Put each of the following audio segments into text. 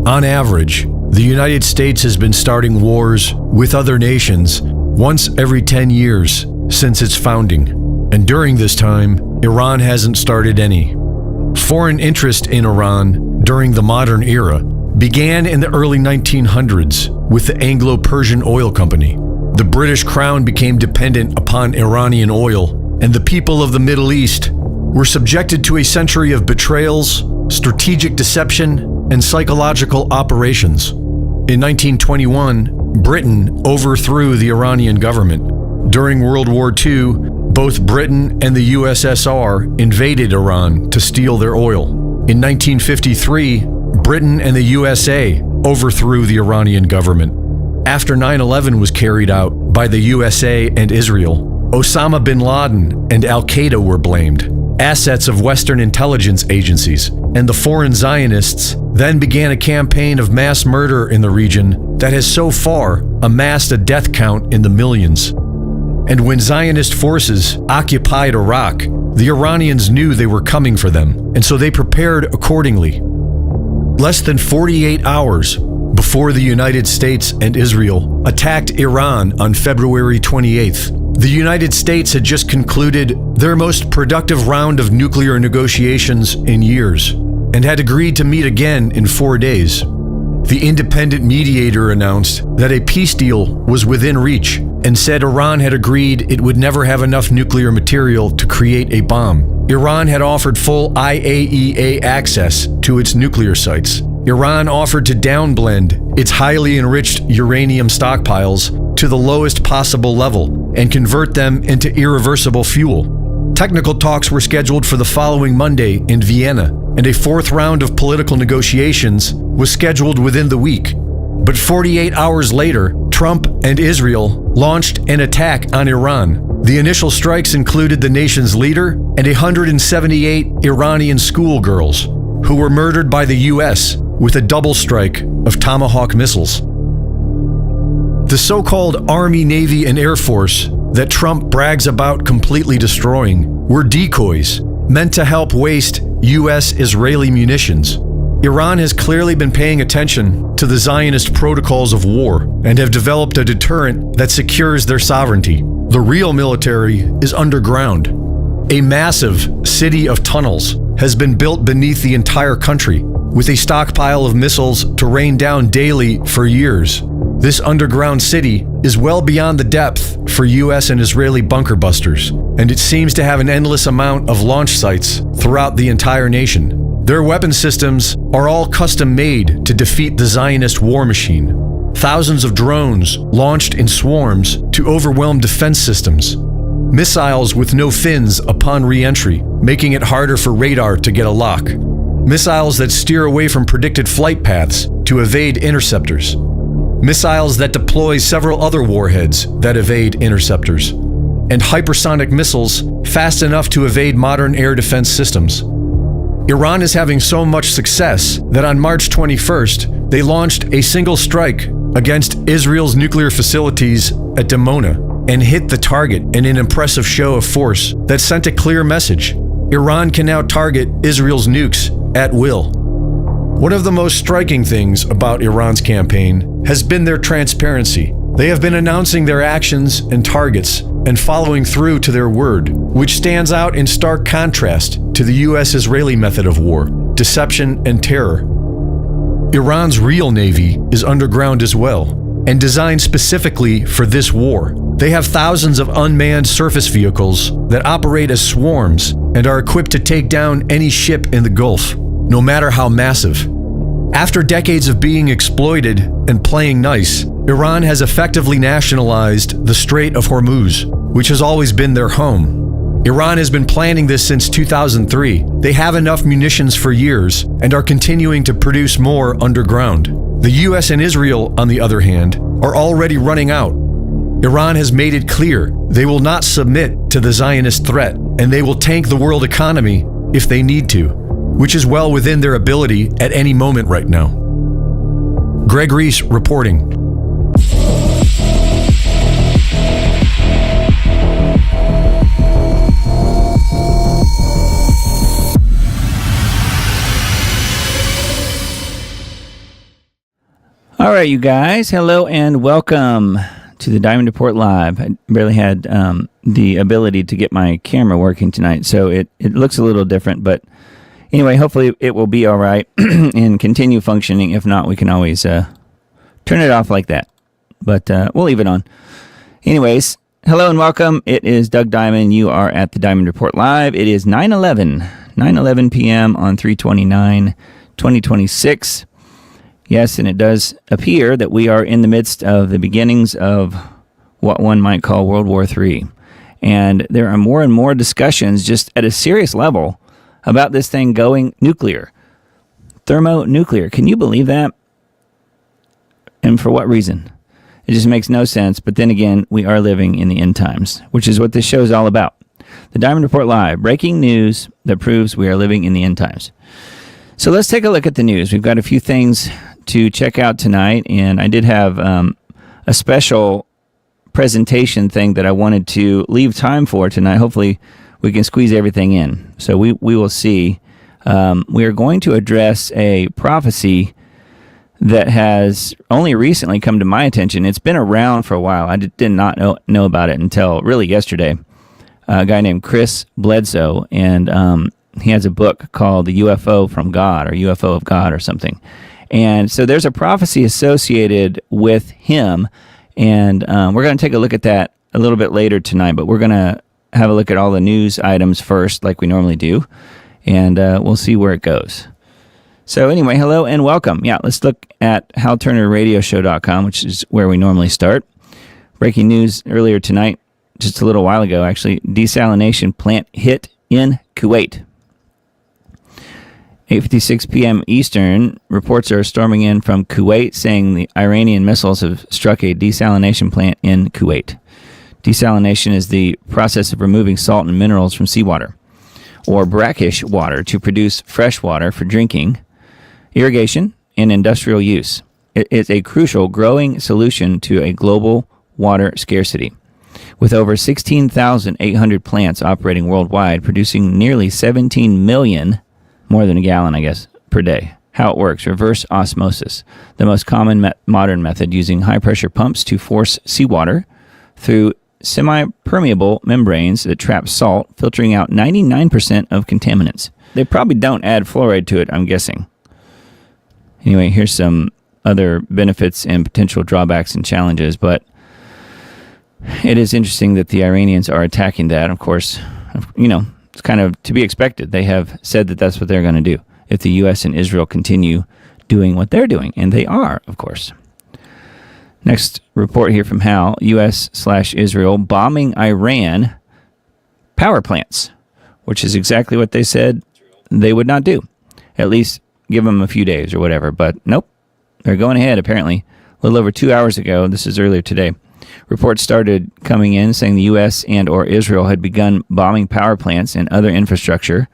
On average, the United States has been starting wars with other nations once every 10 years since its founding. And during this time, Iran hasn't started any. Foreign interest in Iran during the modern era began in the early 1900s with the Anglo-Persian Oil Company. The British Crown became dependent upon Iranian oil, and the people of the Middle East were subjected to a century of betrayals, strategic deception, and psychological operations. In 1921, Britain overthrew the Iranian government. During World War II, both Britain and the USSR invaded Iran to steal their oil. In 1953, Britain and the USA overthrew the Iranian government. After 9/11 was carried out by the USA and Israel, Osama bin Laden and Al-Qaeda were blamed, assets of Western intelligence agencies, and the foreign Zionists then began a campaign of mass murder in the region that has so far amassed a death count in the millions. And when Zionist forces occupied Iraq, the Iranians knew they were coming for them, and so they prepared accordingly. Less than 48 hours before the United States and Israel attacked Iran on February 28th, the United States had just concluded their most productive round of nuclear negotiations in years and had agreed to meet again in 4 days. The independent mediator announced that a peace deal was within reach and said Iran had agreed it would never have enough nuclear material to create a bomb. Iran had offered full IAEA access to its nuclear sites. Iran offered to downblend its highly enriched uranium stockpiles to the lowest possible level and convert them into irreversible fuel. Technical talks were scheduled for the following Monday in Vienna, and a fourth round of political negotiations was scheduled within the week. But 48 hours later, Trump and Israel launched an attack on Iran. The initial strikes included the nation's leader and 178 Iranian schoolgirls, who were murdered by the U.S. with a double strike of Tomahawk missiles. The so-called Army, Navy, and Air Force that Trump brags about completely destroying were decoys meant to help waste U.S.-Israeli munitions. Iran has clearly been paying attention to the Zionist protocols of war and have developed a deterrent that secures their sovereignty. The real military is underground. A massive city of tunnels has been built beneath the entire country, with a stockpile of missiles to rain down daily for years. This underground city is well beyond the depth for U.S. and Israeli bunker busters, and it seems to have an endless amount of launch sites throughout the entire nation. Their weapon systems are all custom-made to defeat the Zionist war machine. Thousands of drones launched in swarms to overwhelm defense systems. Missiles with no fins upon re-entry, making it harder for radar to get a lock. Missiles that steer away from predicted flight paths to evade interceptors. Missiles that deploy several other warheads that evade interceptors. And hypersonic missiles fast enough to evade modern air defense systems. Iran is having so much success that on March 21st, they launched a single strike against Israel's nuclear facilities at Dimona and hit the target in an impressive show of force that sent a clear message. Iran can now target Israel's nukes at will. One of the most striking things about Iran's campaign has been their transparency. They have been announcing their actions and targets and following through to their word, which stands out in stark contrast to the US-Israeli method of war, deception and terror. Iran's real navy is underground as well, and designed specifically for this war. They have thousands of unmanned surface vehicles that operate as swarms and are equipped to take down any ship in the Gulf, no matter how massive. After decades of being exploited and playing nice, Iran has effectively nationalized the Strait of Hormuz, which has always been their home. Iran has been planning this since 2003. They have enough munitions for years and are continuing to produce more underground. The US and Israel, on the other hand, are already running out. Iran has made it clear they will not submit to the Zionist threat, and they will tank the world economy if they need to, which is well within their ability at any moment right now. Greg Reese reporting. All right, you guys. Hello and welcome to the Diamond Report Live. I barely had the ability to get my camera working tonight, so it looks a little different. But anyway, hopefully it will be all right and continue functioning. If not, we can always turn it off like that. But we'll leave it on. Anyways, hello and welcome. It is Doug Diamond. You are at the Diamond Report Live. It is 9:11 p.m. on 3/29/2026. Yes, and it does appear that we are in the midst of the beginnings of what one might call World War III. And there are more and more discussions just at a serious level about this thing going nuclear. Thermonuclear. Can you believe that? And for what reason? It just makes no sense. But then again, we are living in the end times, which is what this show is all about. The Diamond Report Live, breaking news that proves we are living in the end times. So let's take a look at the news. We've got a few things to check out tonight, and I did have a special presentation thing that I wanted to leave time for tonight. Hopefully we can squeeze everything in. So we will see. We are going to address a prophecy that has only recently come to my attention. It's been around for a while. I did not know about it until really yesterday. A guy named Chris Bledsoe, and he has a book called The UFO from God, or UFO of God, or something. And so there's a prophecy associated with him, and we're going to take a look at that a little bit later tonight, but we're going to have a look at all the news items first, like we normally do, and we'll see where it goes. So anyway, hello and welcome. Yeah, let's look at HalTurnerRadioshow.com, which is where we normally start. Breaking news earlier tonight, just a little while ago, actually, desalination plant hit in Kuwait. 8:56 p.m. Eastern, reports are storming in from Kuwait saying the Iranian missiles have struck a desalination plant in Kuwait. Desalination is the process of removing salt and minerals from seawater or brackish water to produce fresh water for drinking, irrigation, and industrial use. It is a crucial growing solution to a global water scarcity. With over 16,800 plants operating worldwide, producing nearly 17 million, more than a gallon, I guess, per day. How it works: reverse osmosis, the most common modern method, using high-pressure pumps to force seawater through semi-permeable membranes that trap salt, filtering out 99% of contaminants. They probably don't add fluoride to it, I'm guessing. Anyway, here's some other benefits and potential drawbacks and challenges, but it is interesting that the Iranians are attacking that. Of course, you know, it's kind of to be expected. They have said that that's what they're going to do if the U.S. and Israel continue doing what they're doing, and they are, of course. Next report here from Hal, U.S./Israel bombing Iran power plants, which is exactly what they said they would not do. At least give them a few days or whatever, but nope. They're going ahead, apparently. A little over 2 hours ago, this is earlier today, reports started coming in saying the U.S. and or Israel had begun bombing power plants and other infrastructure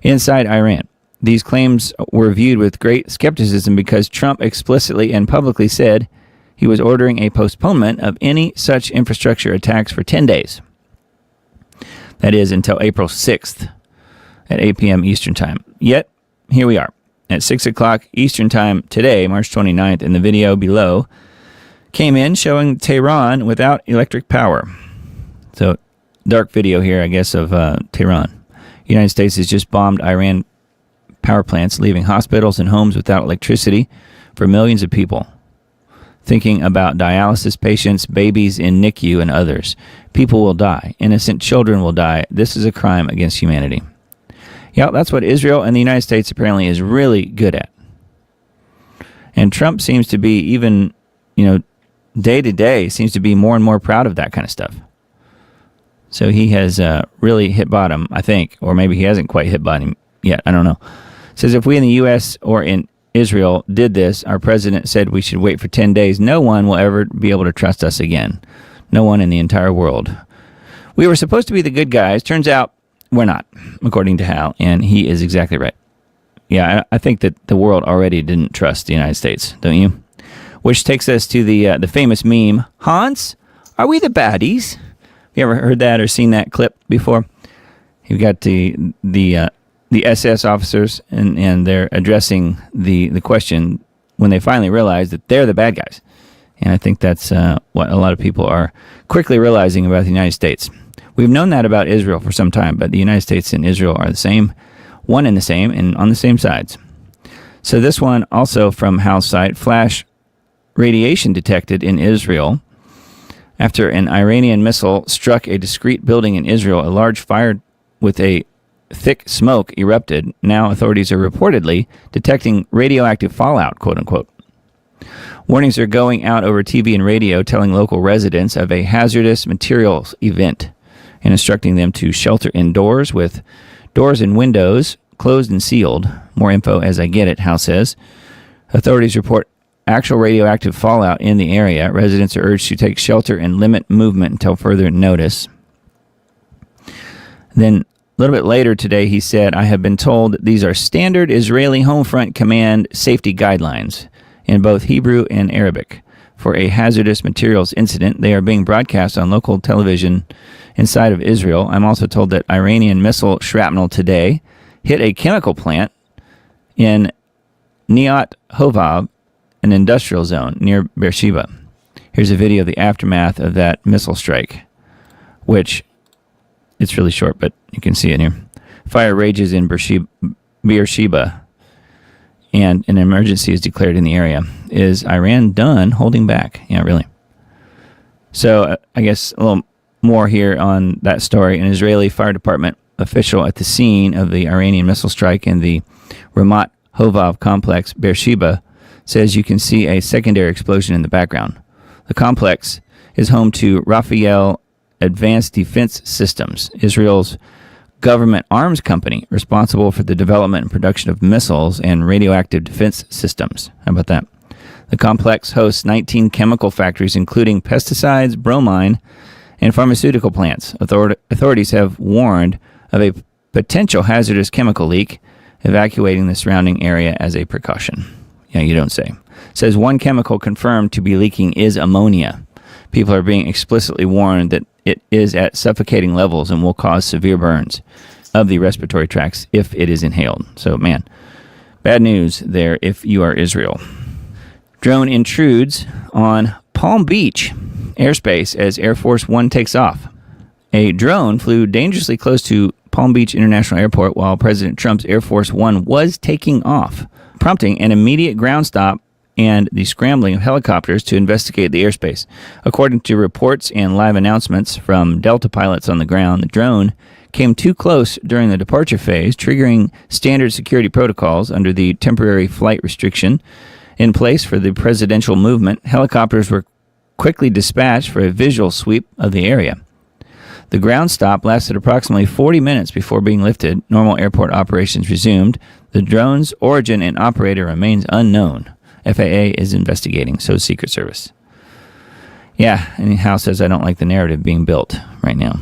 inside Iran. These claims were viewed with great skepticism because Trump explicitly and publicly said he was ordering a postponement of any such infrastructure attacks for 10 days. That is until April 6th at 8 p.m. Eastern Time. Yet, here we are at 6 o'clock Eastern Time today, March 29th, and the video below came in showing Tehran without electric power. So, dark video here, I guess, of Tehran. The United States has just bombed Iran power plants, leaving hospitals and homes without electricity for millions of people. Thinking about dialysis patients, babies in NICU, and others. People will die. Innocent children will die. This is a crime against humanity. Yeah, that's what Israel and the United States apparently is really good at. And Trump seems to be even, day to day, seems to be more and more proud of that kind of stuff. So he has really hit bottom, I think, or maybe he hasn't quite hit bottom yet. I don't know. It says if we in the U.S. or in Israel did this, our president said we should wait for 10 days. No one will ever be able to trust us again. No one in the entire world. We were supposed to be the good guys. Turns out we're not, according to Hal, and he is exactly right. Yeah, I think that the world already didn't trust the United States, don't you? Which takes us to the famous meme, Hans, are we the baddies? You ever heard that or seen that clip before? You've got the SS officers, and they're addressing the question, when they finally realize that they're the bad guys. And I think that's what a lot of people are quickly realizing about the United States. We've known that about Israel for some time, but the United States and Israel are the same, one and the same, and on the same sides. So this one also from Hal's site, flash radiation detected in Israel. After an Iranian missile struck a discrete building in Israel, a large fire with a thick smoke erupted. Now authorities are reportedly detecting radioactive fallout, quote unquote. Warnings are going out over TV and radio telling local residents of a hazardous materials event and instructing them to shelter indoors with doors and windows closed and sealed. More info as I get it, Hal says. Authorities report actual radioactive fallout in the area. Residents are urged to take shelter and limit movement until further notice. Then a little bit later today, he said, I have been told that these are standard Israeli Home Front Command safety guidelines in both Hebrew and Arabic. For a hazardous materials incident, they are being broadcast on local television inside of Israel. I'm also told that Iranian missile shrapnel today hit a chemical plant in Neat Hovav, an industrial zone near Beersheba. Here's a video of the aftermath of that missile strike, which it's really short, but you can see it here. Fire rages in Beersheba, and an emergency is declared in the area. Is Iran done holding back? Yeah, really. So I guess a little more here on that story. An Israeli fire department official at the scene of the Iranian missile strike in the Ramat Hovav complex, Beersheba, says you can see a secondary explosion in the background. The complex is home to Rafael Advanced Defense Systems, Israel's government arms company responsible for the development and production of missiles and radioactive defense systems. How about that? The complex hosts 19 chemical factories, including pesticides, bromine, and pharmaceutical plants. Authorities have warned of a potential hazardous chemical leak, evacuating the surrounding area as a precaution. Yeah, you don't say. It says one chemical confirmed to be leaking is ammonia. People are being explicitly warned that it is at suffocating levels and will cause severe burns of the respiratory tracts if it is inhaled. So, man, bad news there if you are Israel. Drone intrudes on Palm Beach airspace as Air Force One takes off. A drone flew dangerously close to Palm Beach International Airport while President Trump's Air Force One was taking off, prompting an immediate ground stop and the scrambling of helicopters to investigate the airspace. According to reports and live announcements from Delta pilots on the ground, the drone came too close during the departure phase, triggering standard security protocols under the temporary flight restriction in place for the presidential movement. Helicopters were quickly dispatched for a visual sweep of the area. The ground stop lasted approximately 40 minutes before being lifted. Normal airport operations resumed. The drone's origin and operator remains unknown. FAA is investigating, so Secret Service. Yeah, and Hal says, I don't like the narrative being built right now.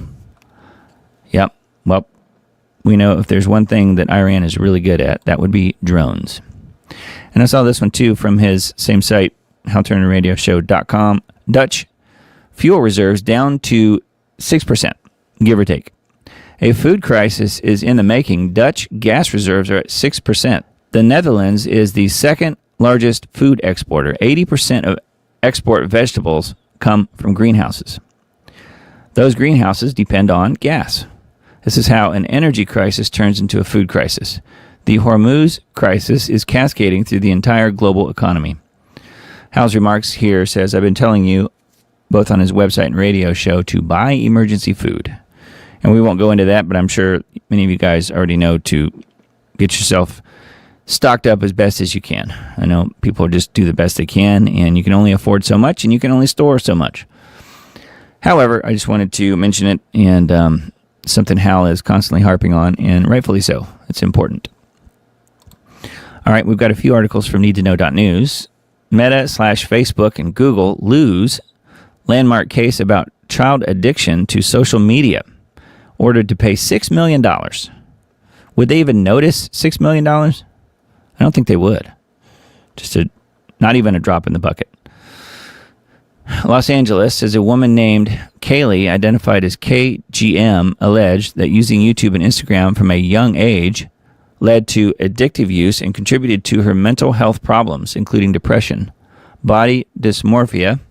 Yep, well, we know if there's one thing that Iran is really good at, that would be drones. And I saw this one too from his same site, HalTurnerRadioShow.com. Dutch fuel reserves down to 6%, give or take. A food crisis is in the making. Dutch gas reserves are at 6%. The Netherlands is the second largest food exporter. 80% of export vegetables come from greenhouses. Those greenhouses depend on gas. This is how an energy crisis turns into a food crisis. The Hormuz crisis is cascading through the entire global economy. Hal's remarks here says, I've been telling you, both on his website and radio show, to buy emergency food. And we won't go into that, but I'm sure many of you guys already know to get yourself stocked up as best as you can. I know people just do the best they can, and you can only afford so much, and you can only store so much. However, I just wanted to mention it, and something Hal is constantly harping on, and rightfully so. It's important. All right, we've got a few articles from needtoknow.news. Meta/Facebook and Google lose landmark case about child addiction to social media, ordered to pay $6 million. Would they even notice $6 million? I don't think they would. Not even a drop in the bucket. Los Angeles says a woman named Kaylee, identified as KGM, alleged that using YouTube and Instagram from a young age led to addictive use and contributed to her mental health problems, including depression, body dysmorphia,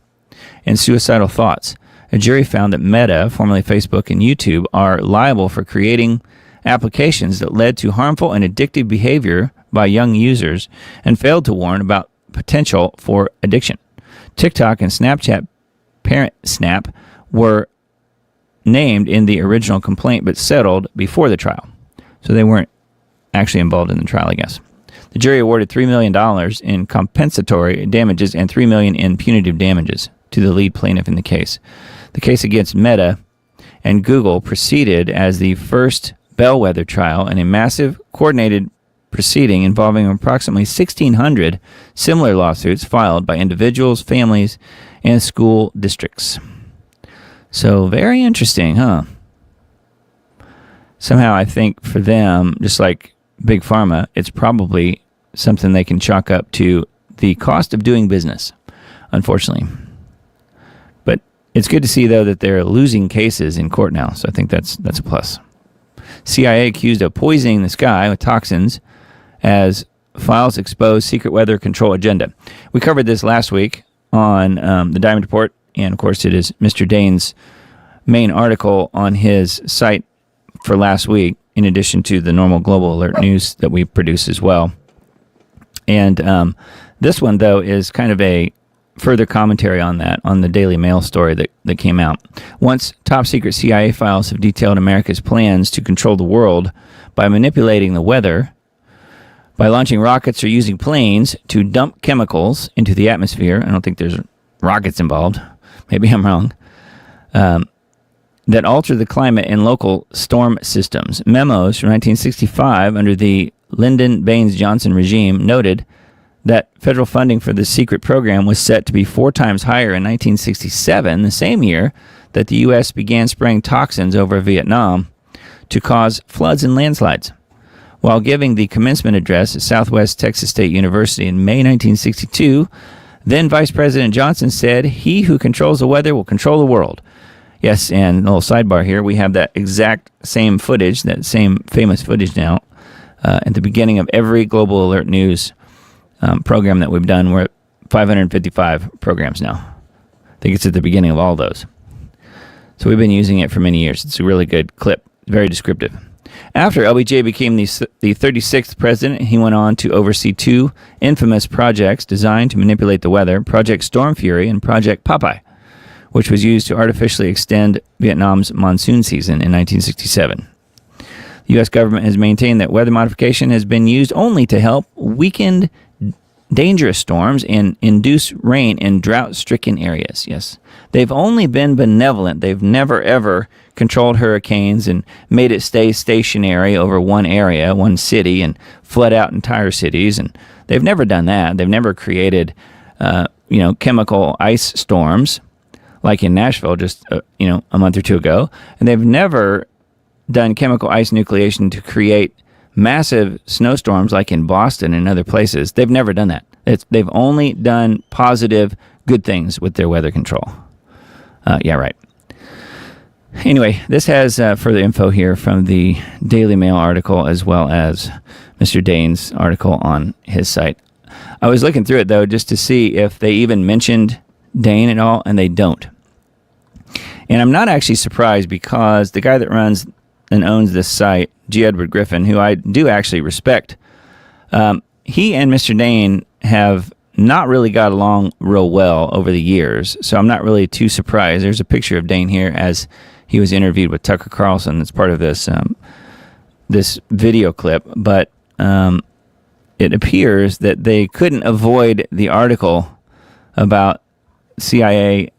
and suicidal thoughts. A jury found that Meta, formerly Facebook and YouTube, are liable for creating applications that led to harmful and addictive behavior by young users and failed to warn about potential for addiction. TikTok and Snapchat parent Snap were named in the original complaint but settled before the trial. So they weren't actually involved in the trial, I guess. The jury awarded $3 million in compensatory damages and $3 million in punitive damages to the lead plaintiff in the case. The case against Meta and Google proceeded as the first bellwether trial in a massive coordinated proceeding involving approximately 1,600 similar lawsuits filed by individuals, families, and school districts. So very interesting, huh? Somehow I think for them, just like Big Pharma, it's probably something they can chalk up to the cost of doing business, unfortunately. But it's good to see, though, that they're losing cases in court now, so I think that's a plus. CIA accused of poisoning the sky with toxins as files expose secret weather control agenda. We covered this last week on the Diamond Report, and of course it is Mr. Dane's main article on his site for last week, in addition to the normal Global Alert news that we produce as well. And this one, though, is kind of a further commentary on that, on the Daily Mail story that came out. Once top-secret CIA files have detailed America's plans to control the world by manipulating the weather, by launching rockets or using planes to dump chemicals into the atmosphere. I don't think there's rockets involved. Maybe I'm wrong. That alter the climate in local storm systems. Memos from 1965 under the Lyndon Baines Johnson regime noted that federal funding for this secret program was set to be 4 times higher in 1967, the same year that the U.S. began spraying toxins over Vietnam to cause floods and landslides. While giving the commencement address at Southwest Texas State University in May 1962, then Vice President Johnson said, "He who controls the weather will control the world." Yes, and a little sidebar here, we have that exact same footage, that same famous footage now, at the beginning of every Global Alert News program that we've done. We're at 555 programs now. I think it's at the beginning of all those. So we've been using it for many years. It's a really good clip, very descriptive. After LBJ became the 36th president, he went on to oversee 2 infamous projects designed to manipulate the weather, Project Storm Fury and Project Popeye, which was used to artificially extend Vietnam's monsoon season in 1967. The U.S. government has maintained that weather modification has been used only to help weaken dangerous storms and induce rain in drought-stricken areas. Yes, they've only been benevolent. They've never, ever controlled hurricanes and made it stay stationary over one area, one city, and flood out entire cities. And they've never done that. They've never created, chemical ice storms like in Nashville just, a month or 2 ago. And they've never done chemical ice nucleation to create massive snowstorms like in Boston and other places. They've never done that. They've only done positive, good things with their weather control. Yeah, right. Anyway, this has further info here from the Daily Mail article as well as Mr. Dane's article on his site. I was looking through it, though, just to see if they even mentioned Dane at all, and they don't. And I'm not actually surprised, because the guy that runs and owns this site, G. Edward Griffin, who I do actually respect, he and Mr. Dane have not really got along real well over the years, so I'm not really too surprised. There's a picture of Dane here as he was interviewed with Tucker Carlson. That's part of this this video clip, but it appears that they couldn't avoid the article about CIA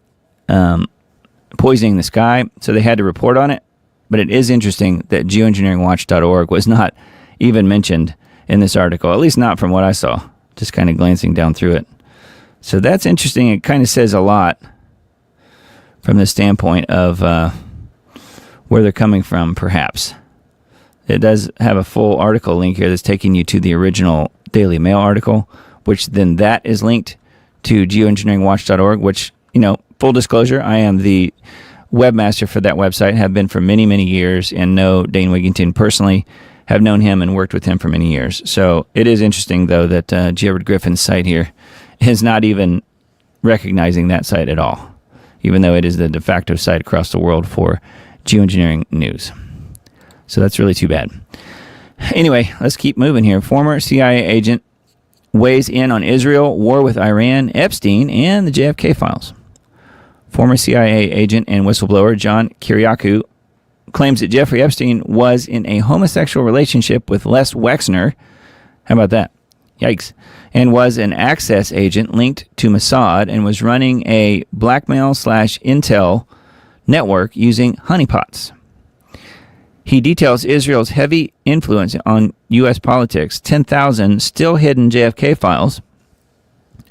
poisoning the sky, so they had to report on it. But it is interesting that geoengineeringwatch.org was not even mentioned in this article, at least not from what I saw, just kind of glancing down through it. So that's interesting. It kind of says a lot from the standpoint of where they're coming from, perhaps. It does have a full article link here that's taking you to the original Daily Mail article, which then that is linked to geoengineeringwatch.org, which, full disclosure, I am the webmaster for that website, have been for many, many years, and know Dane Wigington personally, have known him and worked with him for many years. So it is interesting, though, that Jared Griffin's site here is not even recognizing that site at all, even though it is the de facto site across the world for geoengineering news. So that's really too bad. Anyway, let's keep moving here. Former CIA agent weighs in on Israel, war with Iran, Epstein, and the JFK files. Former CIA agent and whistleblower John Kiriakou claims that Jeffrey Epstein was in a homosexual relationship with Les Wexner. How about that? Yikes. And was an access agent linked to Mossad and was running a blackmail/intel network using honeypots. He details Israel's heavy influence on U.S. politics, 10,000 still hidden JFK files,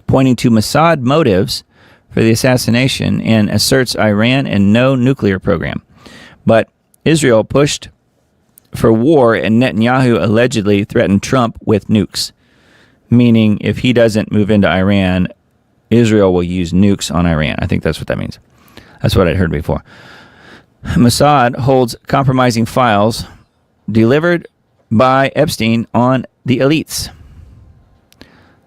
pointing to Mossad motives for the assassination, and asserts Iran and no nuclear program. But Israel pushed for war, and Netanyahu allegedly threatened Trump with nukes, meaning if he doesn't move into Iran, Israel will use nukes on Iran. I think that's what that means. That's what I'd heard before. Mossad holds compromising files delivered by Epstein on the elites.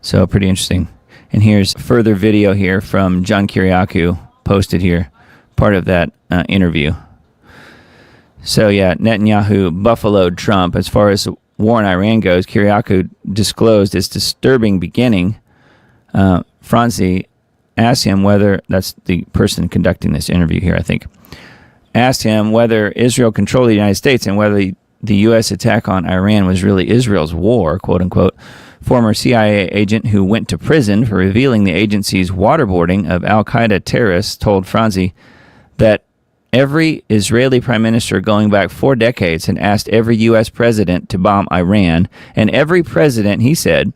So pretty interesting. And here's further video here from John Kiriakou posted here, part of that interview. So yeah, Netanyahu buffaloed Trump. As far as war in Iran goes, Kiriakou disclosed its disturbing beginning. Franzi asked him whether, that's the person conducting this interview here, I think, asked him whether Israel controlled the United States and whether the U.S. attack on Iran was really Israel's war, quote unquote. Former CIA agent who went to prison for revealing the agency's waterboarding of al-Qaeda terrorists told Franzi that every Israeli prime minister going back 4 decades had asked every U.S. president to bomb Iran, and every president, he said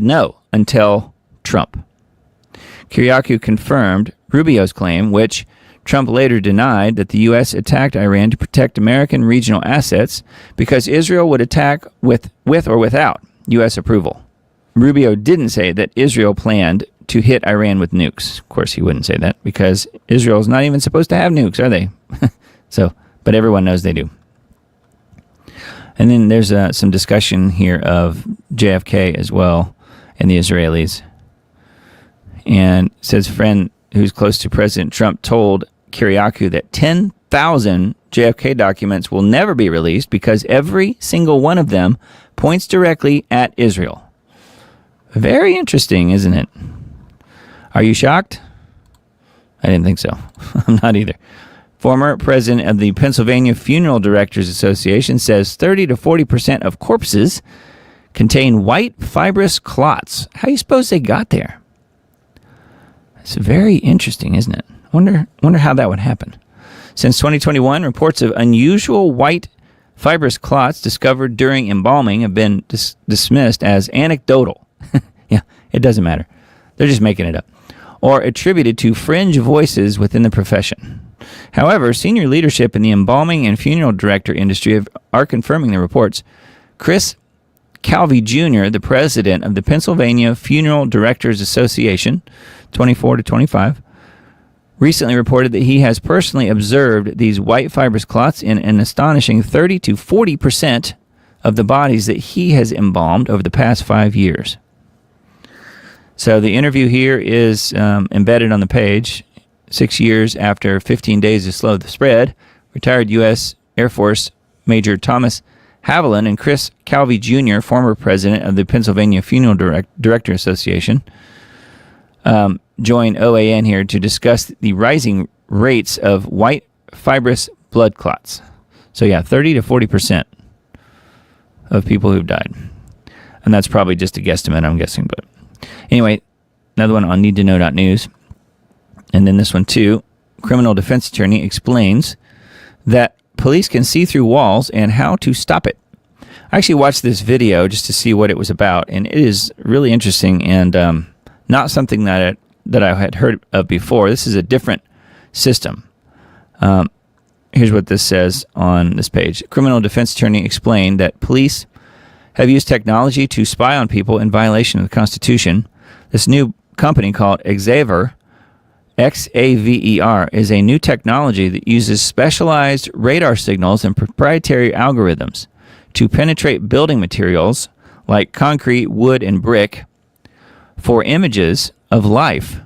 no until Trump. Kiriakou confirmed Rubio's claim, which Trump later denied, that the U.S. attacked Iran to protect American regional assets because Israel would attack with or without U.S. approval. Rubio didn't say that Israel planned to hit Iran with nukes. Of course, he wouldn't say that because Israel's not even supposed to have nukes, are they? But everyone knows they do. And then there's some discussion here of JFK as well and the Israelis. And it says a friend who's close to President Trump told Kiriakou that 10,000 JFK documents will never be released because every single one of them points directly at Israel. Very interesting, isn't it? Are you shocked? I didn't think so. I'm not either. Former president of the Pennsylvania Funeral Directors Association says 30 to 40% of corpses contain white fibrous clots. How do you suppose they got there? It's very interesting, isn't it? Wonder how that would happen. Since 2021, reports of unusual white fibrous clots discovered during embalming have been dismissed as anecdotal. Yeah, it doesn't matter. They're just making it up. Or attributed to fringe voices within the profession. However, senior leadership in the embalming and funeral director industry are confirming the reports. Chris Calvi Jr., the president of the Pennsylvania Funeral Directors Association, 24 to 25, recently reported that he has personally observed these white fibrous clots in an astonishing 30 to 40% of the bodies that he has embalmed over the past 5 years. So the interview here is embedded on the page. 6 years after 15 days to slow the spread, retired U.S. Air Force Major Thomas Haviland and Chris Calvi Jr., former president of the Pennsylvania Funeral Director Association, joined OAN here to discuss the rising rates of white fibrous blood clots. So yeah, 30 to 40% of people who've died. And that's probably just a guesstimate, I'm guessing. But anyway, another one on needtoknow.news. And then this one too. Criminal defense attorney explains that police can see through walls and how to stop it. I actually watched this video just to see what it was about, and it is really interesting and not something that I had heard of before. This is a different system. Here's what this says on this page. Criminal defense attorney explained that police have used technology to spy on people in violation of the Constitution. This new company called Xaver, XAVER, is a new technology that uses specialized radar signals and proprietary algorithms to penetrate building materials like concrete, wood, and brick for images of life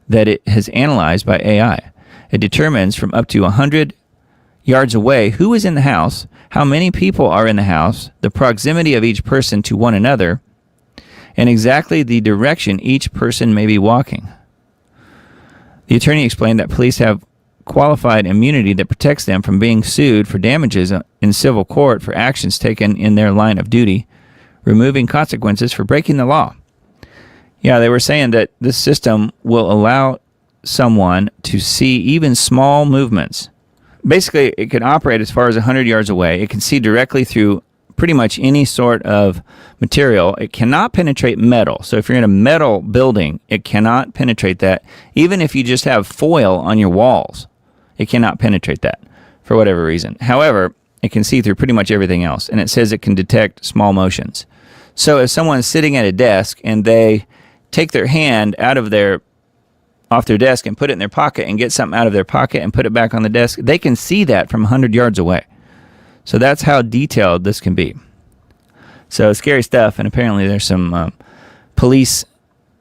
that it has analyzed by AI. It determines from up to 100 yards away who is in the house, how many people are in the house, the proximity of each person to one another, and exactly the direction each person may be walking. The attorney explained that police have qualified immunity that protects them from being sued for damages in civil court for actions taken in their line of duty, removing consequences for breaking the law. Yeah, they were saying that this system will allow someone to see even small movements. Basically, it can operate as far as 100 yards away. It can see directly through pretty much any sort of material. It cannot penetrate metal. So if you're in a metal building, it cannot penetrate that. Even if you just have foil on your walls, it cannot penetrate that for whatever reason. However, it can see through pretty much everything else. And it says it can detect small motions. So if someone's sitting at a desk and they take their hand off their desk and put it in their pocket and get something out of their pocket and put it back on the desk, they can see that from 100 yards away. So that's how detailed this can be. So scary stuff, and apparently there's some police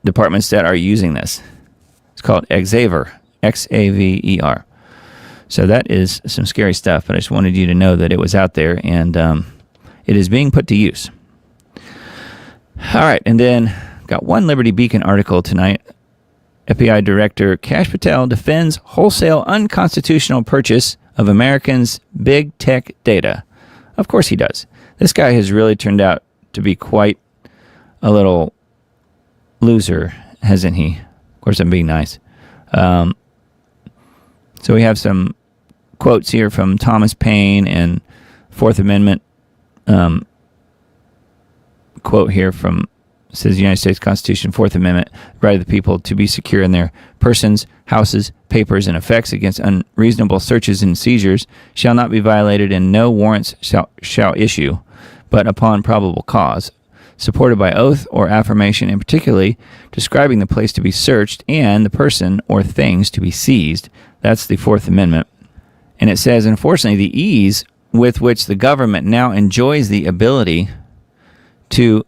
departments that are using this. It's called Xaver, Xaver. So that is some scary stuff, but I just wanted you to know that it was out there, and it is being put to use. All right, and then got one Liberty Beacon article tonight. FBI Director Kash Patel defends wholesale unconstitutional purchase of Americans' big tech data. Of course he does. This guy has really turned out to be quite a little loser, hasn't he? Of course, I'm being nice. So we have some quotes here from Thomas Paine and Fourth Amendment quote here from says the United States Constitution, Fourth Amendment, right of the people to be secure in their persons, houses, papers, and effects against unreasonable searches and seizures shall not be violated, and no warrants shall issue, but upon probable cause, supported by oath or affirmation, and particularly describing the place to be searched and the person or things to be seized. That's the Fourth Amendment. And it says, unfortunately, the ease with which the government now enjoys the ability to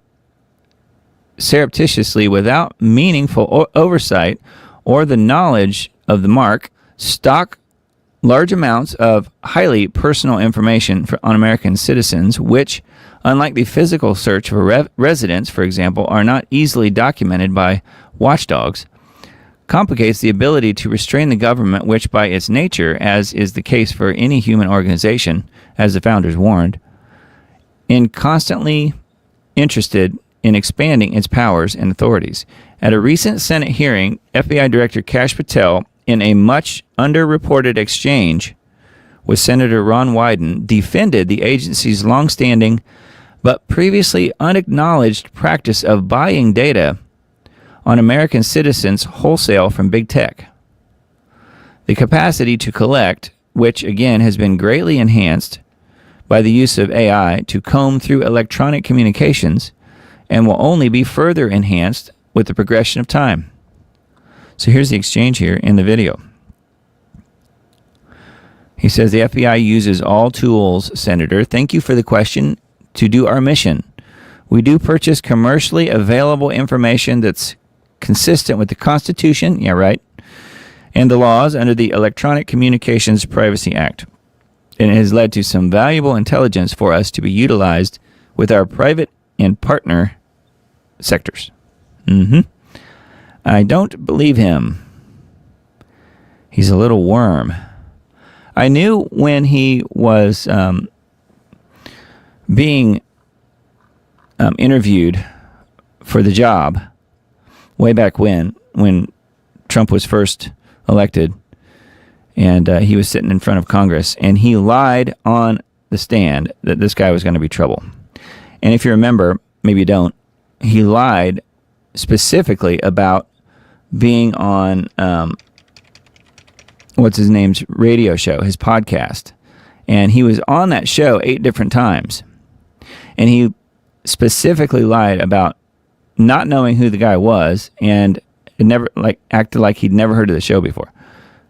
surreptitiously, without meaningful oversight or the knowledge of the mark, stock large amounts of highly personal information on American citizens, which, unlike the physical search of a residence, for example, are not easily documented by watchdogs, complicates the ability to restrain the government, which by its nature, as is the case for any human organization, as the founders warned, in constantly interested in expanding its powers and authorities. At a recent Senate hearing, FBI Director Kash Patel, in a much underreported exchange with Senator Ron Wyden, defended the agency's longstanding but previously unacknowledged practice of buying data on American citizens wholesale from big tech. The capacity to collect, which again has been greatly enhanced by the use of AI to comb through electronic communications, and will only be further enhanced with the progression of time. So here's the exchange here in the video. He says, the FBI uses all tools, Senator. Thank you for the question. To do our mission, we do purchase commercially available information that's consistent with the Constitution, yeah, right, and the laws under the Electronic Communications Privacy Act. And it has led to some valuable intelligence for us to be utilized with our private and partner sectors. I don't believe him. He's a little worm. I knew when he was being interviewed for the job way back when Trump was first elected, and he was sitting in front of Congress, and he lied on the stand that this guy was going to be trouble. And if you remember, maybe you don't, he lied specifically about being on what's his name's radio show, his podcast. And he was on that show 8 different times. And he specifically lied about not knowing who the guy was, and acted like he'd never heard of the show before.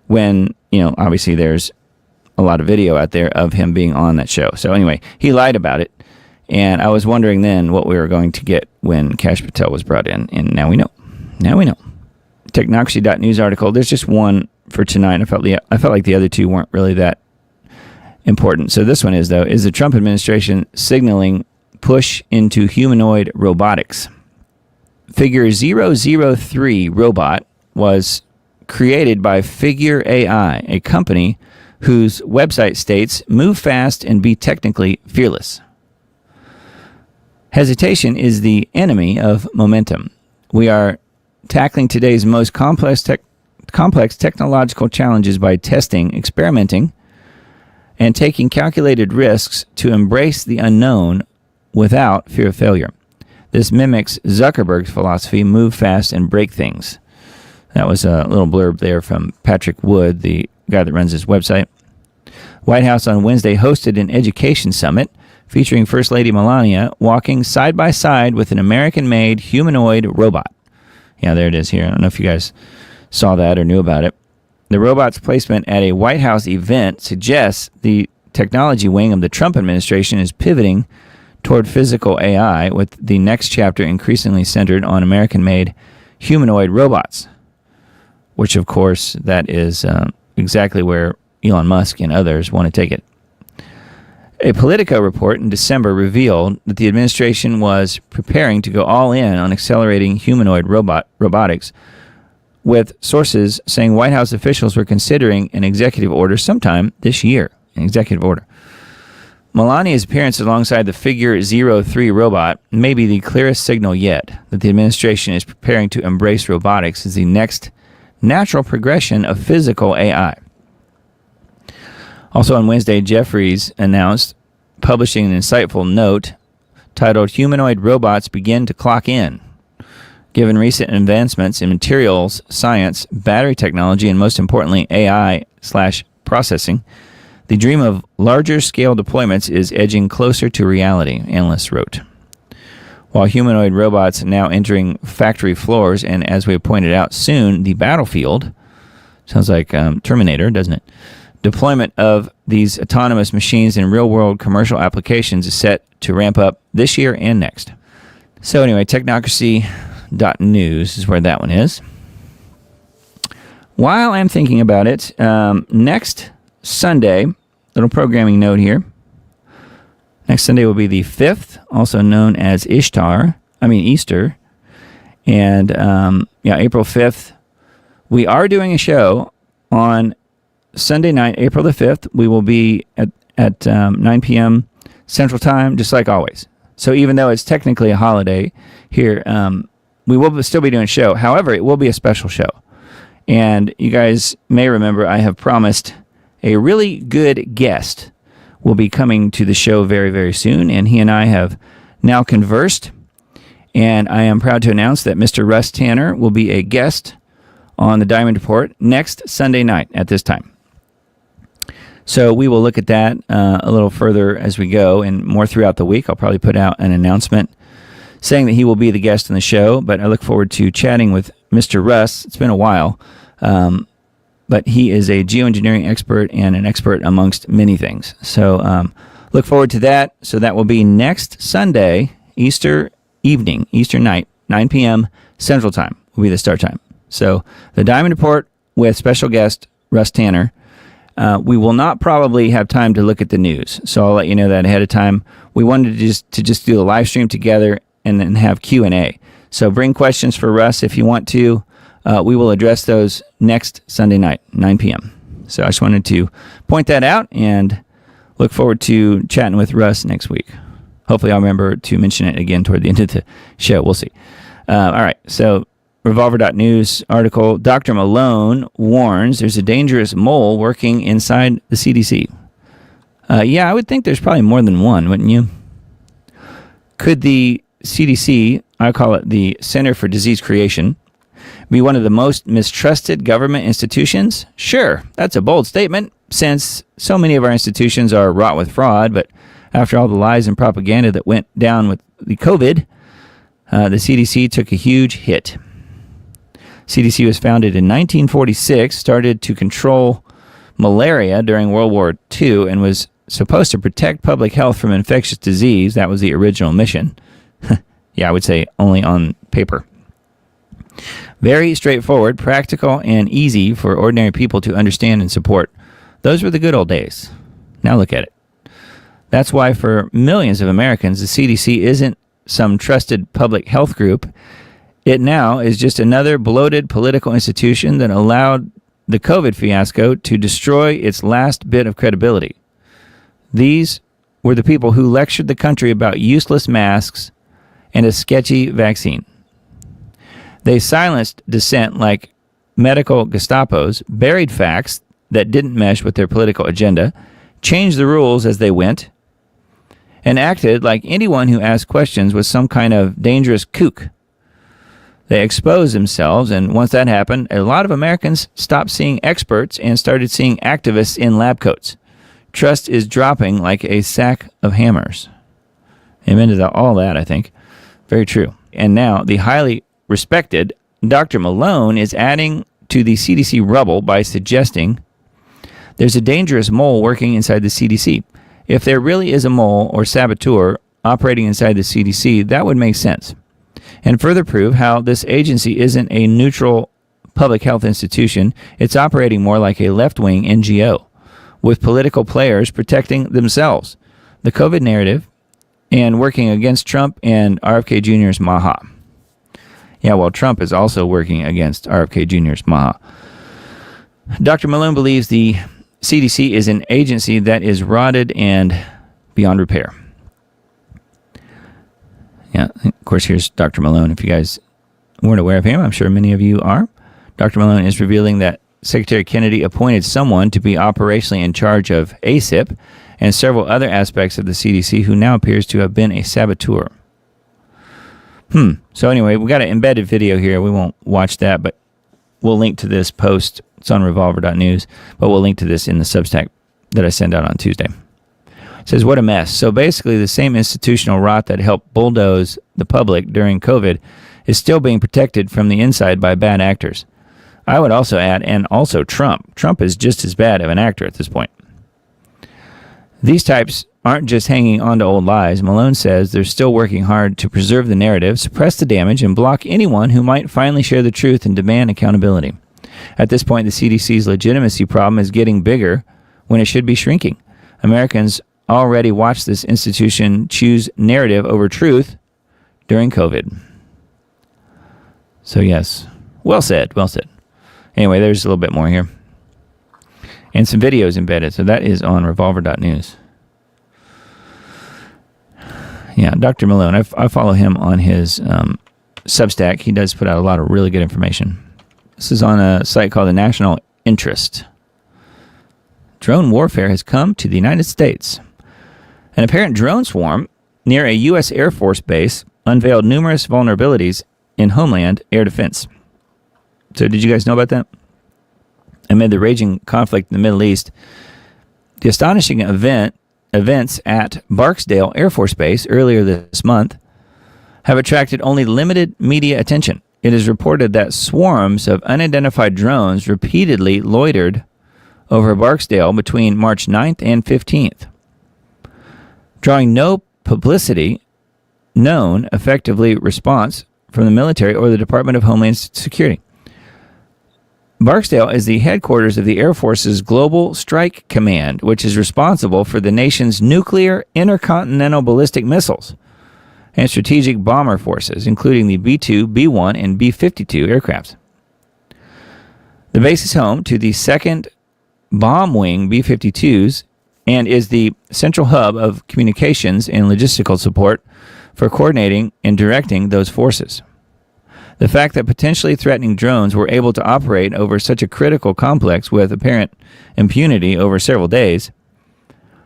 When, obviously there's a lot of video out there of him being on that show. So anyway, he lied about it. And I was wondering then what we were going to get when Kash Patel was brought in, and now we know. Now we know. Technocracy.news article. There's just one for tonight. I felt like the other two weren't really that important. So this one is, though, is the Trump administration signaling push into humanoid robotics? Figure 003 robot was created by Figure AI, a company whose website states, move fast and be technically fearless. Hesitation is the enemy of momentum. We are tackling today's most complex technological challenges by testing, experimenting, and taking calculated risks to embrace the unknown without fear of failure. This mimics Zuckerberg's philosophy, move fast and break things. That was a little blurb there from Patrick Wood, the guy that runs this website. White House on Wednesday hosted an education summit featuring First Lady Melania walking side by side with an American-made humanoid robot. Yeah, there it is here. I don't know if you guys saw that or knew about it. The robot's placement at a White House event suggests the technology wing of the Trump administration is pivoting toward physical AI, with the next chapter increasingly centered on American-made humanoid robots, which, of course, that is exactly where Elon Musk and others want to take it. A Politico report in December revealed that the administration was preparing to go all in on accelerating humanoid robotics, with sources saying White House officials were considering an executive order sometime this year. An executive order. Melania's appearance alongside the Figure 03 robot may be the clearest signal yet that the administration is preparing to embrace robotics as the next natural progression of physical AI. Also on Wednesday, Jeffries announced publishing an insightful note titled Humanoid Robots Begin to Clock In. Given recent advancements in materials, science, battery technology, and most importantly, AI/processing, the dream of larger scale deployments is edging closer to reality, analysts wrote. While humanoid robots are now entering factory floors and, as we have pointed out, soon the battlefield, sounds like Terminator, doesn't it? Deployment of these autonomous machines in real-world commercial applications is set to ramp up this year and next. So anyway, technocracy.news is where that one is. While I'm thinking about it, next Sunday, little programming note here. Next Sunday will be the 5th, also known as Easter. And April 5th, we are doing a show on Sunday night, April the 5th. We will be at 9 p.m. Central Time, just like always. So even though it's technically a holiday here, we will still be doing a show. However, it will be a special show. And you guys may remember I have promised a really good guest will be coming to the show very, very soon. And he and I have now conversed. And I am proud to announce that Mr. Russ Tanner will be a guest on the Diamond Report next Sunday night at this time. So we will look at that a little further as we go and more throughout the week. I'll probably put out an announcement saying that he will be the guest on the show, but I look forward to chatting with Mr. Russ. It's been a while, but he is a geoengineering expert and an expert amongst many things. So look forward to that. So that will be next Sunday, Easter night, 9 p.m. Central Time will be the start time. So the Diamond Report with special guest Russ Tanner. We will not probably have time to look at the news, so I'll let you know that ahead of time. We wanted to just do a live stream together and then have Q&A. So bring questions for Russ if you want to. We will address those next Sunday night, 9 p.m. So I just wanted to point that out and look forward to chatting with Russ next week. Hopefully I'll remember to mention it again toward the end of the show. We'll see. All right, so Revolver.news article, Dr. Malone warns there's a dangerous mole working inside the CDC. Yeah, I would think there's probably more than one, wouldn't you? Could the CDC, I call it the Center for Disease Creation, be one of the most mistrusted government institutions? Sure, that's a bold statement, since so many of our institutions are wrought with fraud, but after all the lies and propaganda that went down with the COVID, the CDC took a huge hit. CDC was founded in 1946, started to control malaria during World War II, and was supposed to protect public health from infectious disease. That was the original mission. Yeah, I would say only on paper. Very straightforward, practical, and easy for ordinary people to understand and support. Those were the good old days. Now look at it. That's why for millions of Americans, the CDC isn't some trusted public health group. It now is just another bloated political institution that allowed the COVID fiasco to destroy its last bit of credibility. These were the people who lectured the country about useless masks and a sketchy vaccine. They silenced dissent like medical Gestapos, buried facts that didn't mesh with their political agenda, changed the rules as they went, and acted like anyone who asked questions was some kind of dangerous kook. They exposed themselves, and once that happened, a lot of Americans stopped seeing experts and started seeing activists in lab coats. Trust is dropping like a sack of hammers. Amen to all that, I think. Very true. And now, the highly respected Dr. Malone is adding to the CDC rubble by suggesting there's a dangerous mole working inside the CDC. If there really is a mole or saboteur operating inside the CDC, that would make sense. And further prove how this agency isn't a neutral public health institution. It's operating more like a left-wing NGO, with political players protecting themselves, the COVID narrative, and working against Trump and RFK Jr.'s Maha. Yeah, well, Trump is also working against RFK Jr.'s Maha. Dr. Malone believes the CDC is an agency that is rotted and beyond repair. Yeah, of course, here's Dr. Malone. If you guys weren't aware of him, I'm sure many of you are. Dr. Malone is revealing that Secretary Kennedy appointed someone to be operationally in charge of ACIP and several other aspects of the CDC who now appears to have been a saboteur. So anyway, we got an embedded video here. We won't watch that, but we'll link to this post. It's on revolver.news, but we'll link to this in the Substack that I send out on Tuesday. It says, what a mess. So basically, the same institutional rot that helped bulldoze the public during COVID is still being protected from the inside by bad actors. I would also add, and also Trump. Trump is just as bad of an actor at this point. These types aren't just hanging on to old lies. Malone says they're still working hard to preserve the narrative, suppress the damage, and block anyone who might finally share the truth and demand accountability. At this point, the CDC's legitimacy problem is getting bigger when it should be shrinking. Americans already watched this institution choose narrative over truth during COVID. So yes, well said, well said. Anyway, there's a little bit more here. And some videos embedded, so that is on revolver.news. Yeah, Dr. Malone, I follow him on his Substack. He does put out a lot of really good information. This is on a site called the National Interest. Drone warfare has come to the United States. An apparent drone swarm near a U.S. Air Force base unveiled numerous vulnerabilities in homeland air defense. So did you guys know about that? Amid the raging conflict in the Middle East, the astonishing events at Barksdale Air Force Base earlier this month have attracted only limited media attention. It is reported that swarms of unidentified drones repeatedly loitered over Barksdale between March 9th and 15th, drawing no publicity, known effectively response from the military or the Department of Homeland Security. Barksdale is the headquarters of the Air Force's Global Strike Command, which is responsible for the nation's nuclear intercontinental ballistic missiles and strategic bomber forces, including the B-2, B-1, and B-52 aircrafts. The base is home to the 2nd Bomb Wing B-52s and is the central hub of communications and logistical support for coordinating and directing those forces. The fact that potentially threatening drones were able to operate over such a critical complex with apparent impunity over several days,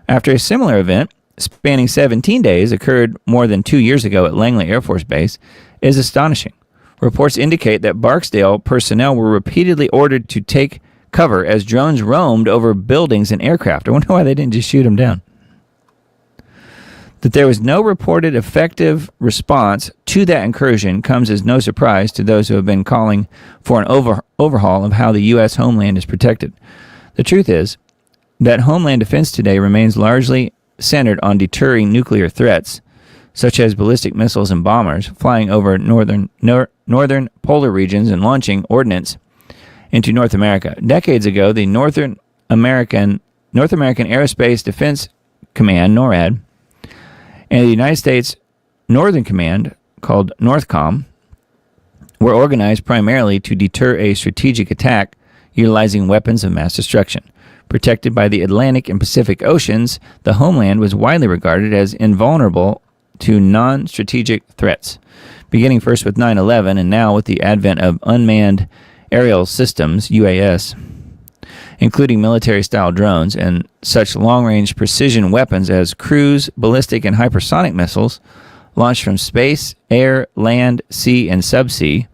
after a similar event spanning 17 days occurred more than 2 years ago at Langley Air Force Base, is astonishing. Reports indicate that Barksdale personnel were repeatedly ordered to take cover as drones roamed over buildings and aircraft. I wonder why they didn't just shoot them down. That there was no reported effective response to that incursion comes as no surprise to those who have been calling for an overhaul of how the U.S. homeland is protected. The truth is, that homeland defense today remains largely centered on deterring nuclear threats, such as ballistic missiles and bombers flying over northern polar regions and launching ordnance into North America. Decades ago, the North American Aerospace Defense Command, NORAD, and the United States Northern Command, called NORTHCOM, were organized primarily to deter a strategic attack utilizing weapons of mass destruction. Protected by the Atlantic and Pacific Oceans, the homeland was widely regarded as invulnerable to non-strategic threats, beginning first with 9/11 and now with the advent of unmanned aerial systems, UAS, including military-style drones and such long-range precision weapons as cruise, ballistic, and hypersonic missiles launched from space, air, land, sea, and subsea.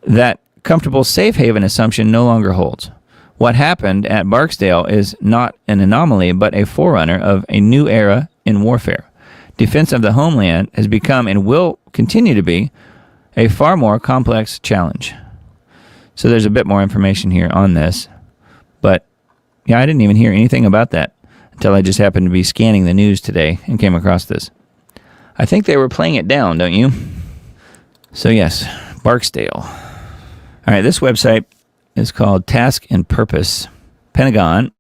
That comfortable safe haven assumption no longer holds. What happened at Barksdale is not an anomaly, but a forerunner of a new era in warfare. Defense of the homeland has become and will continue to be a far more complex challenge. So there's a bit more information here on this. But yeah, I didn't even hear anything about that until I just happened to be scanning the news today and came across this. I think they were playing it down, don't you? So yes, Barksdale. All right, this website is called Task and Purpose. Pentagon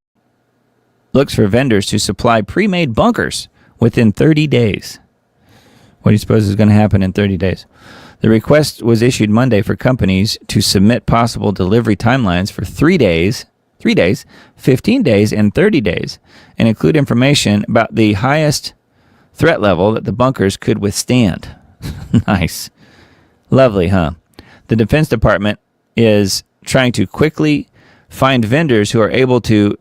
looks for vendors to supply pre-made bunkers within 30 days. What do you suppose is going to happen in 30 days? The request was issued Monday for companies to submit possible delivery timelines for 3 days, 15 days, and 30 days, and include information about the highest threat level that the bunkers could withstand. Nice. Lovely, huh? The Defense Department is trying to quickly find vendors who are able to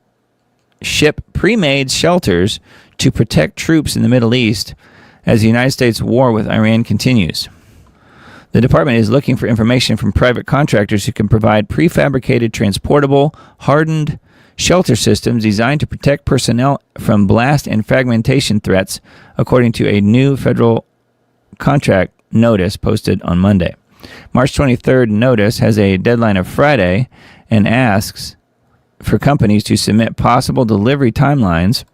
ship pre-made shelters to protect troops in the Middle East as the United States war with Iran continues. The department is looking for information from private contractors who can provide prefabricated, transportable, hardened shelter systems designed to protect personnel from blast and fragmentation threats, according to a new federal contract notice posted on Monday. March 23rd notice has a deadline of Friday and asks for companies to submit possible delivery timelines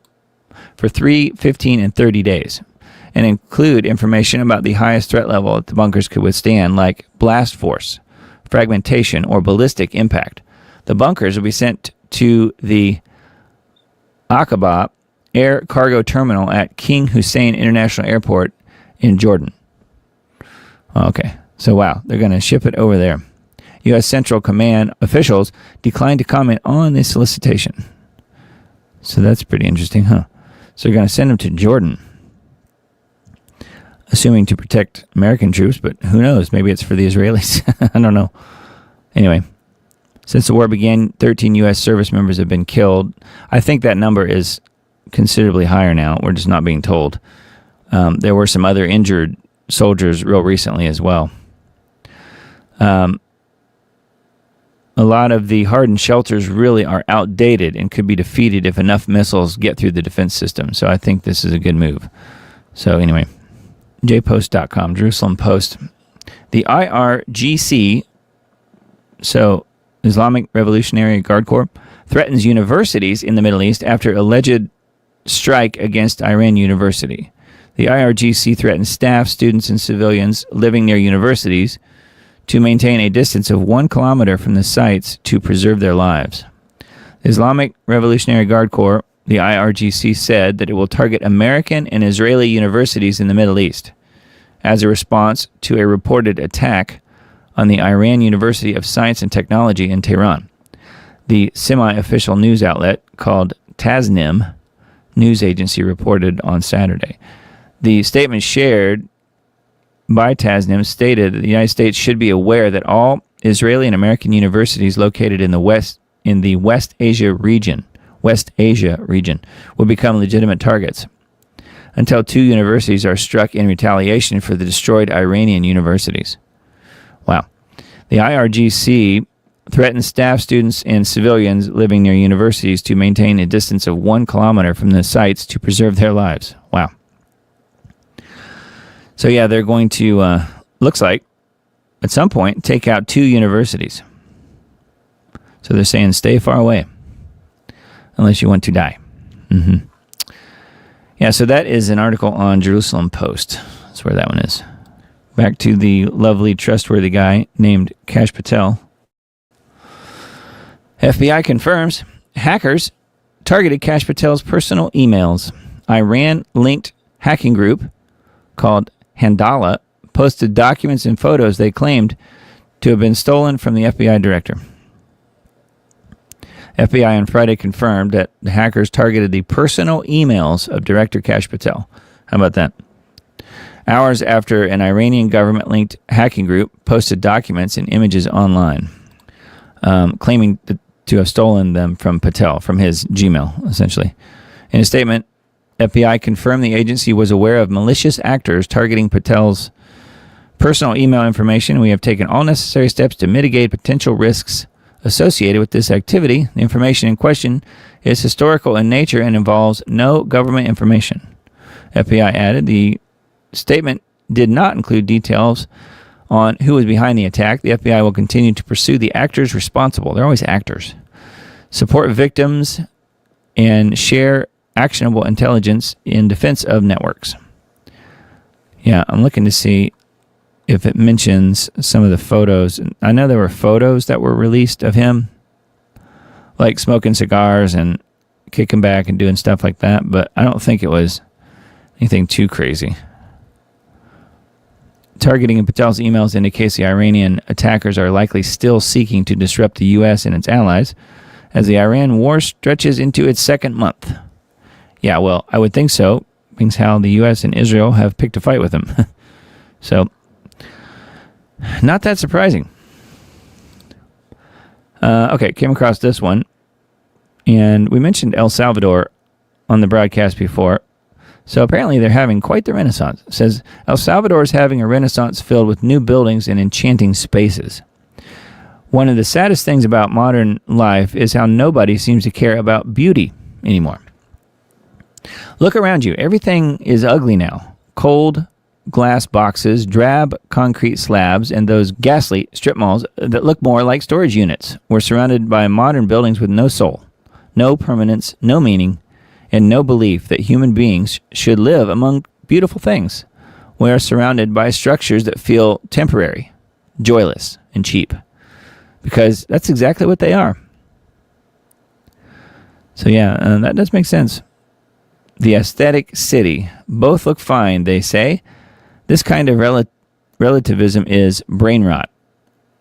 for 3, 15, and 30 days, and include information about the highest threat level that the bunkers could withstand, like blast force, fragmentation, or ballistic impact. The bunkers will be sent to the Aqaba Air Cargo Terminal at King Hussein International Airport in Jordan. Okay, so wow, they're going to ship it over there. U.S. Central Command officials declined to comment on this solicitation. So that's pretty interesting, huh? So they're going to send them to Jordan, assuming to protect American troops, but who knows? Maybe it's for the Israelis. I don't know. Anyway, since the war began, 13 U.S. service members have been killed. I think that number is considerably higher now. We're just not being told. There were some other injured soldiers real recently as well. A lot of the hardened shelters really are outdated and could be defeated if enough missiles get through the defense system. So I think this is a good move. So anyway, jpost.com, Jerusalem Post. The IRGC, so Islamic Revolutionary Guard Corps, threatens universities in the Middle East after alleged strike against Iran University. The IRGC threatens staff, students, and civilians living near universities to maintain a distance of 1 kilometer from the sites to preserve their lives. The Islamic Revolutionary Guard Corps, the IRGC, said that it will target American and Israeli universities in the Middle East as a response to a reported attack on the Iran University of Science and Technology in Tehran. The semi-official news outlet called Tasnim news agency reported on Saturday. The statement shared by Tasnim stated that the United States should be aware that all Israeli and American universities located in the West Asia region will become legitimate targets until 2 universities are struck in retaliation for the destroyed Iranian universities. Wow. The IRGC threatens staff, students, and civilians living near universities to maintain a distance of 1 kilometer from the sites to preserve their lives. Wow. So yeah, they're going to, looks like, at some point, take out 2 universities. So they're saying stay far away. unless you want to die. Yeah, so that is an article on Jerusalem Post. That's where that one is. Back to the lovely, trustworthy guy named Kash Patel. FBI confirms hackers targeted Kash Patel's personal emails. Iran-linked hacking group called Handala posted documents and photos they claimed to have been stolen from the FBI director. FBI on Friday confirmed that the hackers targeted the personal emails of Director Kash Patel. How about that? Hours after an Iranian government-linked hacking group posted documents and images online, claiming to have stolen them from Patel, from his Gmail, essentially. In a statement, FBI confirmed the agency was aware of malicious actors targeting Patel's personal email information. We have taken all necessary steps to mitigate potential risks associated with this activity. The information in question is historical in nature and involves no government information. FBI added the statement did not include details on who was behind the attack. The FBI will continue to pursue the actors responsible. They're always actors. Support victims and share actionable intelligence in defense of networks. Yeah, I'm looking to see if it mentions some of the photos. I know there were photos that were released of him, like smoking cigars and kicking back and doing stuff like that, but I don't think it was anything too crazy. Targeting in Patel's emails indicates the Iranian attackers are likely still seeking to disrupt the U.S. and its allies as the Iran war stretches into its second month. Yeah, well, I would think so, being how the U.S. and Israel have picked a fight with them. So, not that surprising. Okay, came across this one, and we mentioned El Salvador on the broadcast before. So apparently they're having quite the renaissance. It says, El Salvador is having a renaissance filled with new buildings and enchanting spaces. One of the saddest things about modern life is how nobody seems to care about beauty anymore. Look around you. Everything is ugly now. Cold glass boxes, drab concrete slabs, and those ghastly strip malls that look more like storage units. We're surrounded by modern buildings with no soul, no permanence, no meaning, and no belief that human beings should live among beautiful things. We are surrounded by structures that feel temporary, joyless, and cheap. Because that's exactly what they are. So yeah, that does make sense. The aesthetic city. Both look fine, they say. This kind of relativism is brain rot.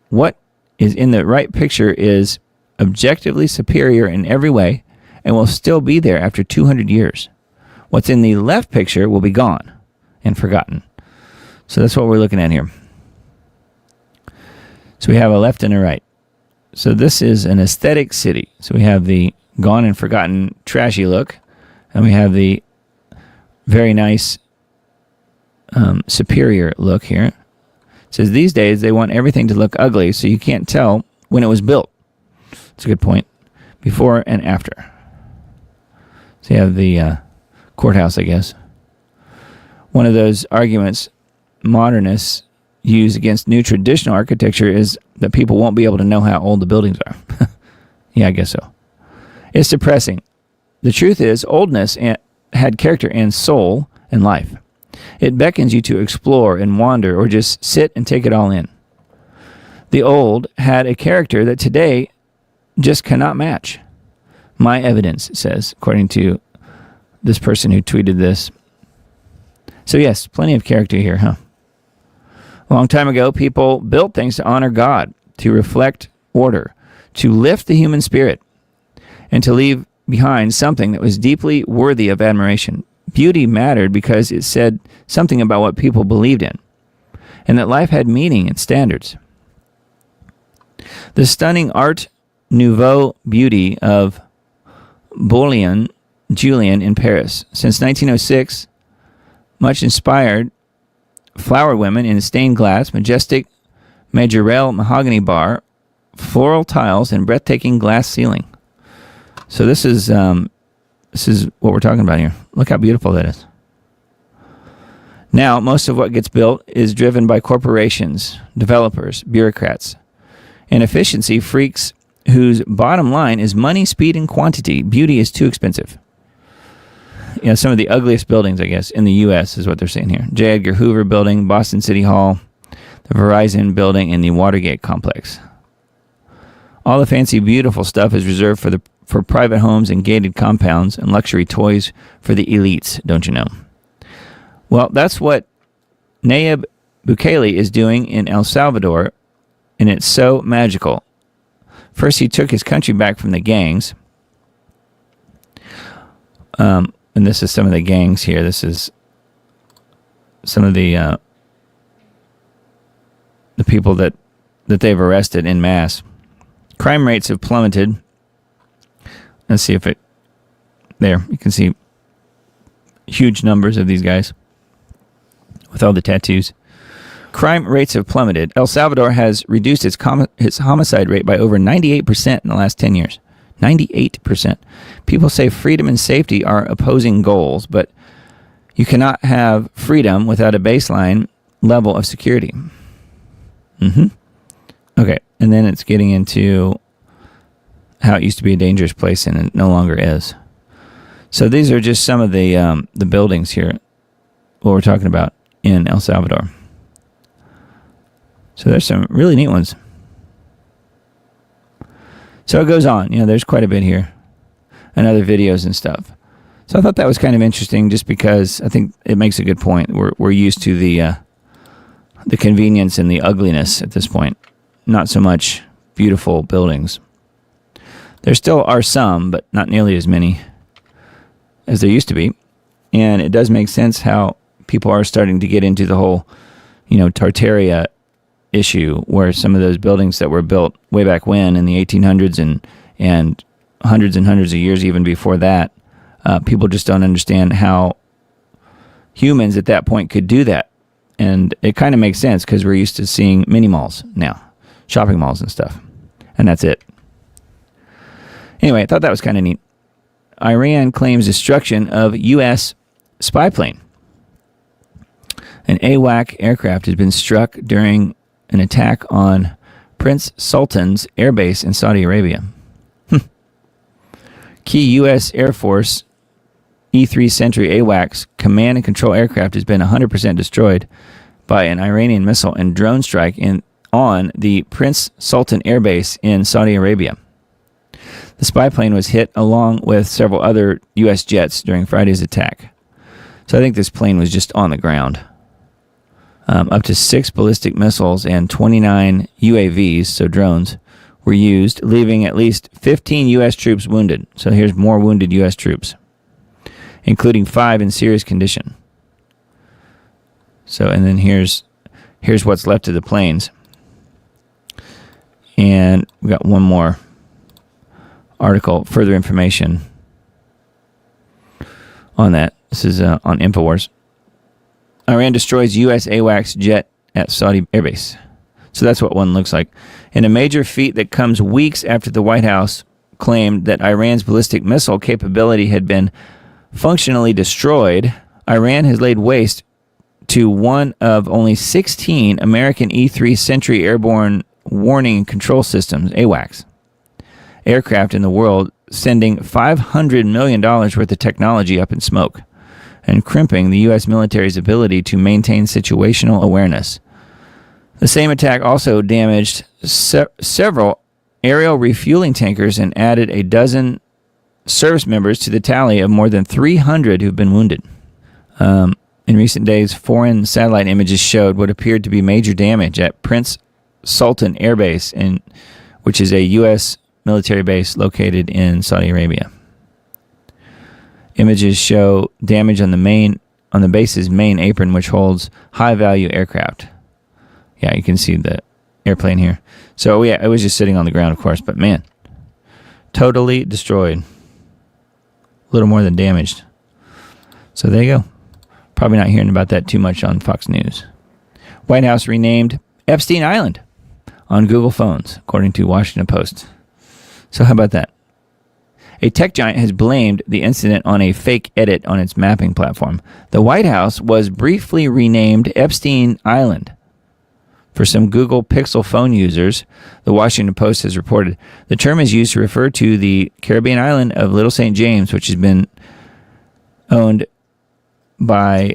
What is in the right picture is objectively superior in every way, and will still be there after 200 years. What's in the left picture will be gone and forgotten. So that's what we're looking at here. So we have a left and a right. So this is an aesthetic city. So we have the gone and forgotten trashy look, and we have the very nice superior look here. It says these days they want everything to look ugly so you can't tell when it was built. That's a good point. Before and after. So you have the courthouse, I guess. One of those arguments modernists use against new traditional architecture is that people won't be able to know how old the buildings are. Yeah, I guess so. It's depressing. The truth is, oldness had character and soul and life. It beckons you to explore and wander or just sit and take it all in. The old had a character that today just cannot match. My evidence says, according to this person who tweeted this. So yes, plenty of character here, huh? A long time ago, people built things to honor God, to reflect order, to lift the human spirit, and to leave behind something that was deeply worthy of admiration. Beauty mattered because it said something about what people believed in, and that life had meaning and standards. The stunning Art Nouveau beauty of Julian in Paris. Since 1906, much inspired flower women in stained glass, majestic Majorelle mahogany bar, floral tiles, and breathtaking glass ceiling. So this is what we're talking about here. Look how beautiful that is. Now, most of what gets built is driven by corporations, developers, bureaucrats, and efficiency freaks whose bottom line is money, speed, and quantity. Beauty is too expensive. Some of the ugliest buildings, I guess, in the U.S. is what they're saying here. J. Edgar Hoover Building, Boston City Hall, the Verizon Building, and the Watergate Complex. All the fancy, beautiful stuff is reserved for private homes and gated compounds and luxury toys for the elites, don't you know? Well, that's what Nayib Bukele is doing in El Salvador, and it's so magical. First, he took his country back from the gangs. And this is some of the gangs here. This is some of the people that they've arrested en masse. Crime rates have plummeted. Let's see if there, you can see huge numbers of these guys with all the tattoos. Crime rates have plummeted. El Salvador has reduced its homicide rate by over 98% in the last 10 years. 98%. People say freedom and safety are opposing goals, but you cannot have freedom without a baseline level of security. Okay, and then it's getting into how it used to be a dangerous place and it no longer is. So these are just some of the buildings here, what we're talking about in El Salvador. So there's some really neat ones. So it goes on. There's quite a bit here. And other videos and stuff. So I thought that was kind of interesting just because I think it makes a good point. We're used to the convenience and the ugliness at this point. Not so much beautiful buildings. There still are some, but not nearly as many as there used to be. And it does make sense how people are starting to get into the whole, Tartaria issue, where some of those buildings that were built way back when in the 1800s and hundreds and hundreds of years even before that, people just don't understand how humans at that point could do that. And it kind of makes sense because we're used to seeing mini malls now, shopping malls and stuff, and that's it. Anyway, I thought that was kind of neat. Iran claims destruction of U.S. spy plane. An AWAC aircraft has been struck during an attack on Prince Sultan's airbase in Saudi Arabia. Key U.S. Air Force E-3 Sentry AWACS command and control aircraft has been 100% destroyed by an Iranian missile and drone strike on the Prince Sultan airbase in Saudi Arabia. The spy plane was hit along with several other U.S. jets during Friday's attack. So I think this plane was just on the ground. Up to 6 ballistic missiles and 29 UAVs, so drones, were used, leaving at least 15 U.S. troops wounded. So here's more wounded U.S. troops, including 5 in serious condition. So, and then here's what's left of the planes. And we got one more article, further information on that. This is on InfoWars. Iran destroys U.S. AWACS jet at Saudi airbase. So that's what one looks like. In a major feat that comes weeks after the White House claimed that Iran's ballistic missile capability had been functionally destroyed, Iran has laid waste to one of only 16 American E-3 Sentry airborne warning and control systems, AWACS, aircraft in the world, sending $500 million worth of technology up in smoke and crimping the U.S. military's ability to maintain situational awareness. The same attack also damaged several aerial refueling tankers and added a dozen service members to the tally of more than 300 who've been wounded. In recent days, foreign satellite images showed what appeared to be major damage at Prince Sultan Air Base, which is a U.S. military base located in Saudi Arabia. Images show damage on the base's main apron, which holds high-value aircraft. Yeah, you can see the airplane here. So, yeah, it was just sitting on the ground, of course, but man, totally destroyed. A little more than damaged. So there you go. Probably not hearing about that too much on Fox News. White House renamed Epstein Island on Google phones, according to Washington Post. So how about that? A tech giant has blamed the incident on a fake edit on its mapping platform. The White House was briefly renamed Epstein Island for some Google Pixel phone users, the Washington Post has reported. The term is used to refer to the Caribbean island of Little St. James, which has been owned by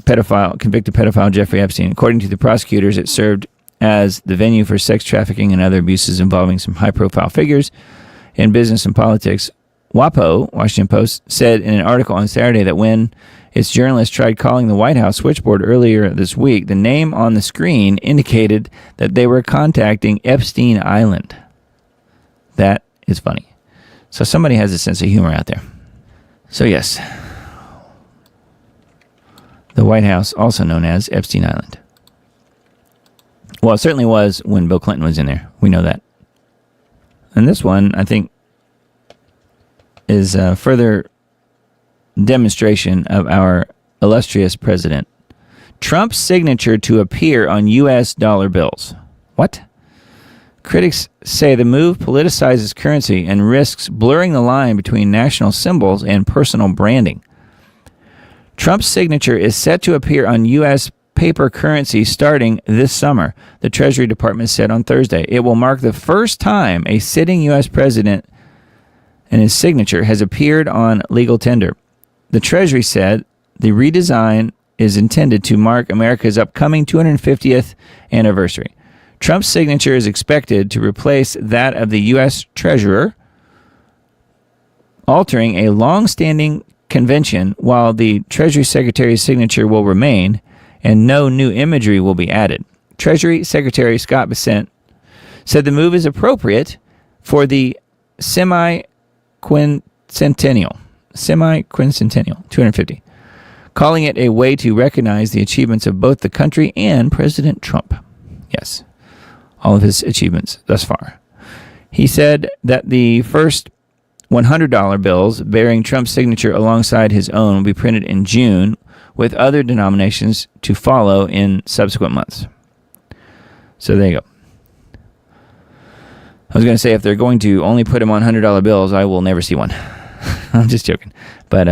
convicted pedophile Jeffrey Epstein. According to the prosecutors, it served as the venue for sex trafficking and other abuses involving some high-profile figures in business and politics. WAPO, Washington Post, said in an article on Saturday that when its journalists tried calling the White House switchboard earlier this week, the name on the screen indicated that they were contacting Epstein Island. That is funny. So somebody has a sense of humor out there. So yes, the White House, also known as Epstein Island. Well, it certainly was when Bill Clinton was in there. We know that. And this one, I think, is a further demonstration of our illustrious president. Trump's signature to appear on U.S. dollar bills. What? Critics say the move politicizes currency and risks blurring the line between national symbols and personal branding. Trump's signature is set to appear on U.S. paper currency starting this summer, the Treasury Department said on Thursday. It will mark the first time a sitting U.S. president and his signature has appeared on legal tender. The Treasury said the redesign is intended to mark America's upcoming 250th anniversary. Trump's signature is expected to replace that of the U.S. Treasurer, altering a long-standing convention, while the Treasury Secretary's signature will remain and no new imagery will be added. Treasury Secretary Scott Bessent said the move is appropriate for the semi-quincentennial, 250, calling it a way to recognize the achievements of both the country and President Trump. Yes, all of his achievements thus far. He said that the first $100 bills bearing Trump's signature alongside his own will be printed in June, with other denominations to follow in subsequent months. So there you go. I was going to say, if they're going to only put him on $100 bills, I will never see one. I'm just joking. But,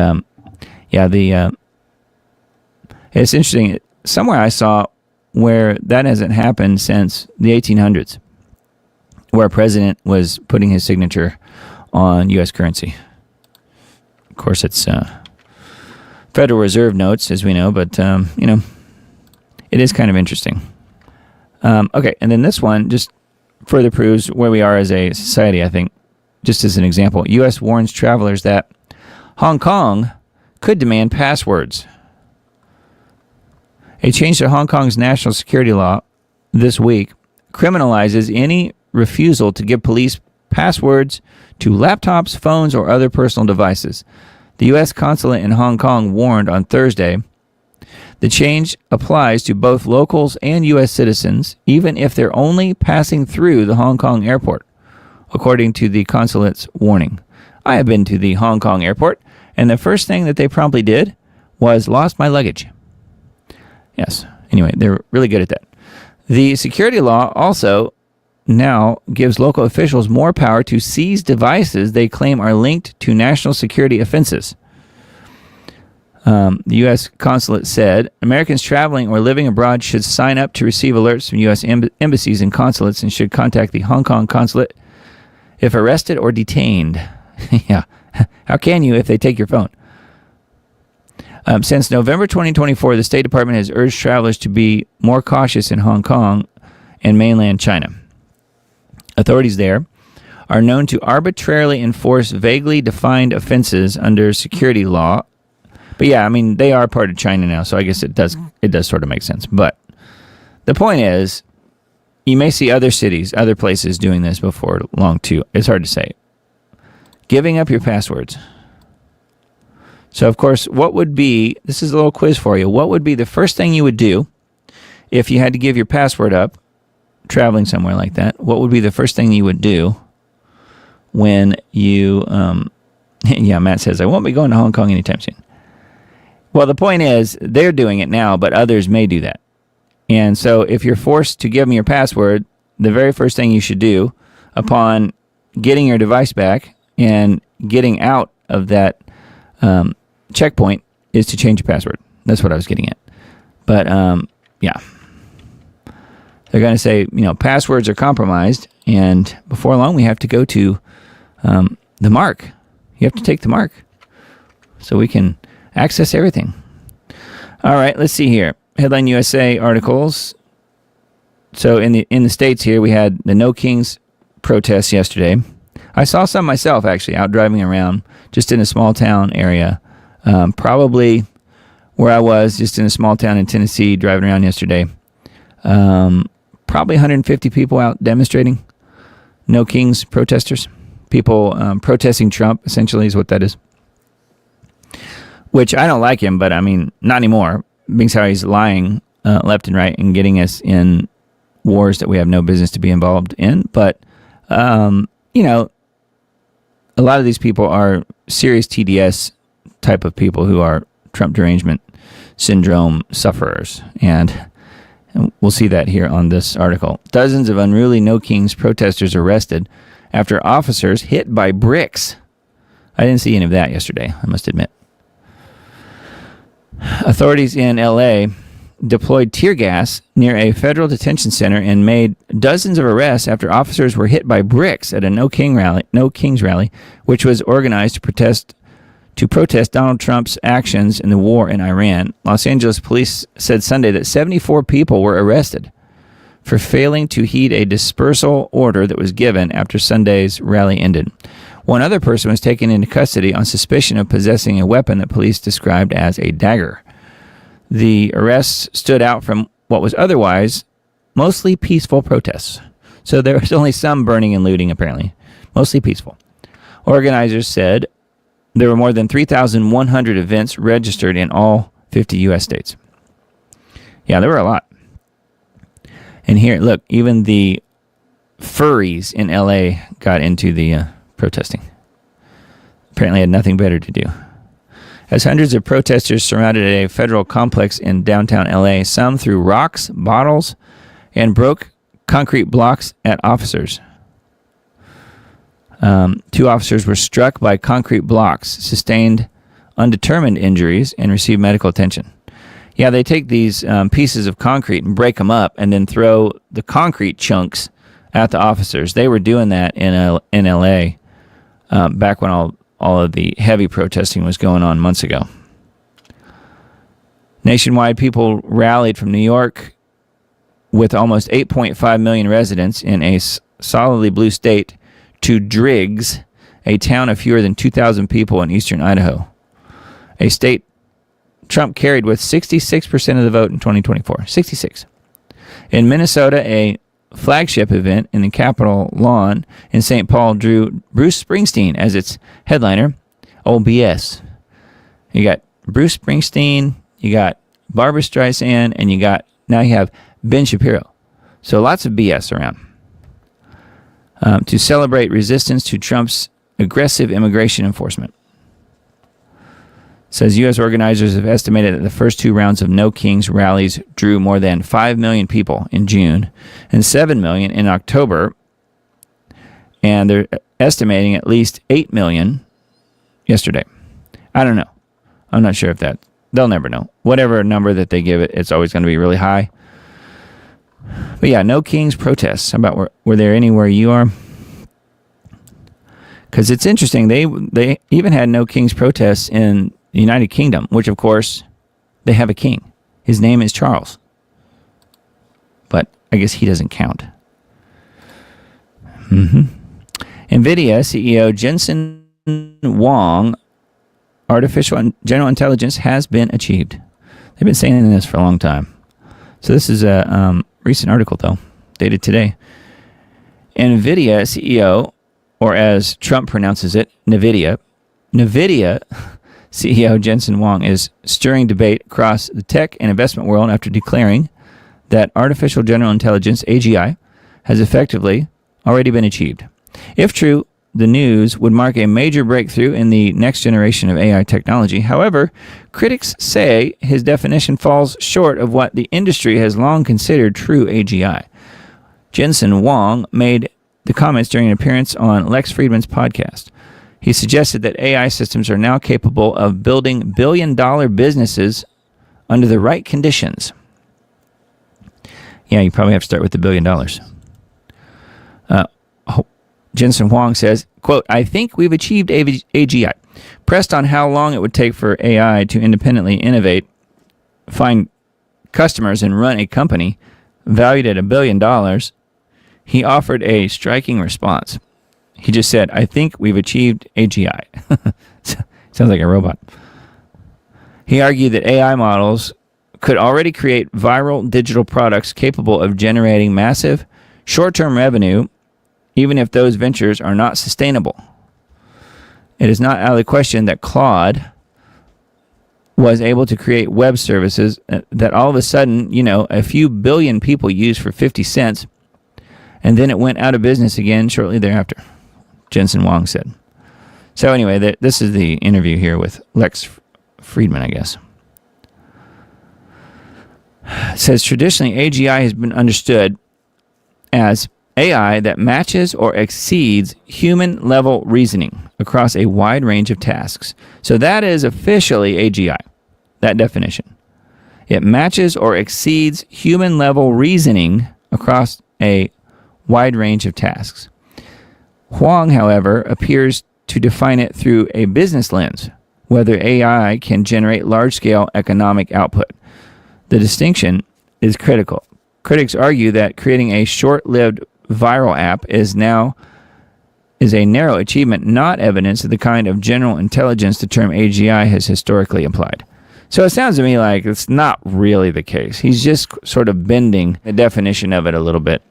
it's interesting. Somewhere I saw where that hasn't happened since the 1800s, where a president was putting his signature on U.S. currency. Of course, it's Federal Reserve notes, as we know, but, it is kind of interesting. Okay, and then this one just further proves where we are as a society, I think. Just as an example, U.S. warns travelers that Hong Kong could demand passwords. A change to Hong Kong's national security law this week criminalizes any refusal to give police passwords to laptops, phones, or other personal devices. The U.S. consulate in Hong Kong warned on Thursday the change applies to both locals and U.S. citizens, even if they're only passing through the Hong Kong airport, according to the consulate's warning. I have been to the Hong Kong airport, and the first thing that they promptly did was lost my luggage. Yes, anyway, they're really good at that. The security law also now gives local officials more power to seize devices they claim are linked to national security offenses. The U.S. consulate said Americans traveling or living abroad should sign up to receive alerts from U.S. embassies and consulates and should contact the Hong Kong consulate if arrested or detained. Yeah, how can you if they take your phone? Since November 2024, the State Department has urged travelers to be more cautious in Hong Kong and mainland China. Authorities there are known to arbitrarily enforce vaguely defined offenses under security law. But yeah, I mean, they are part of China now, so I guess it does sort of make sense. But the point is, you may see other cities, other places doing this before long too. It's hard to say. Giving up your passwords. So, of course, this is a little quiz for you. What would be the first thing you would do if you had to give your password up, traveling somewhere like that? What would be the first thing you would do when you, Matt says, I won't be going to Hong Kong anytime soon. Well, the point is, they're doing it now, but others may do that. And so if you're forced to give them your password, the very first thing you should do upon getting your device back and getting out of that checkpoint is to change your password. That's what I was getting at. But, yeah. they're going to say, passwords are compromised, and before long we have to go to the mark. You have to take the mark so we can access everything. All right, let's see here. Headline USA articles. So in the States here, we had the No Kings protests yesterday. I saw some myself, actually, out driving around just in a small town area. Probably where I was, just in a small town in Tennessee, driving around yesterday. Probably 150 people out demonstrating. No Kings protesters. People protesting Trump, essentially, is what that is. Which I don't like him, but I mean, not anymore. Being how he's lying left and right and getting us in wars that we have no business to be involved in. But, a lot of these people are serious TDS type of people who are Trump derangement syndrome sufferers. And we'll see that here on this article. Dozens of unruly No Kings protesters arrested after officers hit by bricks. I didn't see any of that yesterday, I must admit. Authorities in L.A. deployed tear gas near a federal detention center and made dozens of arrests after officers were hit by bricks at a No Kings rally, which was organized to protest Donald Trump's actions in the war in Iran. Los Angeles police said Sunday that 74 people were arrested for failing to heed a dispersal order that was given after Sunday's rally ended. One other person was taken into custody on suspicion of possessing a weapon that police described as a dagger. The arrests stood out from what was otherwise mostly peaceful protests. So there was only some burning and looting, apparently. Mostly peaceful. Organizers said there were more than 3,100 events registered in all 50 U.S. states. Yeah, there were a lot. And here, look, even the furries in L.A. got into the protesting. Apparently had nothing better to do. As hundreds of protesters surrounded a federal complex in downtown L.A., some threw rocks, bottles, and broke concrete blocks at officers. 2 officers were struck by concrete blocks, sustained undetermined injuries, and received medical attention. Yeah, they take these pieces of concrete and break them up and then throw the concrete chunks at the officers. They were doing that in L.A. Back when all of the heavy protesting was going on months ago. Nationwide, people rallied from New York with almost 8.5 million residents in a solidly blue state to Driggs, a town of fewer than 2,000 people in eastern Idaho, a state Trump carried with 66% of the vote in 2024. 66. In Minnesota, a flagship event in the Capitol lawn in St. Paul drew Bruce Springsteen as its headliner. Oh, BS. You got Bruce Springsteen, you got Barbra Streisand, and now you have Ben Shapiro. So lots of BS around. To celebrate resistance to Trump's aggressive immigration enforcement. Says U.S. organizers have estimated that the first 2 rounds of No Kings rallies drew more than 5 million people in June and 7 million in October. And they're estimating at least 8 million yesterday. I don't know. I'm not sure if they'll never know. Whatever number that they give it, it's always going to be really high. But yeah, No Kings protests. How about were there anywhere you are? Because it's interesting. They even had No Kings protests in the United Kingdom, which, of course, they have a king. His name is Charles. But I guess he doesn't count. NVIDIA CEO Jensen Huang, artificial general intelligence has been achieved. They've been saying this for a long time. So this is a recent article, though, dated today. NVIDIA CEO, or as Trump pronounces it, NVIDIA CEO Jensen Huang is stirring debate across the tech and investment world after declaring that artificial general intelligence, AGI, has effectively already been achieved. If true, the news would mark a major breakthrough in the next generation of AI technology. However, critics say his definition falls short of what the industry has long considered true AGI. Jensen Huang made the comments during an appearance on Lex Friedman's podcast. He suggested that AI systems are now capable of building billion-dollar businesses under the right conditions. Yeah, you probably have to start with the $1 billion. Jensen Huang says, quote, I think we've achieved AGI. Pressed on how long it would take for AI to independently innovate, find customers, and run a company valued at $1 billion, he offered a striking response. He just said, I think we've achieved AGI. Sounds like a robot. He argued that AI models could already create viral digital products capable of generating massive short-term revenue, even if those ventures are not sustainable. It is not out of the question that Claude was able to create web services that all of a sudden, a few billion people used for 50 cents, and then it went out of business again shortly thereafter, Jensen Huang said. So anyway, this is the interview here with Lex Friedman, I guess. It says, traditionally, AGI has been understood as AI that matches or exceeds human-level reasoning across a wide range of tasks. So that is officially AGI, that definition. It matches or exceeds human-level reasoning across a wide range of tasks. Huang, however, appears to define it through a business lens, whether AI can generate large-scale economic output. The distinction is critical. Critics argue that creating a short-lived viral app is a narrow achievement, not evidence of the kind of general intelligence the term AGI has historically implied. So it sounds to me like it's not really the case. He's just sort of bending the definition of it a little bit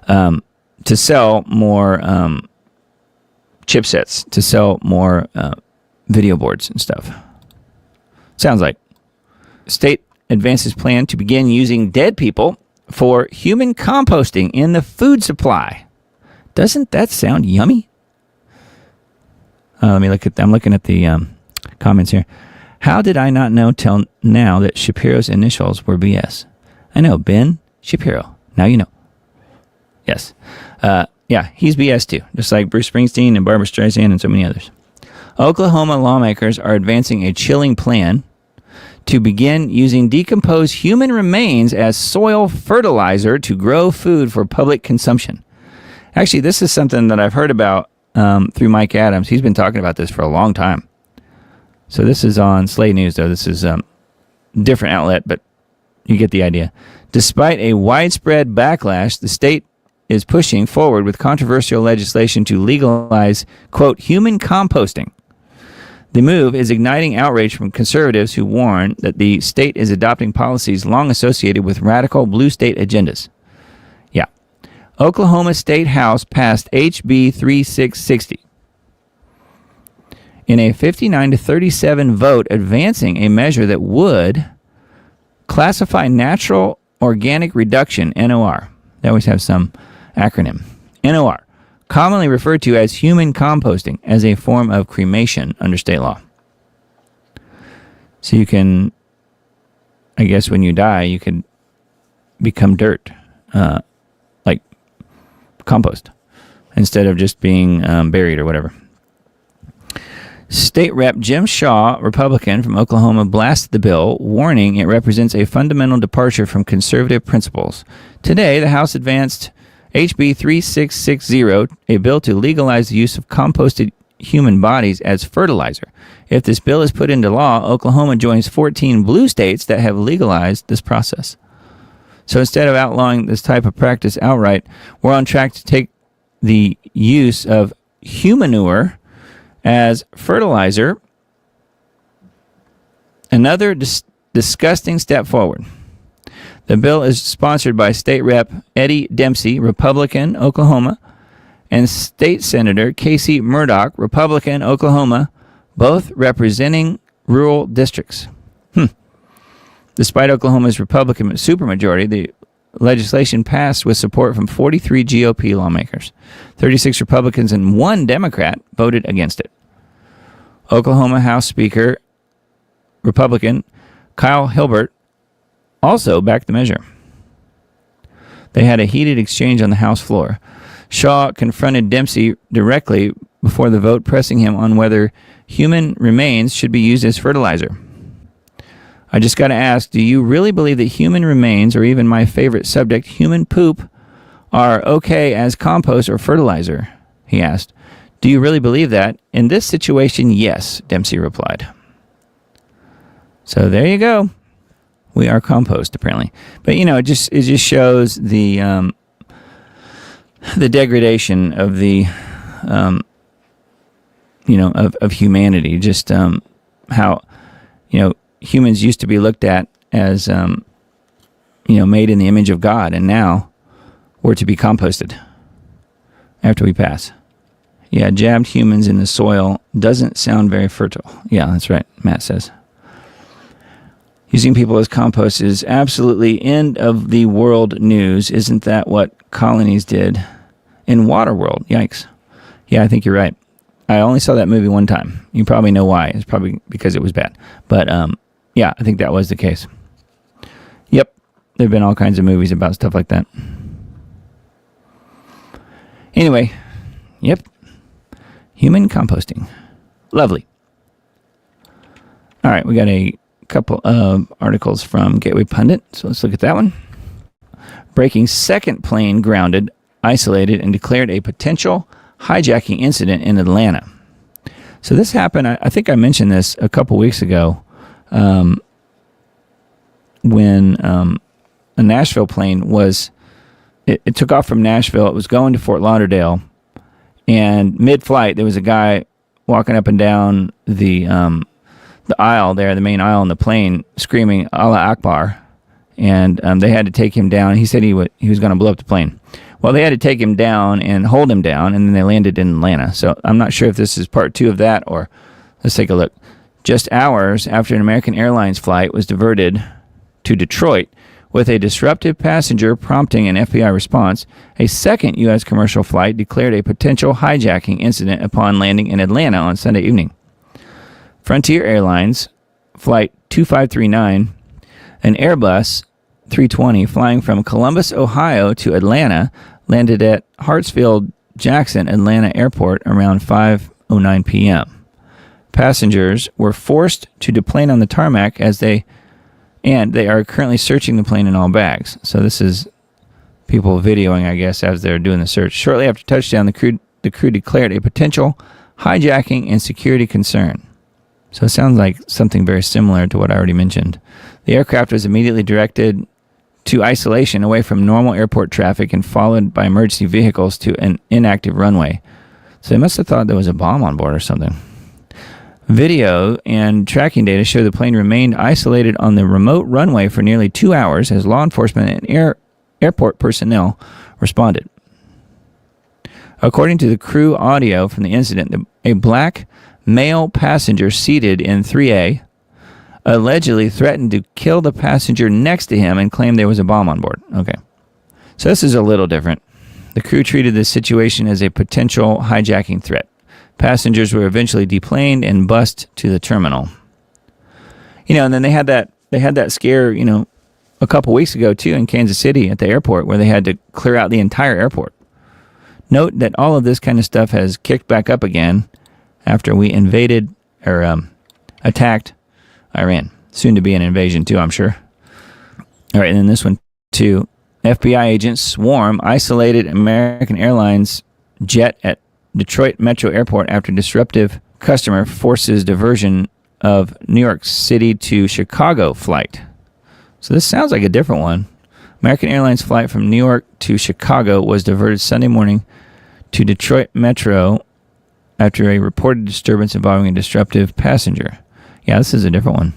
to sell more chipsets, to sell more video boards and stuff. Sounds like. State advances plan to begin using dead people for human composting in the food supply. Doesn't that sound yummy? I'm looking at the comments here. How did I not know till now that Shapiro's initials were BS? I know, Ben Shapiro. Now you know. Yes. Yeah, he's BS too, just like Bruce Springsteen and Barbra Streisand and so many others. Oklahoma lawmakers are advancing a chilling plan to begin using decomposed human remains as soil fertilizer to grow food for public consumption. Actually, this is something that I've heard about through Mike Adams. He's been talking about this for a long time. So this is on Slate News, though. This is a different outlet, but you get the idea. Despite a widespread backlash, the state is pushing forward with controversial legislation to legalize, quote, human composting. The move is igniting outrage from conservatives who warn that the state is adopting policies long associated with radical blue state agendas. Yeah. Oklahoma State House passed HB 3660 in a 59-37 vote, advancing a measure that would classify natural organic reduction, NOR. They always have some acronym. NOR. Commonly referred to as human composting, as a form of cremation under state law. So you can, I guess when you die, you could become dirt, like compost, instead of just being buried or whatever. State Rep Jim Shaw, Republican from Oklahoma, blasted the bill, warning it represents a fundamental departure from conservative principles. Today, the House advanced HB 3660, a bill to legalize the use of composted human bodies as fertilizer. If this bill is put into law, Oklahoma joins 14 blue states that have legalized this process. So instead of outlawing this type of practice outright, we're on track to take the use of humanure as fertilizer, another disgusting step forward. The bill is sponsored by State Rep Eddie Dempsey, Republican, Oklahoma, and State Senator Casey Murdoch, Republican, Oklahoma, both representing rural districts. Despite Oklahoma's Republican supermajority, the legislation passed with support from 43 GOP lawmakers. 36 Republicans and 1 Democrat voted against it. Oklahoma House Speaker, Republican Kyle Hilbert, also backed the measure. They had a heated exchange on the House floor. Shaw confronted Dempsey directly before the vote, pressing him on whether human remains should be used as fertilizer. I just got to ask, do you really believe that human remains, or even my favorite subject, human poop, are okay as compost or fertilizer? He asked. Do you really believe that? In this situation, yes, Dempsey replied. So there you go. We are compost, apparently. But, it just shows the degradation of the, of humanity. Just how, humans used to be looked at as, made in the image of God, and now we're to be composted after we pass. Yeah, jabbed humans in the soil doesn't sound very fertile. Yeah, that's right, Matt says. Using people as compost is absolutely end of the world news. Isn't that what colonies did in Waterworld? Yikes. Yeah, I think you're right. I only saw that movie one time. You probably know why. It's probably because it was bad. But, yeah, I think that was the case. Yep, there have been all kinds of movies about stuff like that. Anyway, yep. Human composting. Lovely. All right, we got a couple of articles from Gateway Pundit, so let's look at that one. Breaking second plane grounded, isolated, and declared a potential hijacking incident in Atlanta. So this happened, I think I mentioned this a couple weeks ago, when a Nashville plane was, it took off from Nashville, it was going to Fort Lauderdale, and mid-flight there was a guy walking up and down the aisle there, the main aisle in the plane, screaming Allah Akbar, and they had to take him down. He said he was going to blow up the plane. Well, they had to take him down and hold him down, and then they landed in Atlanta. So I'm not sure if this is part 2 of that, or let's take a look. Just hours after an American Airlines flight was diverted to Detroit with a disruptive passenger prompting an FBI response, a second U.S. commercial flight declared a potential hijacking incident upon landing in Atlanta on Sunday evening. Frontier Airlines Flight 2539, an Airbus 320 flying from Columbus, Ohio to Atlanta, landed at Hartsfield-Jackson Atlanta Airport around 5:09 p.m. Passengers were forced to deplane on the tarmac they are currently searching the plane in all bags. So this is people videoing, I guess, as they're doing the search. Shortly after touchdown, the crew declared a potential hijacking and security concern. So it sounds like something very similar to what I already mentioned. The aircraft was immediately directed to isolation away from normal airport traffic and followed by emergency vehicles to an inactive runway. So they must have thought there was a bomb on board or something. Video and tracking data show the plane remained isolated on the remote runway for nearly 2 hours as law enforcement and airport personnel responded. According to the crew audio from the incident, a black male passenger seated in 3A allegedly threatened to kill the passenger next to him and claimed there was a bomb on board. Okay. So this is a little different. The crew treated this situation as a potential hijacking threat. Passengers were eventually deplaned and bused to the terminal. And then they had that scare, a couple weeks ago too in Kansas City at the airport where they had to clear out the entire airport. Note that all of this kind of stuff has kicked back up again after we invaded or attacked Iran. Soon to be an invasion too, I'm sure. All right, and then this one too. FBI agents swarm isolated American Airlines jet at Detroit Metro Airport after disruptive customer forces diversion of New York City to Chicago flight. So this sounds like a different one. American Airlines flight from New York to Chicago was diverted Sunday morning to Detroit Metro after a reported disturbance involving a disruptive passenger. Yeah, this is a different one.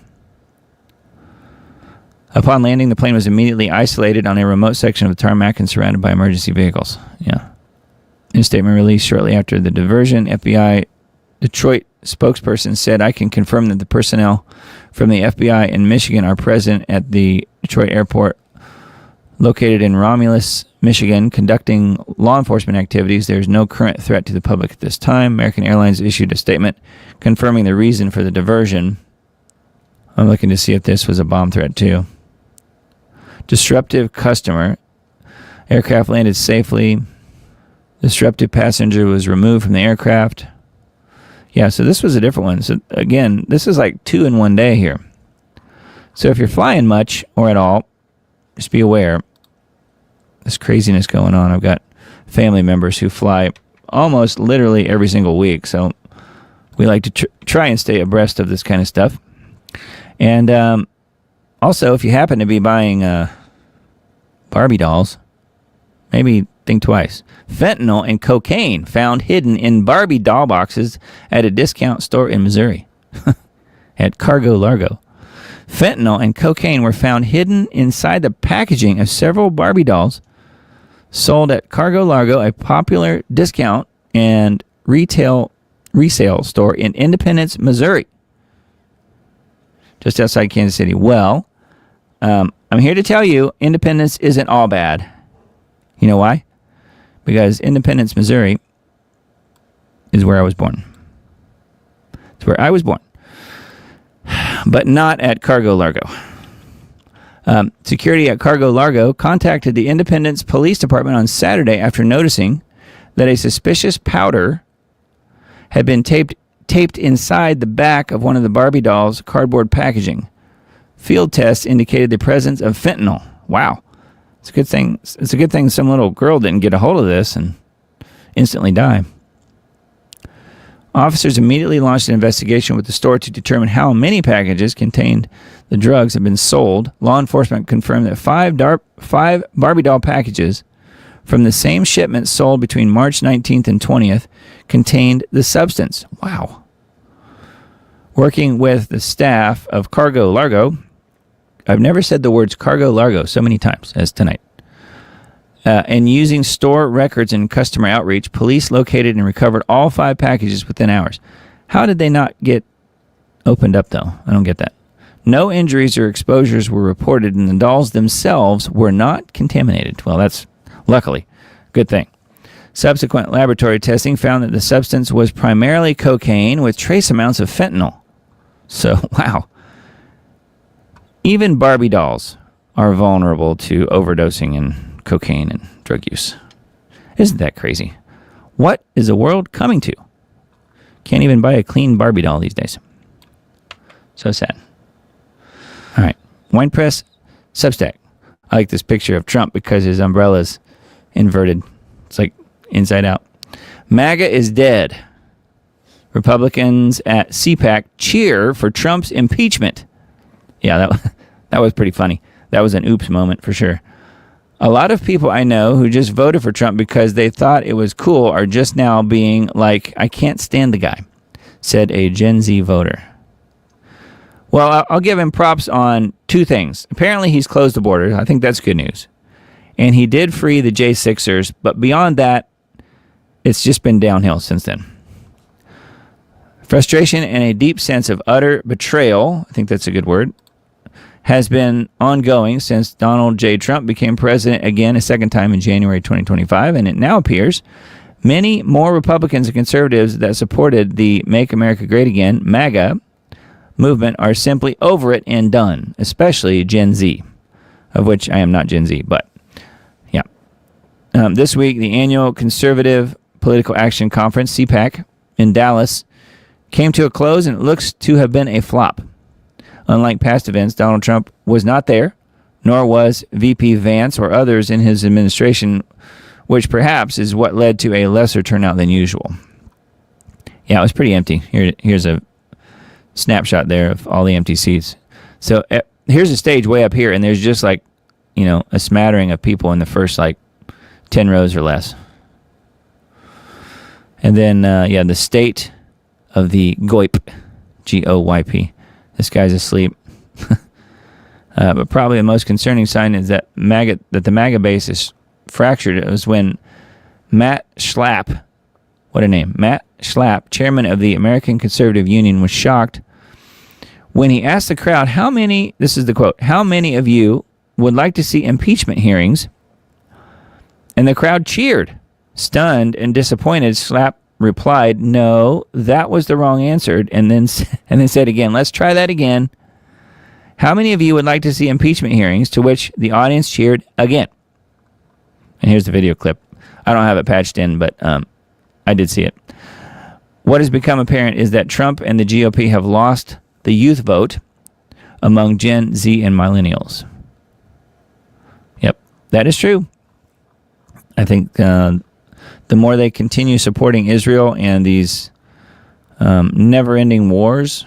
Upon landing, the plane was immediately isolated on a remote section of the tarmac and surrounded by emergency vehicles. Yeah. In a statement released shortly after the diversion, FBI Detroit spokesperson said, I can confirm that the personnel from the FBI in Michigan are present at the Detroit airport located in Romulus, Michigan, conducting law enforcement activities. There is no current threat to the public at this time. American Airlines issued a statement confirming the reason for the diversion. I'm looking to see if this was a bomb threat too. Disruptive customer. Aircraft landed safely. Disruptive passenger was removed from the aircraft. Yeah, so this was a different one. So again, this is like 2 in one day here. So if you're flying much or at all, just be aware. There's craziness going on. I've got family members who fly almost literally every single week. So we like to try and stay abreast of this kind of stuff. And also, if you happen to be buying Barbie dolls, maybe think twice. Fentanyl and cocaine found hidden in Barbie doll boxes at a discount store in Missouri. At Cargo Largo. Fentanyl and cocaine were found hidden inside the packaging of several Barbie dolls sold at Cargo Largo, a popular discount and resale store in Independence, Missouri, just outside Kansas City. Well, I'm here to tell you, Independence isn't all bad. You know why? Because Independence, Missouri is where I was born. It's where I was born. But not at Cargo Largo. Security at Cargo Largo contacted the Independence Police Department on Saturday after noticing that a suspicious powder had been taped inside the back of one of the Barbie dolls' cardboard packaging. Field tests indicated the presence of fentanyl. Wow. It's a good thing. It's a good thing some little girl didn't get a hold of this and instantly die. Officers immediately launched an investigation with the store to determine how many packages contained the drugs had been sold. Law enforcement confirmed that five Barbie doll packages from the same shipment sold between March 19th and 20th contained the substance. Wow. Working with the staff of Cargo Largo, I've never said the words Cargo Largo so many times as tonight. And using store records and customer outreach, police located and recovered all 5 packages within hours. How did they not get opened up, though? I don't get that. No injuries or exposures were reported, and the dolls themselves were not contaminated. Well, that's luckily a good thing. Subsequent laboratory testing found that the substance was primarily cocaine with trace amounts of fentanyl. So, wow. Even Barbie dolls are vulnerable to overdosing in cocaine and drug use. Isn't that crazy? What is the world coming to? Can't even buy a clean Barbie doll these days. So sad. All right. Wine Press Substack. I like this picture of Trump because his umbrella's inverted. It's like inside out. MAGA is dead. Republicans at CPAC cheer for Trump's impeachment. Yeah, that was pretty funny. That was an oops moment for sure. A lot of people I know who just voted for Trump because they thought it was cool are just now being like, I can't stand the guy, said a Gen Z voter. Well, I'll give him props on 2 things. Apparently, he's closed the border. I think that's good news. And he did free the J6ers, but beyond that, it's just been downhill since then. Frustration and a deep sense of utter betrayal, I think that's a good word, has been ongoing since Donald J. Trump became president again a second time in January 2025, and it now appears many more Republicans and conservatives that supported the Make America Great Again, MAGA, movement are simply over it and done, especially Gen Z, of which I am not Gen Z, but yeah. This week, the annual Conservative Political Action Conference, CPAC, in Dallas, came to a close, and it looks to have been a flop. Unlike past events, Donald Trump was not there, nor was VP Vance or others in his administration, which perhaps is what led to a lesser turnout than usual. Yeah, it was pretty empty. Here's a snapshot there of all the empty seats. So here's the stage way up here, and there's just like, a smattering of people in the first 10 rows or less. And then, the state of the GOYP, GOYP. This guy's asleep. But probably the most concerning sign is that the MAGA base is fractured. It was when Matt Schlapp, what a name, Matt Schlapp, chairman of the American Conservative Union, was shocked when he asked the crowd this is the quote, how many of you would like to see impeachment hearings? And the crowd cheered. Stunned and disappointed, Schlapp replied, no, that was the wrong answer, and then said again, let's try that again. How many of you would like to see impeachment hearings? To which the audience cheered again. And here's the video clip. I don't have it patched in, but I did see it. What has become apparent is that Trump and the GOP have lost the youth vote, among Gen Z and millennials. Yep, that is true. I think the more they continue supporting Israel and these never-ending wars,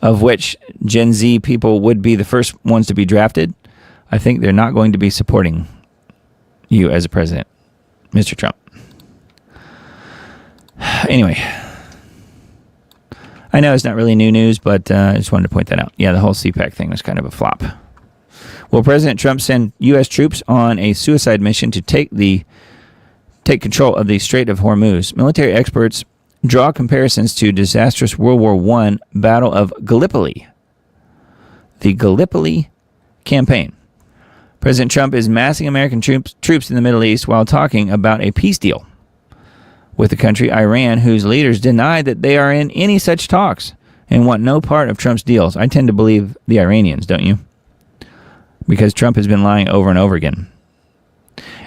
of which Gen Z people would be the first ones to be drafted, I think they're not going to be supporting you as a president, Mr. Trump. Anyway, I know it's not really new news, but I just wanted to point that out. Yeah, the whole CPAC thing was kind of a flop. Will President Trump send U.S. troops on a suicide mission to take control of the Strait of Hormuz? Military experts draw comparisons to disastrous World War I Battle of Gallipoli. The Gallipoli campaign. President Trump is massing American troops in the Middle East while talking about a peace deal with the country Iran, whose leaders deny that they are in any such talks and want no part of Trump's deals. I tend to believe the Iranians, don't you? Because Trump has been lying over and over again.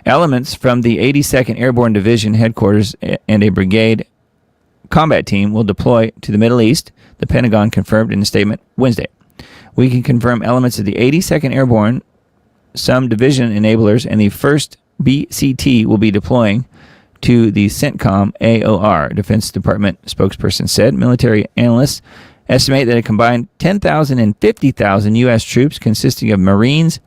Elements from the 82nd Airborne Division headquarters and a brigade combat team will deploy to the Middle East, the Pentagon confirmed in a statement Wednesday. We can confirm elements of the 82nd Airborne, some division enablers, and the 1st BCT will be deploying to the CENTCOM AOR, Defense Department spokesperson said. Military analysts estimate that a combined 10,000 and 50,000 U.S. troops consisting of Marines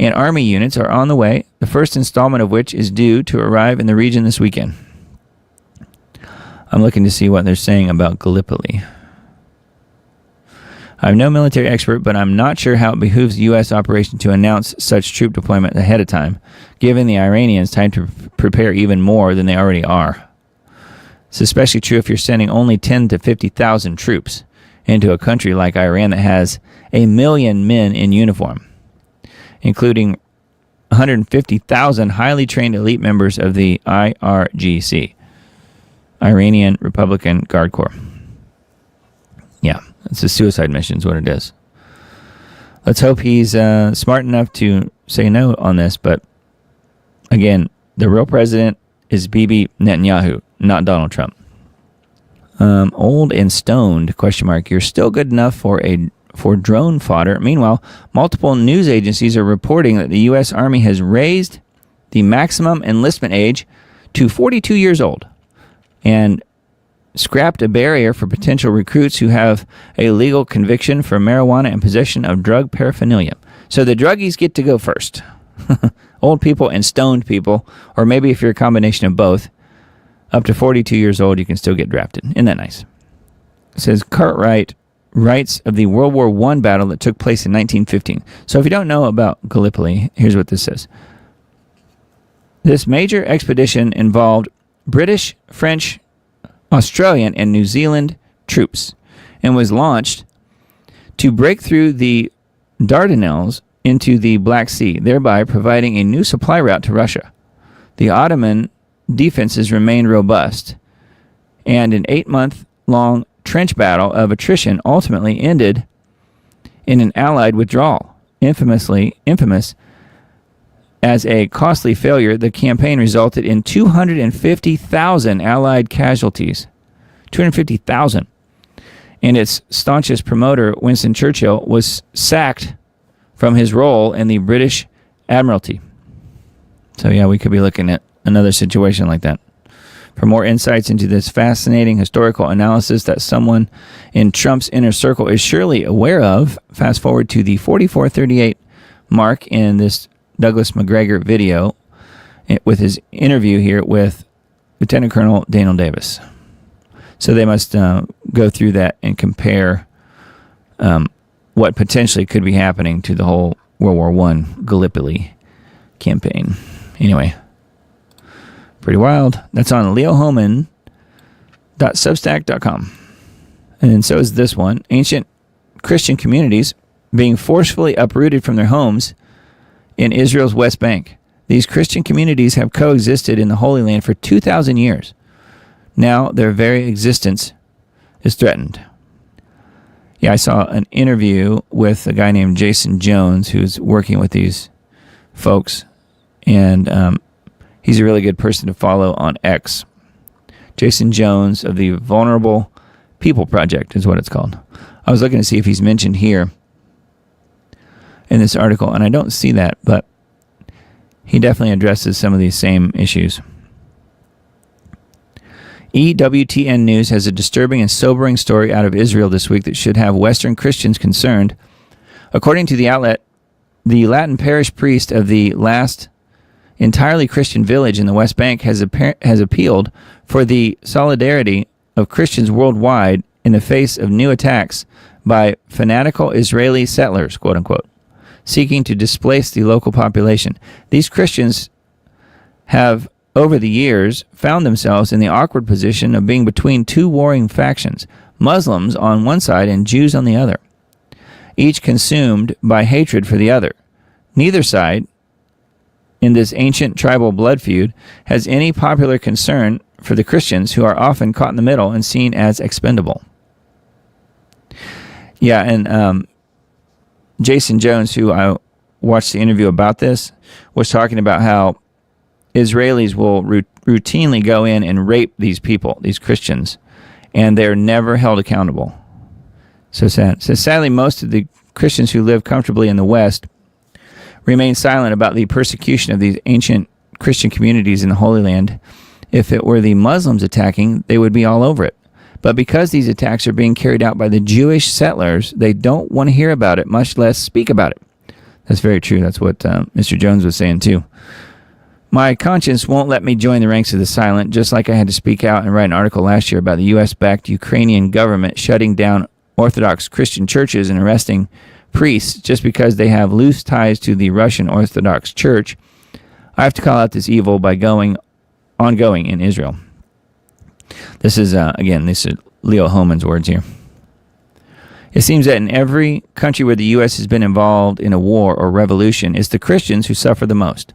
and Army units are on the way, the first installment of which is due to arrive in the region this weekend. I'm looking to see what they're saying about Gallipoli. I'm no military expert, but I'm not sure how it behooves the U.S. operation to announce such troop deployment ahead of time, giving the Iranians time to prepare even more than they already are. It's especially true if you're sending only 10 to 50,000 troops into a country like Iran that has 1 million men in uniform, including 150,000 highly trained elite members of the IRGC, Iranian Republican Guard Corps. Yeah, it's a suicide mission is what it is. Let's hope he's smart enough to say no on this, but again, the real president is Bibi Netanyahu, not Donald Trump. Old and stoned, ? You're still good enough for drone fodder. Meanwhile, multiple news agencies are reporting that the U.S. Army has raised the maximum enlistment age to 42 years old and scrapped a barrier for potential recruits who have a legal conviction for marijuana and possession of drug paraphernalia. So the druggies get to go first. Old people and stoned people, or maybe if you're a combination of both, up to 42 years old, you can still get drafted. Isn't that nice? It says Cartwright writes of the World War I battle that took place in 1915. So if you don't know about Gallipoli, here's what this says. This major expedition involved British, French, Australian, and New Zealand troops and was launched to break through the Dardanelles into the Black Sea, thereby providing a new supply route to Russia. The Ottoman defenses remained robust, and an 8-month-long trench battle of attrition ultimately ended in an Allied withdrawal. Infamous as a costly failure, the campaign resulted in 250,000 Allied casualties. 250,000. And its staunchest promoter, Winston Churchill, was sacked from his role in the British Admiralty. So yeah, we could be looking at another situation like that. For more insights into this fascinating historical analysis that someone in Trump's inner circle is surely aware of, fast forward to the 44:38 mark in this Douglas McGregor video with his interview here with Lieutenant Colonel Daniel Davis. So they must go through that and compare what potentially could be happening to the whole World War I Gallipoli campaign. Anyway, pretty wild. That's on leohoman.substack.com. And so is this one. Ancient Christian communities being forcefully uprooted from their homes in Israel's West Bank. These Christian communities have coexisted in the Holy Land for 2,000 years. Now their very existence is threatened. Yeah, I saw an interview with a guy named Jason Jones who's working with these folks, and he's a really good person to follow on X. Jason Jones of the Vulnerable People Project is what it's called. I was looking to see if he's mentioned here in this article, and I don't see that, but he definitely addresses some of these same issues. EWTN News has a disturbing and sobering story out of Israel this week that should have Western Christians concerned. According to the outlet, the Latin parish priest of the last entirely Christian village in the West Bank has appealed for the solidarity of Christians worldwide in the face of new attacks by fanatical Israeli settlers, quote unquote, seeking to displace the local population. These Christians have, over the years, found themselves in the awkward position of being between two warring factions, Muslims on one side and Jews on the other, each consumed by hatred for the other. Neither side, in this ancient tribal blood feud, has any popular concern for the Christians, who are often caught in the middle and seen as expendable. Yeah, and Jason Jones, who I watched the interview about this, was talking about how Israelis will routinely go in and rape these people, these Christians, and they're never held accountable. So sad. So sadly, most of the Christians who live comfortably in the West remain silent about the persecution of these ancient Christian communities in the Holy Land. If it were the Muslims attacking, they would be all over it. But because these attacks are being carried out by the Jewish settlers, they don't want to hear about it, much less speak about it. That's very true. That's what Mr. Jones was saying too. My conscience won't let me join the ranks of the silent, just like I had to speak out and write an article last year about the U.S.-backed Ukrainian government shutting down Orthodox Christian churches and arresting priests just because they have loose ties to the Russian Orthodox Church. I have to call out this evil by ongoing in Israel. This is, again, this is Leo Hohmann's words here. It seems that in every country where the U.S. has been involved in a war or revolution, it's the Christians who suffer the most.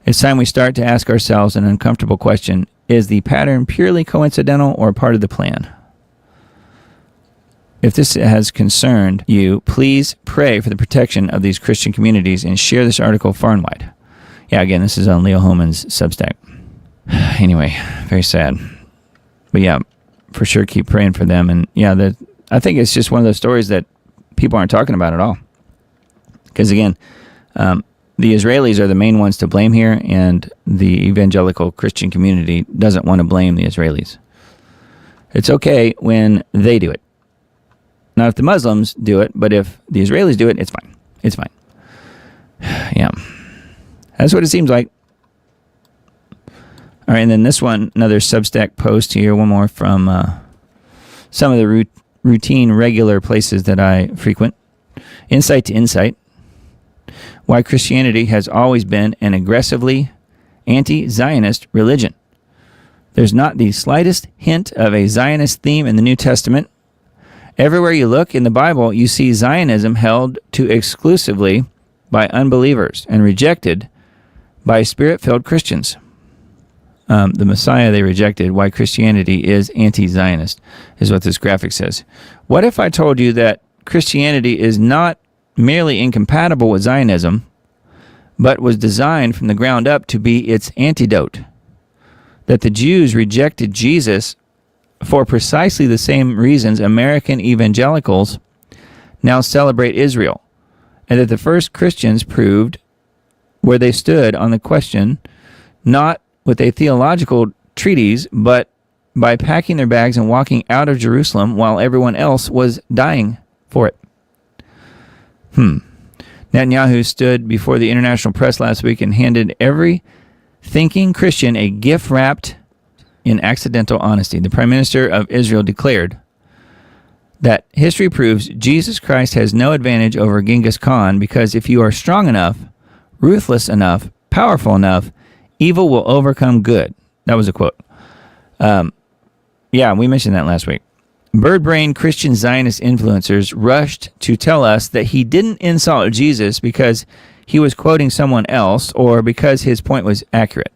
It's time we start to ask ourselves an uncomfortable question: is the pattern purely coincidental or part of the plan? If this has concerned you, please pray for the protection of these Christian communities and share this article far and wide. Yeah, again, this is on Leo Hohmann's Substack. Anyway, very sad. But yeah, for sure keep praying for them. And yeah, I think it's just one of those stories that people aren't talking about at all. Because again, the Israelis are the main ones to blame here, and the evangelical Christian community doesn't want to blame the Israelis. It's okay when they do it. Not if the Muslims do it, but if the Israelis do it, it's fine. It's fine. Yeah. That's what it seems like. All right, and then this one, another Substack post here, one more from some of the routine, regular places that I frequent. Insight to Insight. Why Christianity has always been an aggressively anti-Zionist religion. There's not the slightest hint of a Zionist theme in the New Testament. Everywhere you look in the Bible, you see Zionism held to exclusively by unbelievers and rejected by Spirit-filled Christians. The Messiah they rejected, why Christianity is anti-Zionist, is what this graphic says. What if I told you that Christianity is not merely incompatible with Zionism, but was designed from the ground up to be its antidote? That the Jews rejected Jesus for precisely the same reasons American evangelicals now celebrate Israel, and that the first Christians proved where they stood on the question, not with a theological treatise, but by packing their bags and walking out of Jerusalem while everyone else was dying for it. Netanyahu stood before the international press last week and handed every thinking Christian a gift wrapped in accidental honesty. The Prime Minister of Israel declared that history proves Jesus Christ has no advantage over Genghis Khan, because if you are strong enough, ruthless enough, powerful enough, evil will overcome good. That was a quote. Yeah, we mentioned that last week. Bird-brained Christian Zionist influencers rushed to tell us that he didn't insult Jesus because he was quoting someone else or because his point was accurate.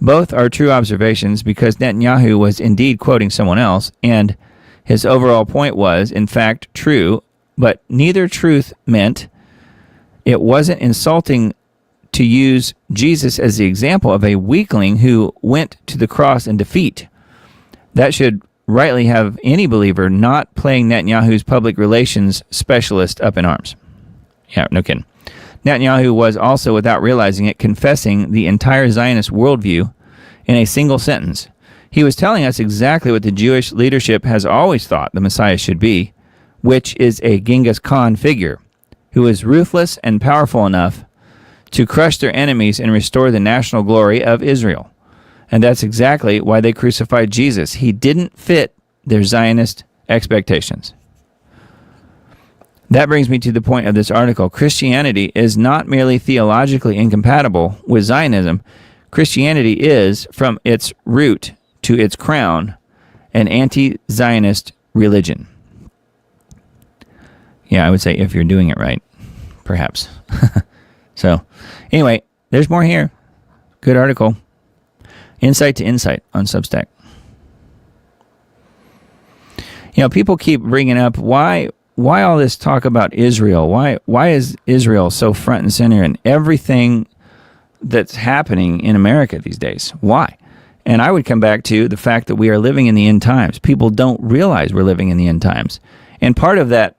Both are true observations, because Netanyahu was indeed quoting someone else, and his overall point was, in fact, true, but neither truth meant it wasn't insulting to use Jesus as the example of a weakling who went to the cross in defeat. That should rightly have any believer not playing Netanyahu's public relations specialist up in arms. Yeah, no kidding. Netanyahu was also, without realizing it, confessing the entire Zionist worldview in a single sentence. He was telling us exactly what the Jewish leadership has always thought the Messiah should be, which is a Genghis Khan figure who is ruthless and powerful enough to crush their enemies and restore the national glory of Israel. And that's exactly why they crucified Jesus. He didn't fit their Zionist expectations. That brings me to the point of this article. Christianity is not merely theologically incompatible with Zionism. Christianity is, from its root to its crown, an anti-Zionist religion. Yeah, I would say if you're doing it right, perhaps. So, anyway, there's more here. Good article. Insight to Insight on Substack. You know, people keep bringing up why all this talk about Israel? Why is Israel so front and center in everything that's happening in America these days? Why? And I would come back to the fact that we are living in the end times. People don't realize we're living in the end times. And part of that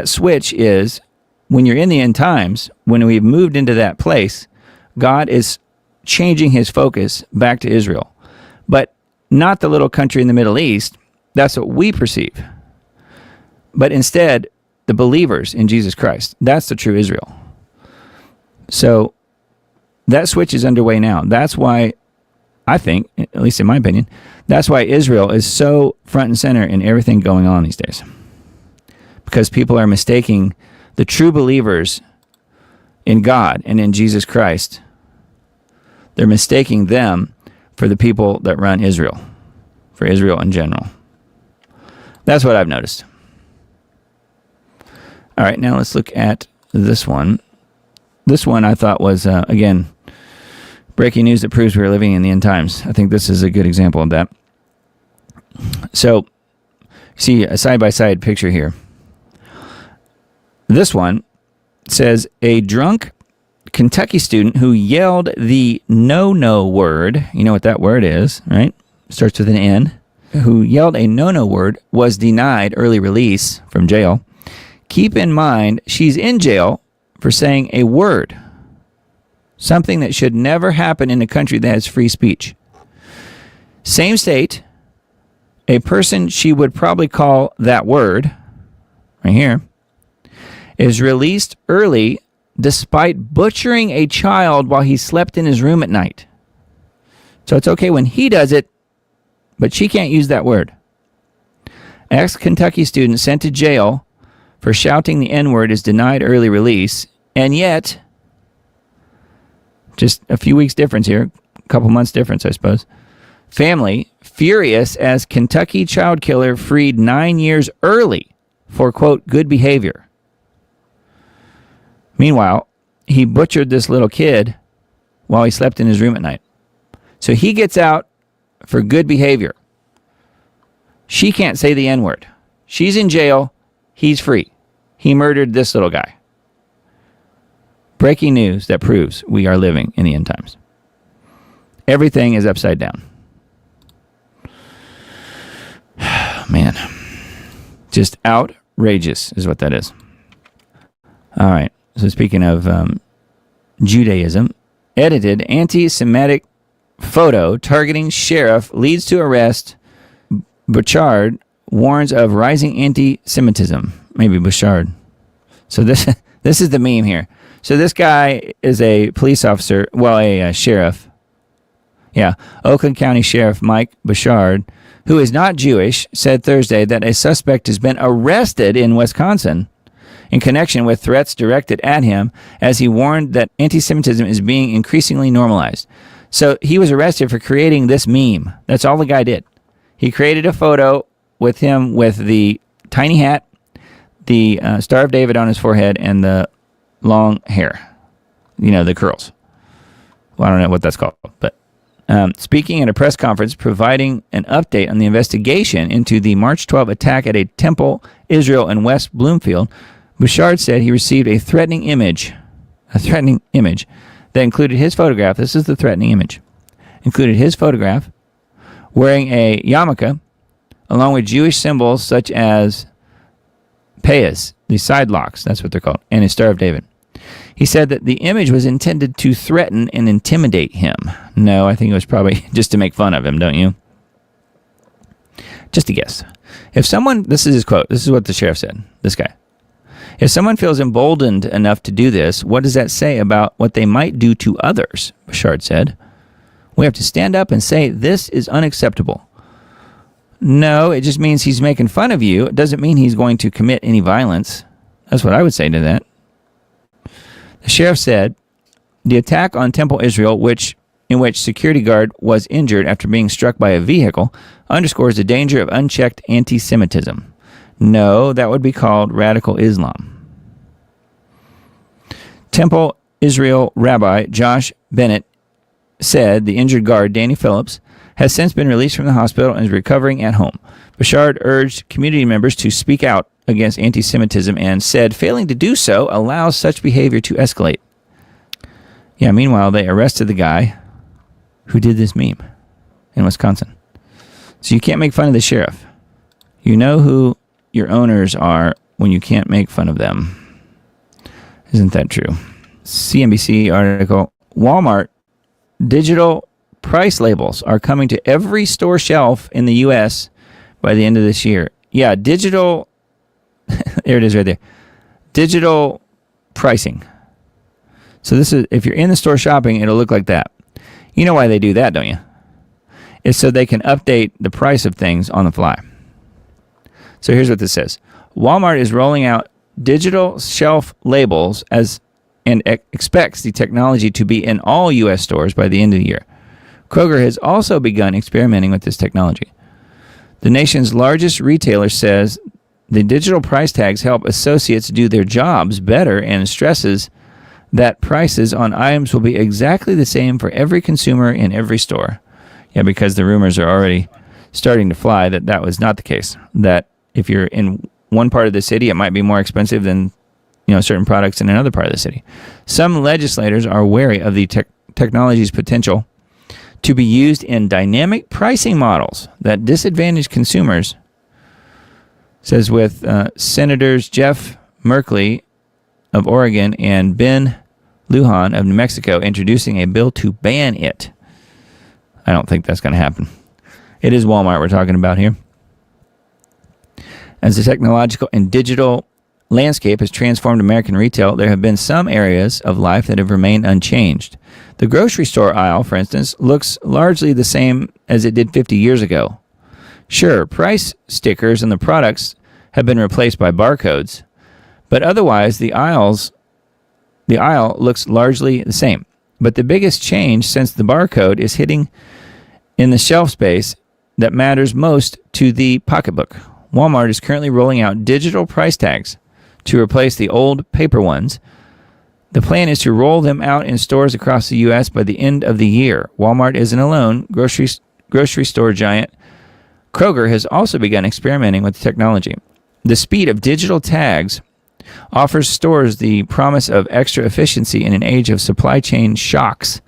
switch is when you're in the end times, when we've moved into that place, God is changing his focus back to Israel. But not the little country in the Middle East. That's what we perceive. But instead, the believers in Jesus Christ. That's the true Israel. So that switch is underway now. That's why I think, at least in my opinion, that's why Israel is so front and center in everything going on these days. Because people are mistaking the true believers in God and in Jesus Christ. They're mistaking them for the people that run Israel, for Israel in general. That's what I've noticed. All right, now let's look at this one. This one I thought was, again, breaking news that proves we're living in the end times. I think this is a good example of that. So, see a side-by-side picture here. This one says, a drunk Kentucky student who yelled the no-no word, you know what that word is, right? Starts with an N. Who yelled a no-no word was denied early release from jail. Keep in mind, she's in jail for saying a word, something that should never happen in a country that has free speech. Same state, a person she would probably call that word, right here, is released early despite butchering a child while he slept in his room at night. So it's okay when he does it, but she can't use that word. Ex-Kentucky student sent to jail for shouting the N-word is denied early release, and yet, just a few weeks difference here, a couple months difference, I suppose. Family furious as Kentucky child killer freed 9 years early for, quote, good behavior. Meanwhile, he butchered this little kid while he slept in his room at night. So he gets out for good behavior. She can't say the N-word. She's in jail. He's free. He murdered this little guy. Breaking news that proves we are living in the end times. Everything is upside down. Man. Just outrageous is what that is. All right. So speaking of Judaism, edited anti-Semitic photo targeting sheriff leads to arrest. Bouchard warns of rising anti-Semitism. Maybe Bouchard. So this is the meme here. So this guy is a police officer, well, a sheriff. Yeah, Oakland County Sheriff Mike Bouchard, who is not Jewish, said Thursday that a suspect has been arrested in Wisconsin in connection with threats directed at him, as he warned that anti-Semitism is being increasingly normalized. So he was arrested for creating this meme. That's all the guy did. He created a photo with him with the tiny hat, the Star of David on his forehead, and the long hair. You know, the curls. Well, I don't know what that's called. But speaking at a press conference providing an update on the investigation into the March 12 attack at a temple, Israel, in West Bloomfield, Bouchard said he received a threatening image that included his photograph. This is the threatening image. Included his photograph wearing a yarmulke along with Jewish symbols such as payas, the side locks, that's what they're called, and a Star of David. He said that the image was intended to threaten and intimidate him. No, I think it was probably just to make fun of him, don't you? Just a guess. If someone, this is his quote, this is what the sheriff said, this guy. If someone feels emboldened enough to do this, what does that say about what they might do to others? Bouchard said. We have to stand up and say, this is unacceptable. No, it just means he's making fun of you. It doesn't mean he's going to commit any violence. That's what I would say to that. The sheriff said, the attack on Temple Israel, in which security guard was injured after being struck by a vehicle, underscores the danger of unchecked anti-Semitism. No, that would be called radical Islam. Temple Israel Rabbi Josh Bennett said the injured guard, Danny Phillips, has since been released from the hospital and is recovering at home. Bouchard urged community members to speak out against anti-Semitism and said failing to do so allows such behavior to escalate. Yeah, meanwhile, they arrested the guy who did this meme in Wisconsin. So you can't make fun of the sheriff. You know who your owners are when you can't make fun of them. Isn't that true? CNBC article, Walmart digital price labels are coming to every store shelf in the U.S. by the end of this year. Yeah, digital, there it is right there. Digital pricing. So this is, if you're in the store shopping, it'll look like that. You know why they do that, don't you? It's so they can update the price of things on the fly. So here's what this says. Walmart is rolling out digital shelf labels and expects the technology to be in all U.S. stores by the end of the year. Kroger has also begun experimenting with this technology. The nation's largest retailer says the digital price tags help associates do their jobs better and stresses that prices on items will be exactly the same for every consumer in every store. Yeah, because the rumors are already starting to fly that was not the case. That if you're in one part of the city, it might be more expensive than certain products in another part of the city. Some legislators are wary of the technology's potential to be used in dynamic pricing models that disadvantage consumers, says with Senators Jeff Merkley of Oregon and Ben Lujan of New Mexico introducing a bill to ban it. I don't think that's going to happen. It is Walmart we're talking about here. As the technological and digital landscape has transformed American retail, there have been some areas of life that have remained unchanged. The grocery store aisle, for instance, looks largely the same as it did 50 years ago. Sure, price stickers on the products have been replaced by barcodes, but otherwise the aisle looks largely the same. But the biggest change since the barcode is hitting in the shelf space that matters most to the pocketbook. Walmart is currently rolling out digital price tags to replace the old paper ones. The plan is to roll them out in stores across the U.S. by the end of the year. Walmart isn't alone. Grocery store giant Kroger has also begun experimenting with the technology. The speed of digital tags offers stores the promise of extra efficiency in an age of supply chain shocks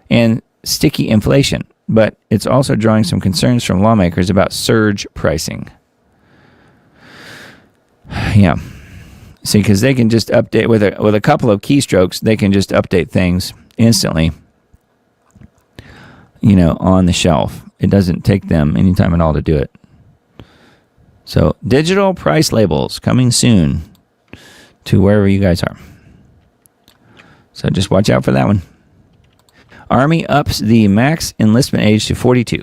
and sticky inflation, but it's also drawing some concerns from lawmakers about surge pricing. Yeah. See, because they can just update with a couple of keystrokes, they can just update things instantly, on the shelf. It doesn't take them any time at all to do it. So, digital price labels coming soon to wherever you guys are. So, just watch out for that one. Army ups the max enlistment age to 42.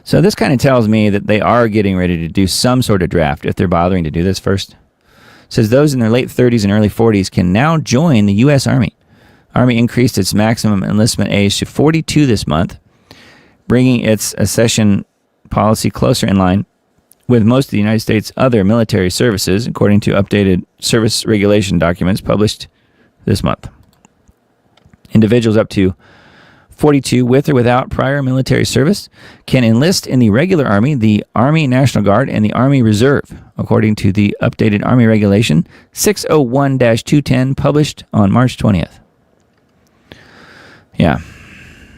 So this kind of tells me that they are getting ready to do some sort of draft if they're bothering to do this first. It says those in their late 30s and early 40s can now join the U.S. Army. Army increased its maximum enlistment age to 42 this month, bringing its accession policy closer in line with most of the United States' other military services, according to updated service regulation documents published this month. Individuals up to 42 with or without prior military service can enlist in the regular Army, the Army National Guard, and the Army Reserve, according to the updated Army Regulation 601-210 published on March 20th. Yeah.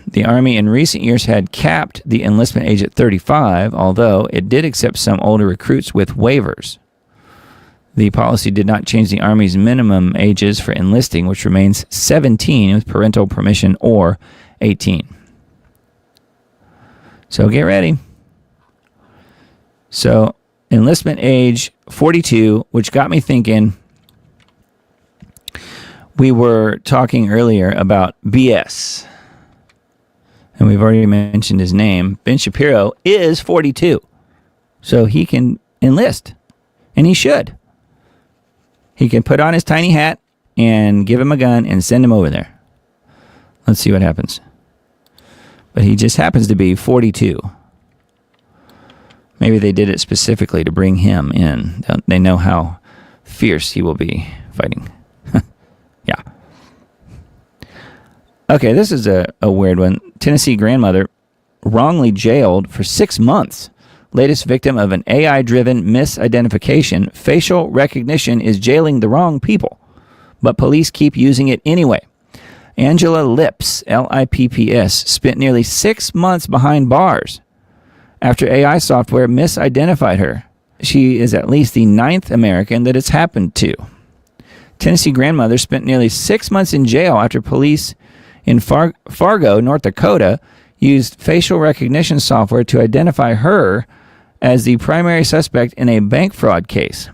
The Army in recent years had capped the enlistment age at 35, although it did accept some older recruits with waivers. The policy did not change the Army's minimum ages for enlisting, which remains 17 with parental permission or 18. So get ready. So enlistment age 42, which got me thinking. We were talking earlier about BS, and we've already mentioned his name. Ben Shapiro is 42, so he can enlist, and he should. He can put on his tiny hat and give him a gun and send him over there. Let's see what happens. But he just happens to be 42. Maybe they did it specifically to bring him in. They know how fierce he will be fighting. Yeah. Okay, this is a weird one. Tennessee grandmother wrongly jailed for 6 months. Latest victim of an AI-driven misidentification. Facial recognition is jailing the wrong people, but police keep using it anyway. Angela Lipps, Lipps, spent nearly 6 months behind bars after AI software misidentified her. She is at least the 9th American that it's happened to. Tennessee grandmother spent nearly 6 months in jail after police in Fargo, North Dakota, used facial recognition software to identify her as the primary suspect in a bank fraud case.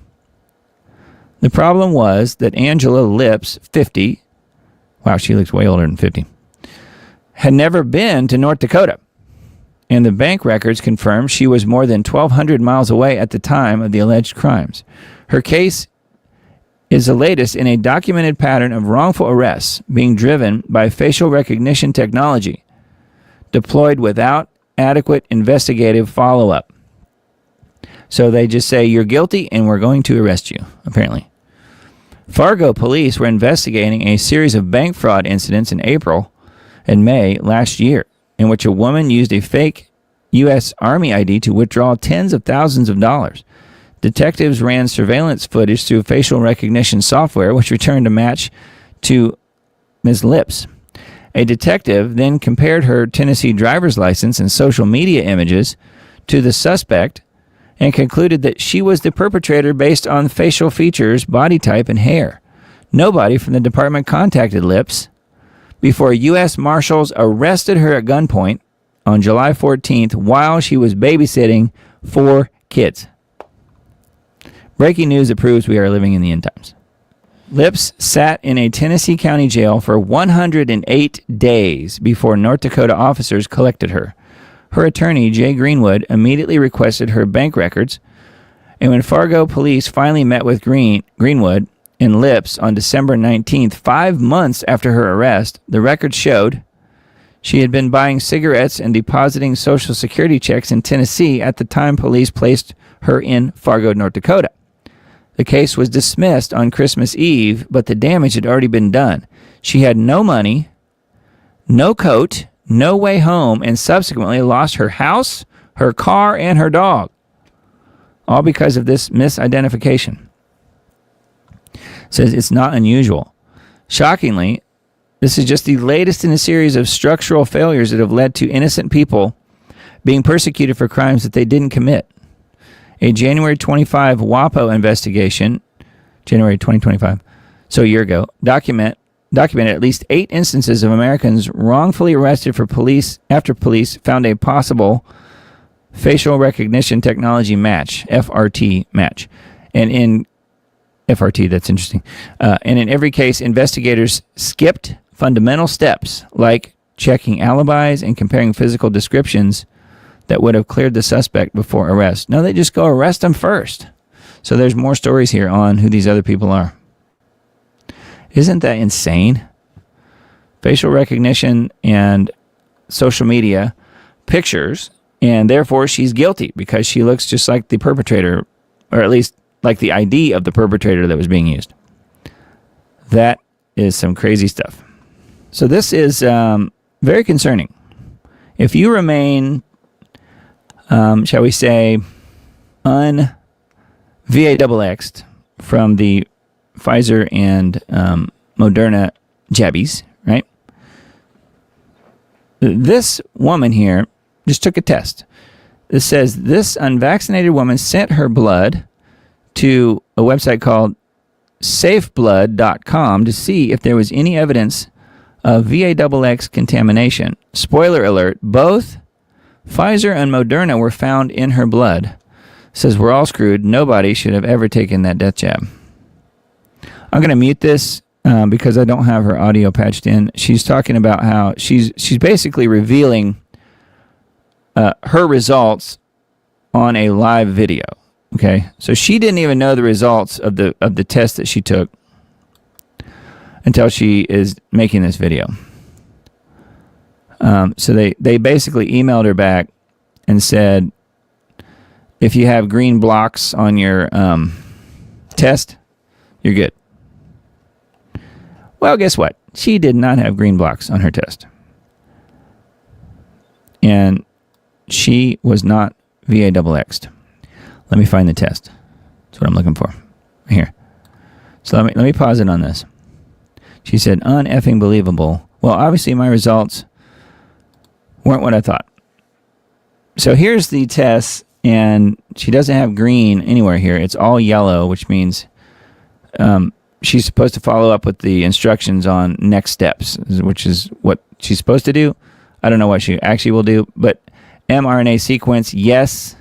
The problem was that Angela Lipps, 50, wow, she looks way older than 50, had never been to North Dakota, and the bank records confirmed she was more than 1,200 miles away at the time of the alleged crimes. Her case is the latest in a documented pattern of wrongful arrests being driven by facial recognition technology deployed without adequate investigative follow-up. So they just say, you're guilty and we're going to arrest you, apparently. Fargo police were investigating a series of bank fraud incidents in April and May last year, in which a woman used a fake U.S. Army ID to withdraw tens of thousands of dollars. Detectives ran surveillance footage through facial recognition software, which returned a match to Ms. Lipps. A detective then compared her Tennessee driver's license and social media images to the suspect and concluded that she was the perpetrator based on facial features, body type, and hair. Nobody from the department contacted Lipps before U.S. Marshals arrested her at gunpoint on July 14th while she was babysitting 4 kids. Breaking news that proves we are living in the end times. Lipps sat in a Tennessee county jail for 108 days before North Dakota officers collected her. Her attorney, Jay Greenwood, immediately requested her bank records, and when Fargo police finally met with Greenwood and Lipps on December 19th, 5 months after her arrest, the records showed she had been buying cigarettes and depositing Social Security checks in Tennessee at the time police placed her in Fargo, North Dakota. The case was dismissed on Christmas Eve, but the damage had already been done. She had no money, no coat, no way home, and subsequently lost her house, her car, and her dog, all because of this misidentification. Says it's not unusual. Shockingly, this is just the latest in a series of structural failures that have led to innocent people being persecuted for crimes that they didn't commit. A January 25 WAPO investigation, January 2025, so a year ago, documented at least 8 instances of Americans wrongfully arrested after police found a possible facial recognition technology match, FRT match. And in FRT, that's interesting. And in every case, investigators skipped fundamental steps like checking alibis and comparing physical descriptions that would have cleared the suspect before arrest. No, they just go arrest them first. So there's more stories here on who these other people are. Isn't that insane? Facial recognition and social media pictures, and therefore she's guilty because she looks just like the perpetrator, or at least like the ID of the perpetrator that was being used. That is some crazy stuff. So this is very concerning. If you remain, shall we say, VAXX'd from the Pfizer and Moderna jabbies, right? This woman here just took a test. It says this unvaccinated woman sent her blood to a website called safeblood.com to see if there was any evidence of VAXX contamination. Spoiler alert, both Pfizer and Moderna were found in her blood. It says we're all screwed. Nobody should have ever taken that death jab. I'm going to mute this because I don't have her audio patched in. She's talking about how she's basically revealing her results on a live video. Okay, so she didn't even know the results of the test that she took until she is making this video. So they basically emailed her back and said, if you have green blocks on your test, you're good. Well, guess what? She did not have green blocks on her test. And she was not VAXXed. Let me find the test. That's what I'm looking for. Right here. So let me pause it on this. She said, uneffing believable. Well, obviously my results weren't what I thought. So here's the test, and she doesn't have green anywhere here. It's all yellow, which means she's supposed to follow up with the instructions on next steps, which is what she's supposed to do. I don't know what she actually will do, but mRNA sequence, yes.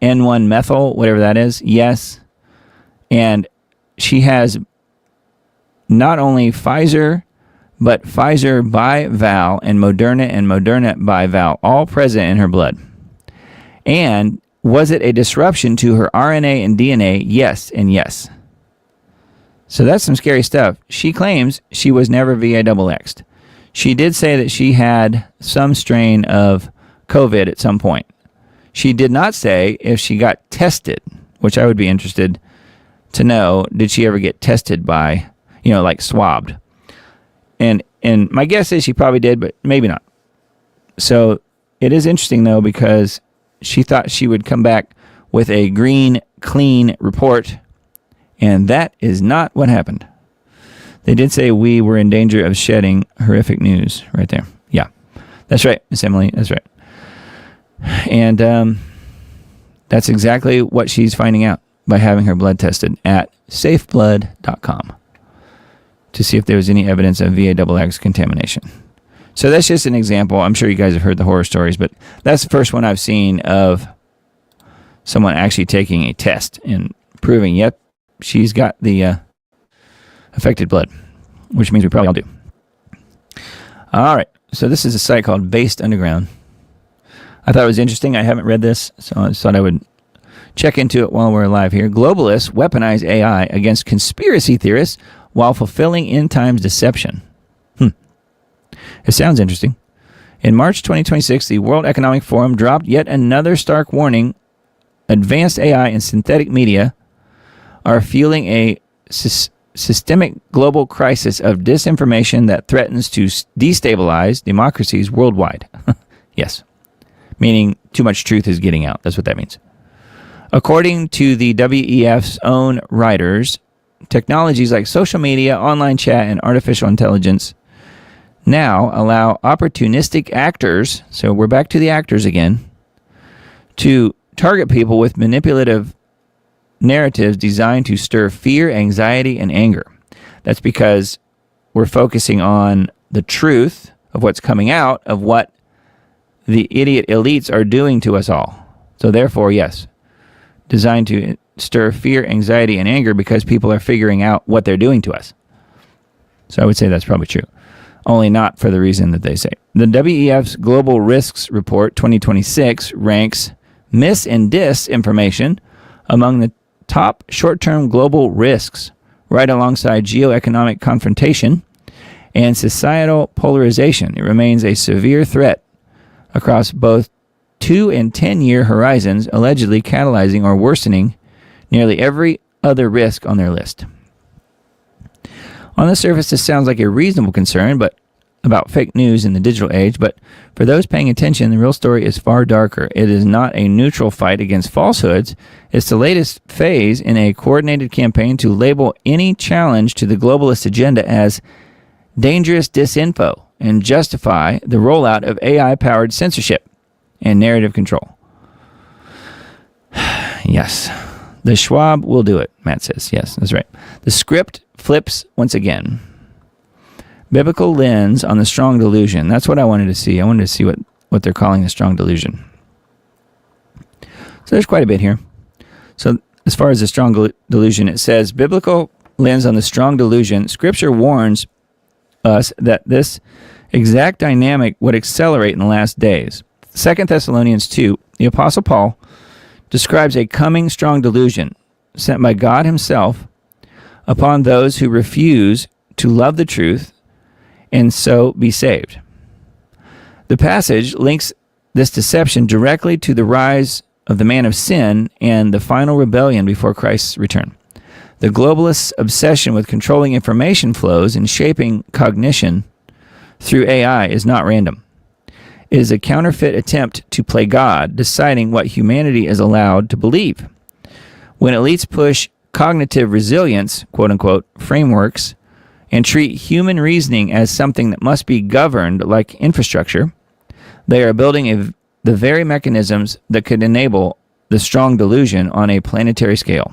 N1 methyl, whatever that is, yes. And she has not only Pfizer, but Pfizer bi-val and Moderna bi-val all present in her blood. And was it a disruption to her RNA and DNA? Yes and yes. So that's some scary stuff. She claims she was never VAXXed. She did say that she had some strain of COVID at some point. She did not say if she got tested, which I would be interested to know. Did she ever get tested by, like swabbed? And my guess is she probably did, but maybe not. So it is interesting, though, because she thought she would come back with a green, clean report, and that is not what happened. They did say we were in danger of shedding horrific news right there. Yeah, that's right, Miss Emily, that's right. And that's exactly what she's finding out by having her blood tested at safeblood.com to see if there was any evidence of VAXX contamination. So that's just an example. I'm sure you guys have heard the horror stories, but that's the first one I've seen of someone actually taking a test and proving, yep, she's got the affected blood, which means we probably all do. All right, so this is a site called Based Underground. I thought it was interesting. I haven't read this, so I just thought I would check into it while we're live here. Globalists weaponize AI against conspiracy theorists while fulfilling end times deception. It sounds interesting. In March 2026, the World Economic Forum dropped yet another stark warning. Advanced AI and synthetic media are fueling a systemic global crisis of disinformation that threatens to destabilize democracies worldwide. Yes. Meaning too much truth is getting out. That's what that means. According to the WEF's own writers, technologies like social media, online chat, and artificial intelligence now allow opportunistic actors, so we're back to the actors again, to target people with manipulative narratives designed to stir fear, anxiety, and anger. That's because we're focusing on the truth of what's coming out of what the idiot elites are doing to us all. So therefore, yes, designed to stir fear, anxiety, and anger because people are figuring out what they're doing to us. So I would say that's probably true. Only not for the reason that they say. The WEF's Global Risks Report 2026 ranks mis and disinformation among the top short-term global risks, right alongside geoeconomic confrontation and societal polarization. It remains a severe threat across both 2 and 10-year horizons, allegedly catalyzing or worsening nearly every other risk on their list. On the surface, this sounds like a reasonable concern about fake news in the digital age, but for those paying attention, the real story is far darker. It is not a neutral fight against falsehoods. It's the latest phase in a coordinated campaign to label any challenge to the globalist agenda as dangerous disinfo and justify the rollout of AI-powered censorship and narrative control. Yes. The Schwab will do it, Matt says. Yes, that's right. The script flips once again. Biblical lens on the strong delusion. That's what I wanted to see. I wanted to see what they're calling the strong delusion. So there's quite a bit here. So as far as the strong delusion, it says, biblical lens on the strong delusion. Scripture warns us that this exact dynamic would accelerate in the last days. 2 Thessalonians 2, the Apostle Paul describes a coming strong delusion sent by God himself upon those who refuse to love the truth and so be saved. The passage links this deception directly to the rise of the man of sin and the final rebellion before Christ's return. The globalists' obsession with controlling information flows and shaping cognition through AI is not random. It is a counterfeit attempt to play God, deciding what humanity is allowed to believe. When elites push cognitive resilience, quote-unquote, frameworks, and treat human reasoning as something that must be governed like infrastructure, they are building the very mechanisms that could enable the strong delusion on a planetary scale.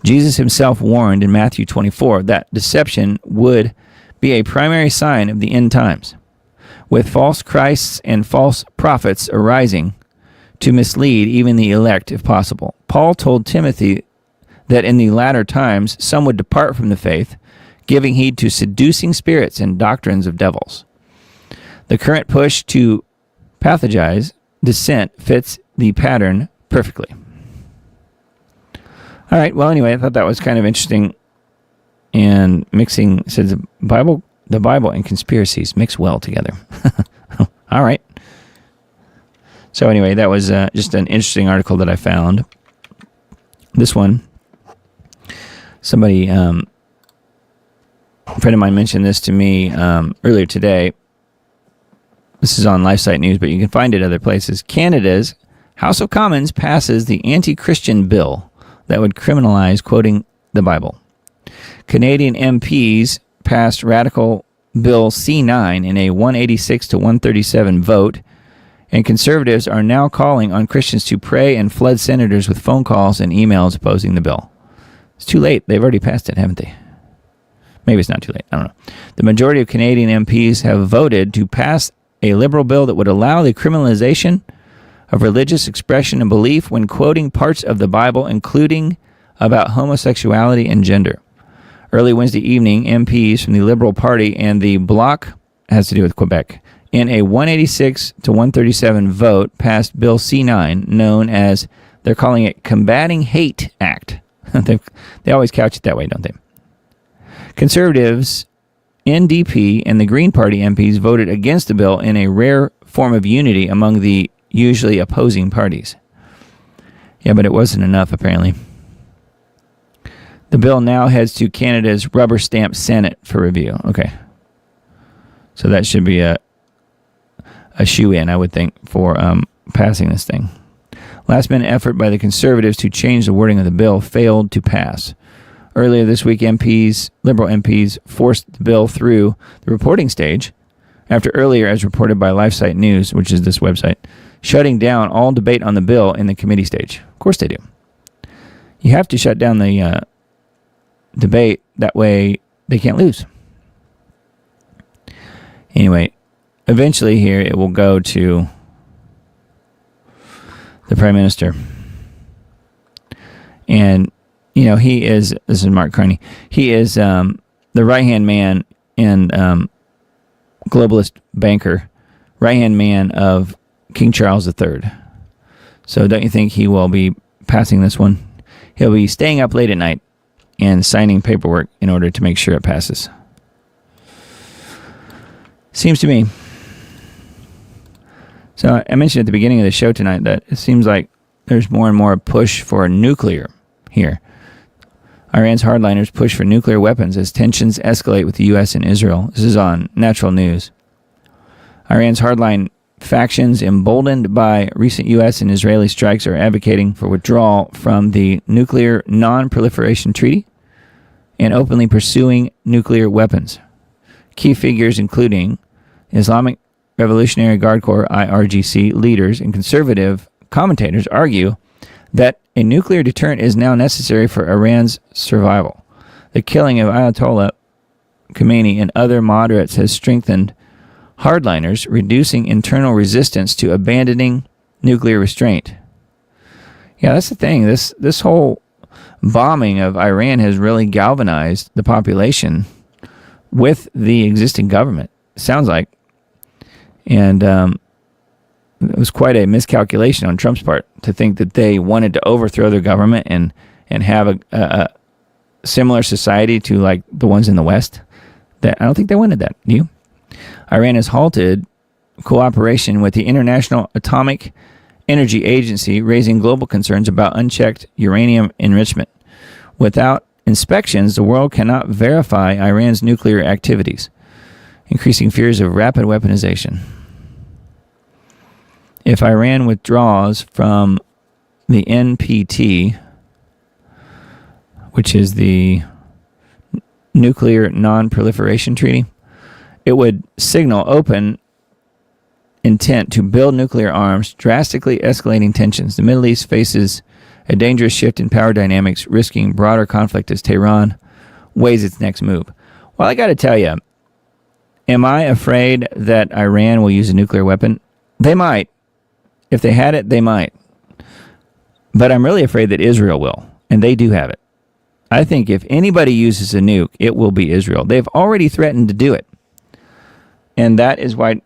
Jesus himself warned in Matthew 24 that deception would be a primary sign of the end times, with false Christs and false prophets arising to mislead even the elect if possible. Paul told Timothy that in the latter times some would depart from the faith, giving heed to seducing spirits and doctrines of devils. The current push to pathologize dissent fits the pattern perfectly. All right, well, anyway, I thought that was kind of interesting. And mixing, says the Bible and conspiracies mix well together. All right. So anyway, that was just an interesting article that I found. This one, somebody, a friend of mine mentioned this to me earlier today. This is on LifeSite News, but you can find it other places. Canada's House of Commons passes the anti-Christian bill that would criminalize quoting the Bible. Canadian MPs passed Radical Bill C9 in a 186 to 137 vote, and conservatives are now calling on Christians to pray and flood senators with phone calls and emails opposing the bill. It's too late. They've already passed it, haven't they? Maybe it's not too late. I don't know. The majority of Canadian MPs have voted to pass a liberal bill that would allow the criminalization of religious expression and belief when quoting parts of the Bible, including about homosexuality and gender. Early Wednesday evening, MPs from the Liberal Party and the Bloc, has to do with Quebec, in a 186 to 137 vote passed Bill C9, known as, they're calling it Combating Hate Act. They always couch it that way, don't they? Conservatives, NDP, and the Green Party MPs voted against the bill in a rare form of unity among the usually opposing parties. Yeah, but it wasn't enough, apparently. The bill now heads to Canada's rubber stamp Senate for review. Okay. So that should be a shoe-in, I would think, for passing this thing. Last-minute effort by the Conservatives to change the wording of the bill failed to pass. Earlier this week, Liberal MPs forced the bill through the reporting stage after earlier, as reported by LifeSite News, which is this website, shutting down all debate on the bill in the committee stage. Of course they do. You have to shut down the debate, that way they can't lose. Anyway, eventually here it will go to the Prime Minister. And, you know, this is Mark Carney, he is the right-hand man and globalist banker, right-hand man of King Charles III. So don't you think he will be passing this one? He'll be staying up late at night and signing paperwork in order to make sure it passes. Seems to me. So I mentioned at the beginning of the show tonight that it seems like there's more and more push for nuclear here. Iran's hardliners push for nuclear weapons as tensions escalate with the U.S. and Israel. This is on Natural News. Iran's hardline factions, emboldened by recent U.S. and Israeli strikes, are advocating for withdrawal from the Nuclear Non-Proliferation Treaty and openly pursuing nuclear weapons. Key figures including Islamic Revolutionary Guard Corps IRGC leaders and conservative commentators argue that a nuclear deterrent is now necessary for Iran's survival. The killing of Ayatollah Khomeini and other moderates has strengthened hardliners, reducing internal resistance to abandoning nuclear restraint. Yeah, that's the thing. This whole bombing of Iran has really galvanized the population with the existing government, sounds like. And it was quite a miscalculation on Trump's part to think that they wanted to overthrow their government and have a similar society to like the ones in the West. That I don't think they wanted that. Do you? Iran has halted cooperation with the International Atomic Energy Agency, raising global concerns about unchecked uranium enrichment. Without inspections, the world cannot verify Iran's nuclear activities, increasing fears of rapid weaponization. If Iran withdraws from the NPT, which is the Nuclear Non-Proliferation Treaty, it would signal open intent to build nuclear arms, drastically escalating tensions. The Middle East faces a dangerous shift in power dynamics, risking broader conflict as Tehran weighs its next move. Well, I got to tell you, am I afraid that Iran will use a nuclear weapon? They might. If they had it, they might. But I'm really afraid that Israel will, and they do have it. I think if anybody uses a nuke, it will be Israel. They've already threatened to do it. And that is why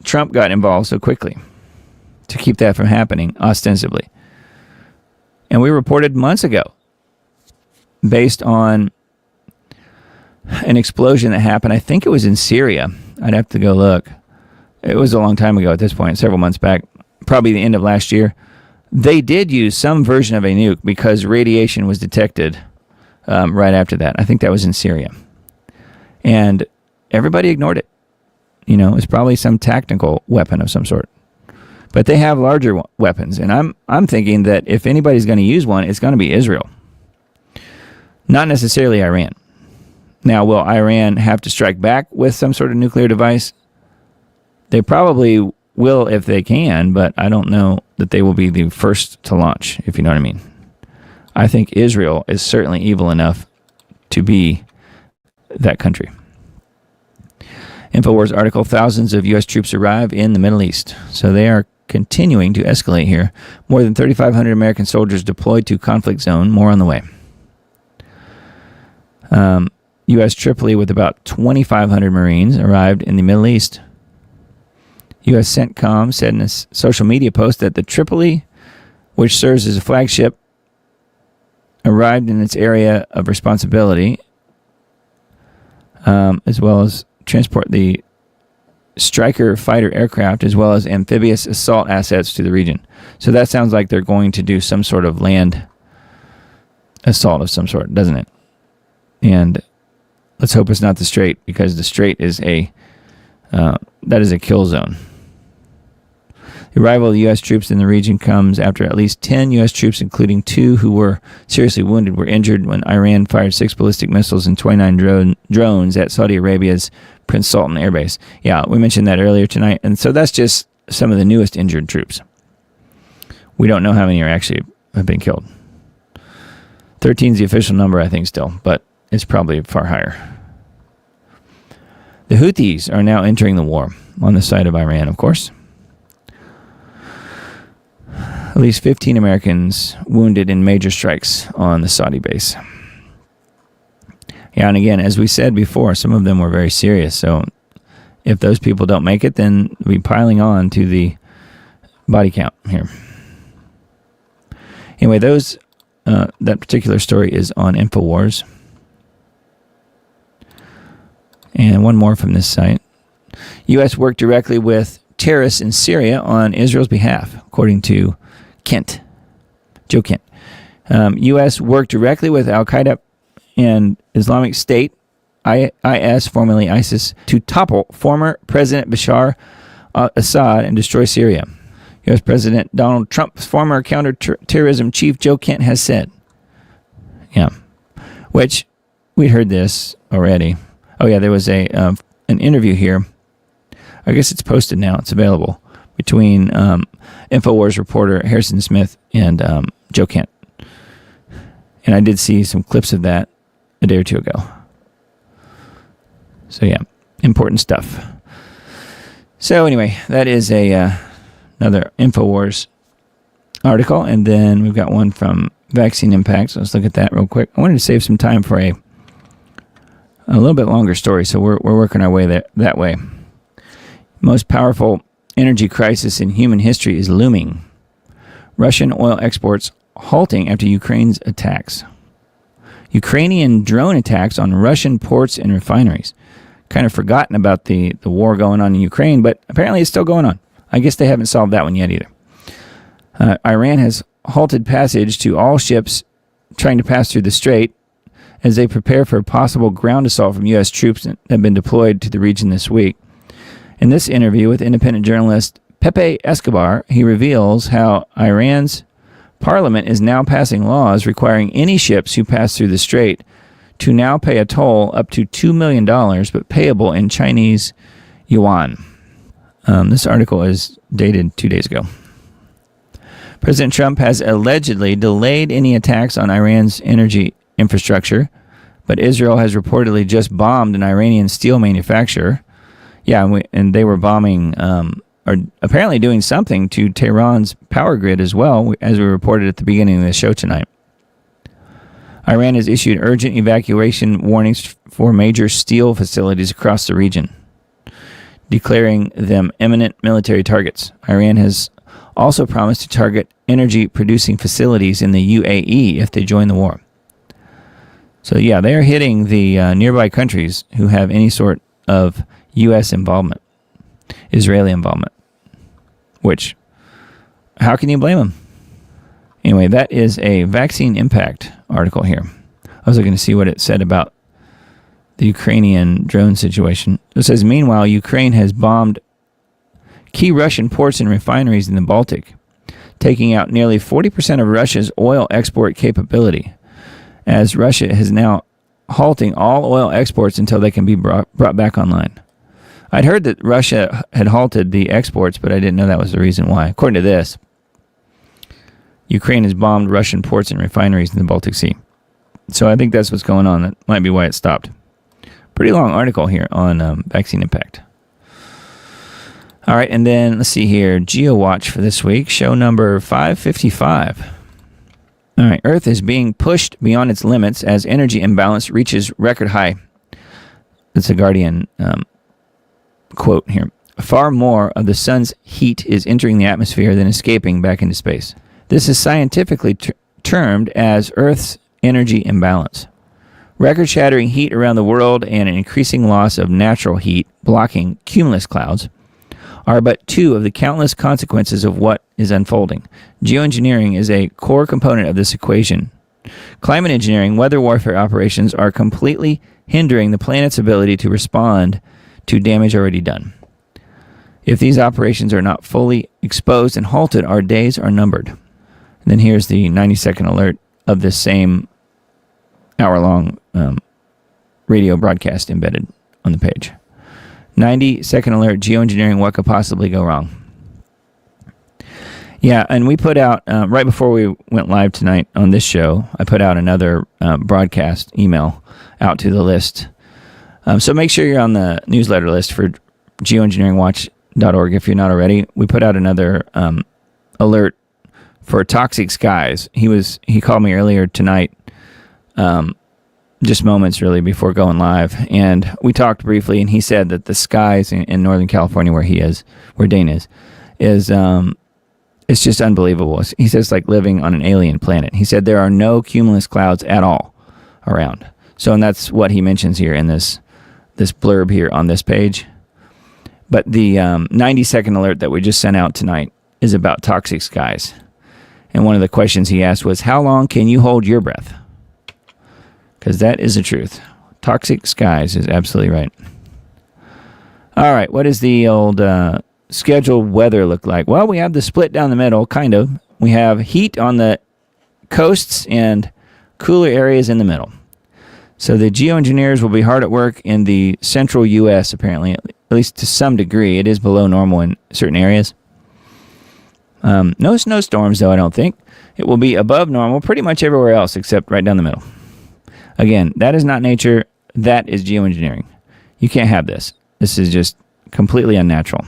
Trump got involved so quickly, to keep that from happening, ostensibly. And we reported months ago, based on an explosion that happened, I think it was in Syria. I'd have to go look. It was a long time ago at this point, several months back, probably the end of last year. They did use some version of a nuke because radiation was detected right after that. I think that was in Syria. And everybody ignored it. You know, it's probably some tactical weapon of some sort. But they have larger weapons. And I'm thinking that if anybody's going to use one, it's going to be Israel. Not necessarily Iran. Now, will Iran have to strike back with some sort of nuclear device? They probably will if they can, but I don't know that they will be the first to launch, if you know what I mean. I think Israel is certainly evil enough to be that country. InfoWars article, thousands of U.S. troops arrive in the Middle East. So they are continuing to escalate here. More than 3,500 American soldiers deployed to conflict zone. More on the way. U.S. Tripoli with about 2,500 Marines arrived in the Middle East. U.S. CENTCOM said in a social media post that the Tripoli, which serves as a flagship, arrived in its area of responsibility, as well as transport the Stryker fighter aircraft, as well as amphibious assault assets to the region. So that sounds like they're going to do some sort of land assault of some sort, doesn't it? And let's hope it's not the Strait, because the Strait is that is a kill zone. The arrival of the U.S. troops in the region comes after at least 10 U.S. troops, including 2 who were seriously wounded, were injured when Iran fired 6 ballistic missiles and 29 drones at Saudi Arabia's Prince Sultan Air Base. Yeah, we mentioned that earlier tonight. And so that's just some of the newest injured troops. We don't know how many have been killed. 13 is the official number, I think, still, but it's probably far higher. The Houthis are now entering the war on the side of Iran, of course. At least 15 Americans wounded in major strikes on the Saudi base. Yeah, and again, as we said before, some of them were very serious. So if those people don't make it, then we'll be piling on to the body count here. Anyway, that particular story is on InfoWars. And one more from this site. U.S. worked directly with terrorists in Syria on Israel's behalf, according to Joe Kent. U.S. worked directly with Al-Qaeda and Islamic State, IS, formerly ISIS, to topple former President Bashar Assad and destroy Syria. U.S. President Donald Trump's former counterterrorism chief, Joe Kent, has said. Yeah. Which, we'd heard this already. Oh, yeah, there was a an interview here. I guess it's posted now. It's available between InfoWars reporter Harrison Smith and Joe Kent. And I did see some clips of that a day or two ago. So yeah, important stuff. So anyway, that is another InfoWars article. And then we've got one from Vaccine Impact. So let's look at that real quick. I wanted to save some time for a little bit longer story. So we're working our way that way. Most powerful energy crisis in human history is looming. Russian oil exports halting after Ukraine's attacks. Ukrainian drone attacks on Russian ports and refineries. Kind of forgotten about the war going on in Ukraine, but apparently it's still going on. I guess they haven't solved that one yet either. Iran has halted passage to all ships trying to pass through the strait as they prepare for a possible ground assault from U.S. troops that have been deployed to the region this week. In this interview with independent journalist Pepe Escobar, he reveals how Iran's parliament is now passing laws requiring any ships who pass through the strait to now pay a toll up to $2 million, but payable in Chinese yuan. This article is dated 2 days ago. President Trump has allegedly delayed any attacks on Iran's energy infrastructure, but Israel has reportedly just bombed an Iranian steel manufacturer. Yeah, and they were bombing, or apparently doing something to Tehran's power grid as well, as we reported at the beginning of the show tonight. Iran has issued urgent evacuation warnings for major steel facilities across the region, declaring them imminent military targets. Iran has also promised to target energy-producing facilities in the UAE if they join the war. So yeah, they are hitting the nearby countries who have any sort of U.S. involvement, Israeli involvement, which, how can you blame them? Anyway, that is a Vaccine Impact article here. I was looking to see what it said about the Ukrainian drone situation. It says, meanwhile, Ukraine has bombed key Russian ports and refineries in the Baltic, taking out nearly 40% of Russia's oil export capability, as Russia is now halting all oil exports until they can be brought back online. I'd heard that Russia had halted the exports, but I didn't know that was the reason why. According to this, Ukraine has bombed Russian ports and refineries in the Baltic Sea. So I think that's what's going on. That might be why it stopped. Pretty long article here on Vaccine Impact. All right, and then let's see here. GeoWatch for this week, show number 555. All right, Earth is being pushed beyond its limits as energy imbalance reaches record high. That's a Guardian quote here. Far more of the sun's heat is entering the atmosphere than escaping back into space. This is scientifically termed as Earth's energy imbalance. Record-shattering heat around the world and an increasing loss of natural heat blocking cumulus clouds are but two of the countless consequences of what is unfolding. Geoengineering is a core component of this equation. Climate engineering, weather warfare operations are completely hindering the planet's ability to respond to damage already done. If these operations are not fully exposed and halted, our days are numbered. And then here's the 90-second alert of this same hour-long radio broadcast embedded on the page. 90-second alert, geoengineering, what could possibly go wrong? Yeah, and we put out, right before we went live tonight on this show, I put out another broadcast email out to the list. So make sure you're on the newsletter list for geoengineeringwatch.org if you're not already. We put out another alert for toxic skies. He called me earlier tonight, just moments really before going live, and we talked briefly, and he said that the skies in Northern California where Dane is it's just unbelievable. He says it's like living on an alien planet. He said there are no cumulus clouds at all around. So, and that's what he mentions here in this blurb here on this page. But the 90-second alert that we just sent out tonight is about toxic skies. And one of the questions he asked was, how long can you hold your breath? Because that is the truth. Toxic skies is absolutely right. All right, what does the old scheduled weather look like? Well, we have the split down the middle, kind of. We have heat on the coasts and cooler areas in the middle. So the geoengineers will be hard at work in the central U.S., apparently, at least to some degree. It is below normal in certain areas. No snowstorms, though, I don't think. It will be above normal pretty much everywhere else except right down the middle. Again, that is not nature. That is geoengineering. You can't have this. This is just completely unnatural.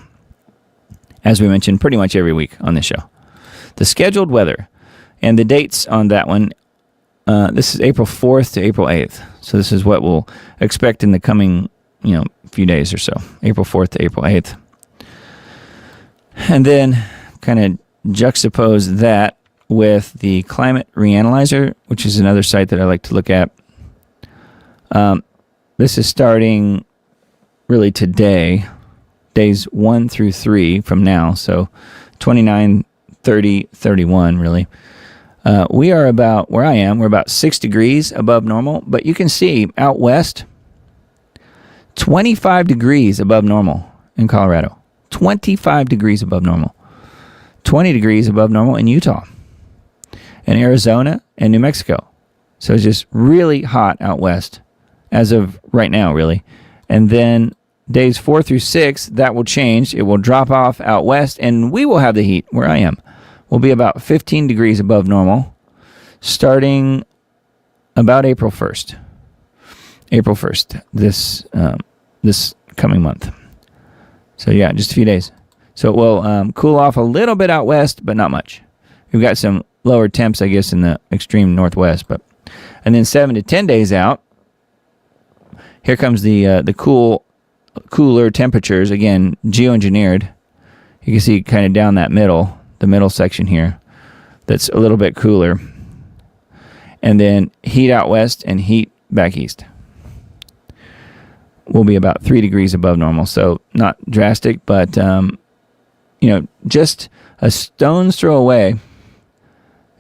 As we mentioned pretty much every week on this show. The scheduled weather and the dates on that one, this is April 4th to April 8th. So this is what we'll expect in the coming, few days or so. April 4th to April 8th. And then kind of juxtapose that with the Climate Reanalyzer, which is another site that I like to look at. This is starting really today, days 1 through 3 from now, so 29, 30, 31 really. We are about, where I am, we're about 6 degrees above normal, but you can see out west, 25 degrees above normal in Colorado. 25 degrees above normal. 20 degrees above normal in Utah, and Arizona, and New Mexico. So it's just really hot out west as of right now, really. And then days 4 through 6, that will change. It will drop off out west, and we will have the heat where I am. We'll be about 15 degrees above normal starting about April 1st. April 1st, this coming month. So yeah, just a few days. So it will cool off a little bit out west, but not much. We've got some lower temps, I guess, in the extreme northwest. And then 7 to 10 days out, here comes the cooler temperatures. Again, geoengineered. You can see kind of down the middle section here, that's a little bit cooler. And then heat out west and heat back east. Will be about 3 degrees above normal. So not drastic, but just a stone's throw away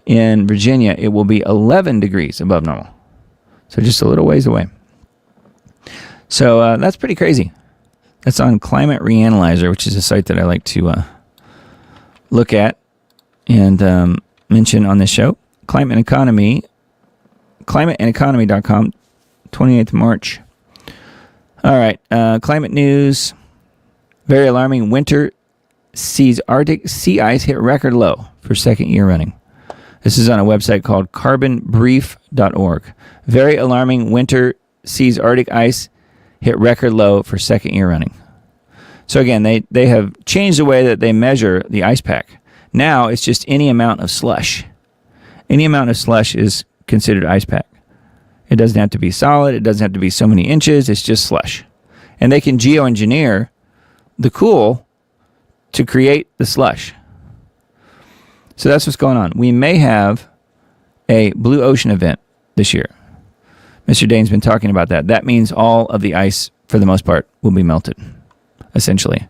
in Virginia, it will be 11 degrees above normal. So just a little ways away. So that's pretty crazy. That's on Climate Reanalyzer, which is a site that I like to look at and mention on this show. Climate and Economy, climateandeconomy.com, 28th March. All right, climate news. Very alarming. Winter sees Arctic sea ice hit record low for second year running. This is on a website called carbonbrief.org. Very alarming. Winter sees Arctic ice hit record low for second year running. So again, they have changed the way that they measure the ice pack. Now it's just any amount of slush. Any amount of slush is considered ice pack. It doesn't have to be solid. It doesn't have to be so many inches. It's just slush. And they can geoengineer the cool to create the slush. So that's what's going on. We may have a blue ocean event this year. Mr. Dane's been talking about that. That means all of the ice, for the most part, will be melted, essentially.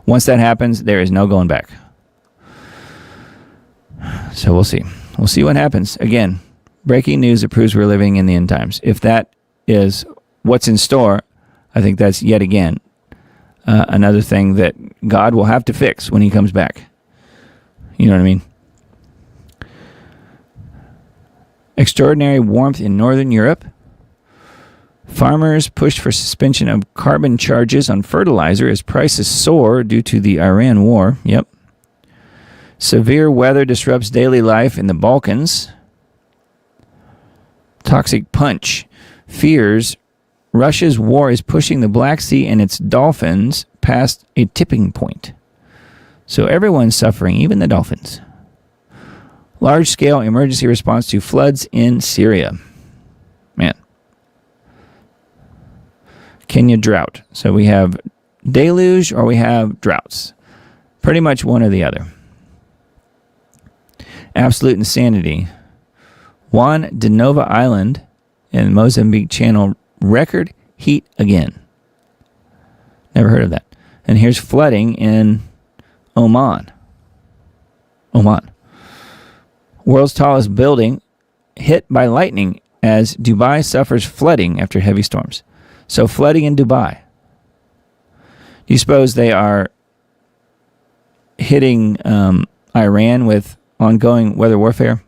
Once that happens, there is no going back. So we'll see. We'll see what happens. Again, breaking news that proves we're living in the end times. If that is what's in store, I think that's yet again another thing that God will have to fix when he comes back. You know what I mean? Extraordinary warmth in Northern Europe. Farmers push for suspension of carbon charges on fertilizer as prices soar due to the Iran war. Yep. Severe weather disrupts daily life in the Balkans. Toxic punch fears Russia's war is pushing the Black Sea and its dolphins past a tipping point. So everyone's suffering, even the dolphins. Large-scale emergency response to floods in Syria. Man. Kenya drought. So we have deluge or we have droughts. Pretty much one or the other. Absolute insanity. Juan de Nova Island in Mozambique Channel, record heat again. Never heard of that. And here's flooding in Oman. World's tallest building hit by lightning as Dubai suffers flooding after heavy storms. So flooding in Dubai. Do you suppose they are hitting Iran with ongoing weather warfare?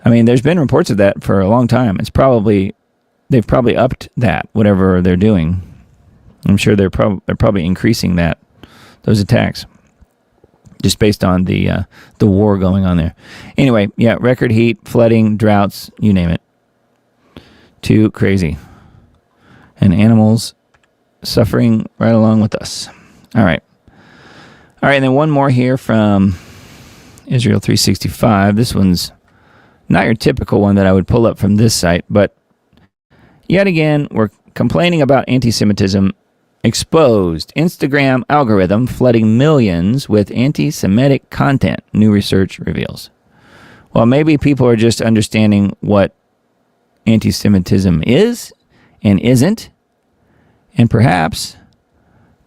I mean, there's been reports of that for a long time. It's probably they've probably upped that, whatever they're doing. I'm sure they're probably increasing those attacks, just based on the war going on there. Anyway, yeah, record heat, flooding, droughts, you name it. Too crazy. And animals suffering right along with us. All right, and then one more here from Israel 365. This one's not your typical one that I would pull up from this site, but yet again, we're complaining about anti-Semitism. Exposed Instagram algorithm flooding millions with anti-Semitic content, new research reveals. Well, maybe people are just understanding what anti-Semitism is and isn't, and perhaps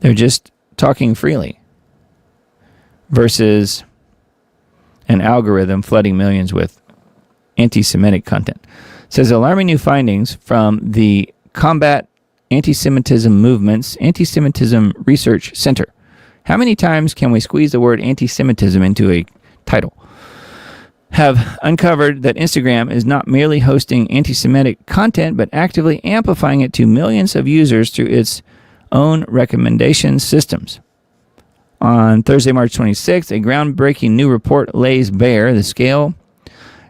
they're just talking freely versus an algorithm flooding millions with anti-Semitic content. It says alarming new findings from the Combat Anti-Semitism Movement's Anti-Semitism Research Center. How many times can we squeeze the word anti-Semitism into a title? Have uncovered that Instagram is not merely hosting anti-Semitic content, but actively amplifying it to millions of users through its own recommendation systems. On Thursday, March 26th, a groundbreaking new report lays bare the scale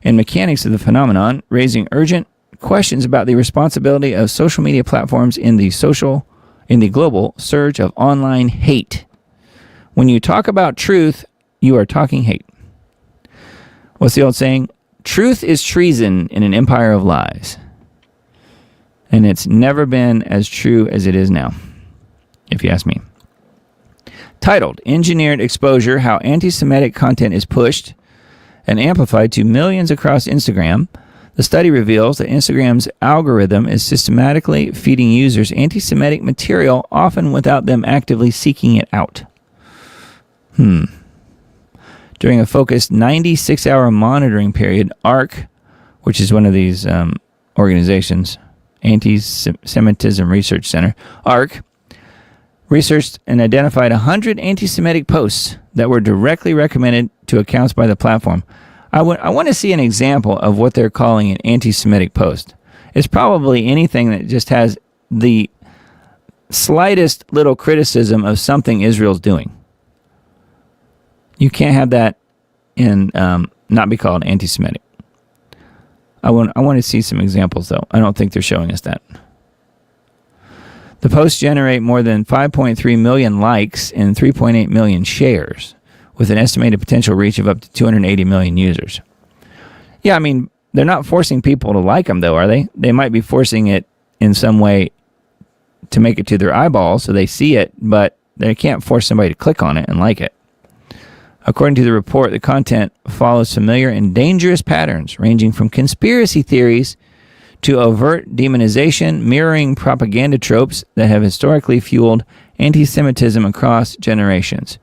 and mechanics of the phenomenon, raising urgent questions about the responsibility of social media platforms in the global surge of online hate. When you talk about truth, you are talking hate. What's the old saying? Truth is treason in an empire of lies. And it's never been as true as it is now, if you ask me. Titled, Engineered Exposure, How Anti-Semitic Content is Pushed and Amplified to Millions Across Instagram, the study reveals that Instagram's algorithm is systematically feeding users anti-Semitic material, often without them actively seeking it out. During a focused 96-hour monitoring period, ARC, which is one of these organizations, Anti-Semitism Research Center, ARC, researched and identified 100 anti-Semitic posts that were directly recommended to accounts by the platform. I want to see an example of what they're calling an anti-Semitic post. It's probably anything that just has the slightest little criticism of something Israel's doing. You can't have that and not be called anti-Semitic. I want to see some examples, though. I don't think they're showing us that. The posts generate more than 5.3 million likes and 3.8 million shares, with an estimated potential reach of up to 280 million users. Yeah, I mean, they're not forcing people to like them, though, are they? They might be forcing it in some way to make it to their eyeballs so they see it, but they can't force somebody to click on it and like it. According to the report, the content follows familiar and dangerous patterns, ranging from conspiracy theories to overt demonization, mirroring propaganda tropes that have historically fueled anti-Semitism across generations.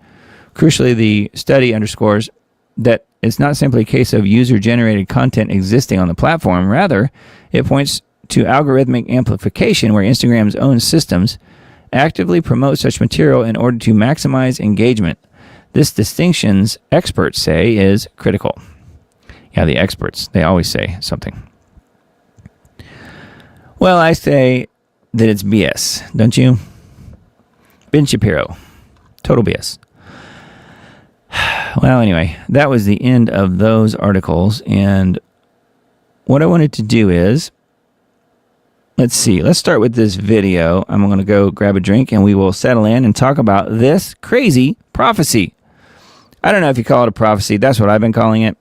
Crucially, the study underscores that it's not simply a case of user-generated content existing on the platform. Rather, it points to algorithmic amplification, where Instagram's own systems actively promote such material in order to maximize engagement. This distinction, experts say, is critical. Yeah, the experts, they always say something. Well, I say that it's BS, don't you? Ben Shapiro. Total BS. Well, anyway, that was the end of those articles. And what I wanted to do is, let's start with this video. I'm going to go grab a drink and we will settle in and talk about this crazy prophecy. I don't know if you call it a prophecy. That's what I've been calling it.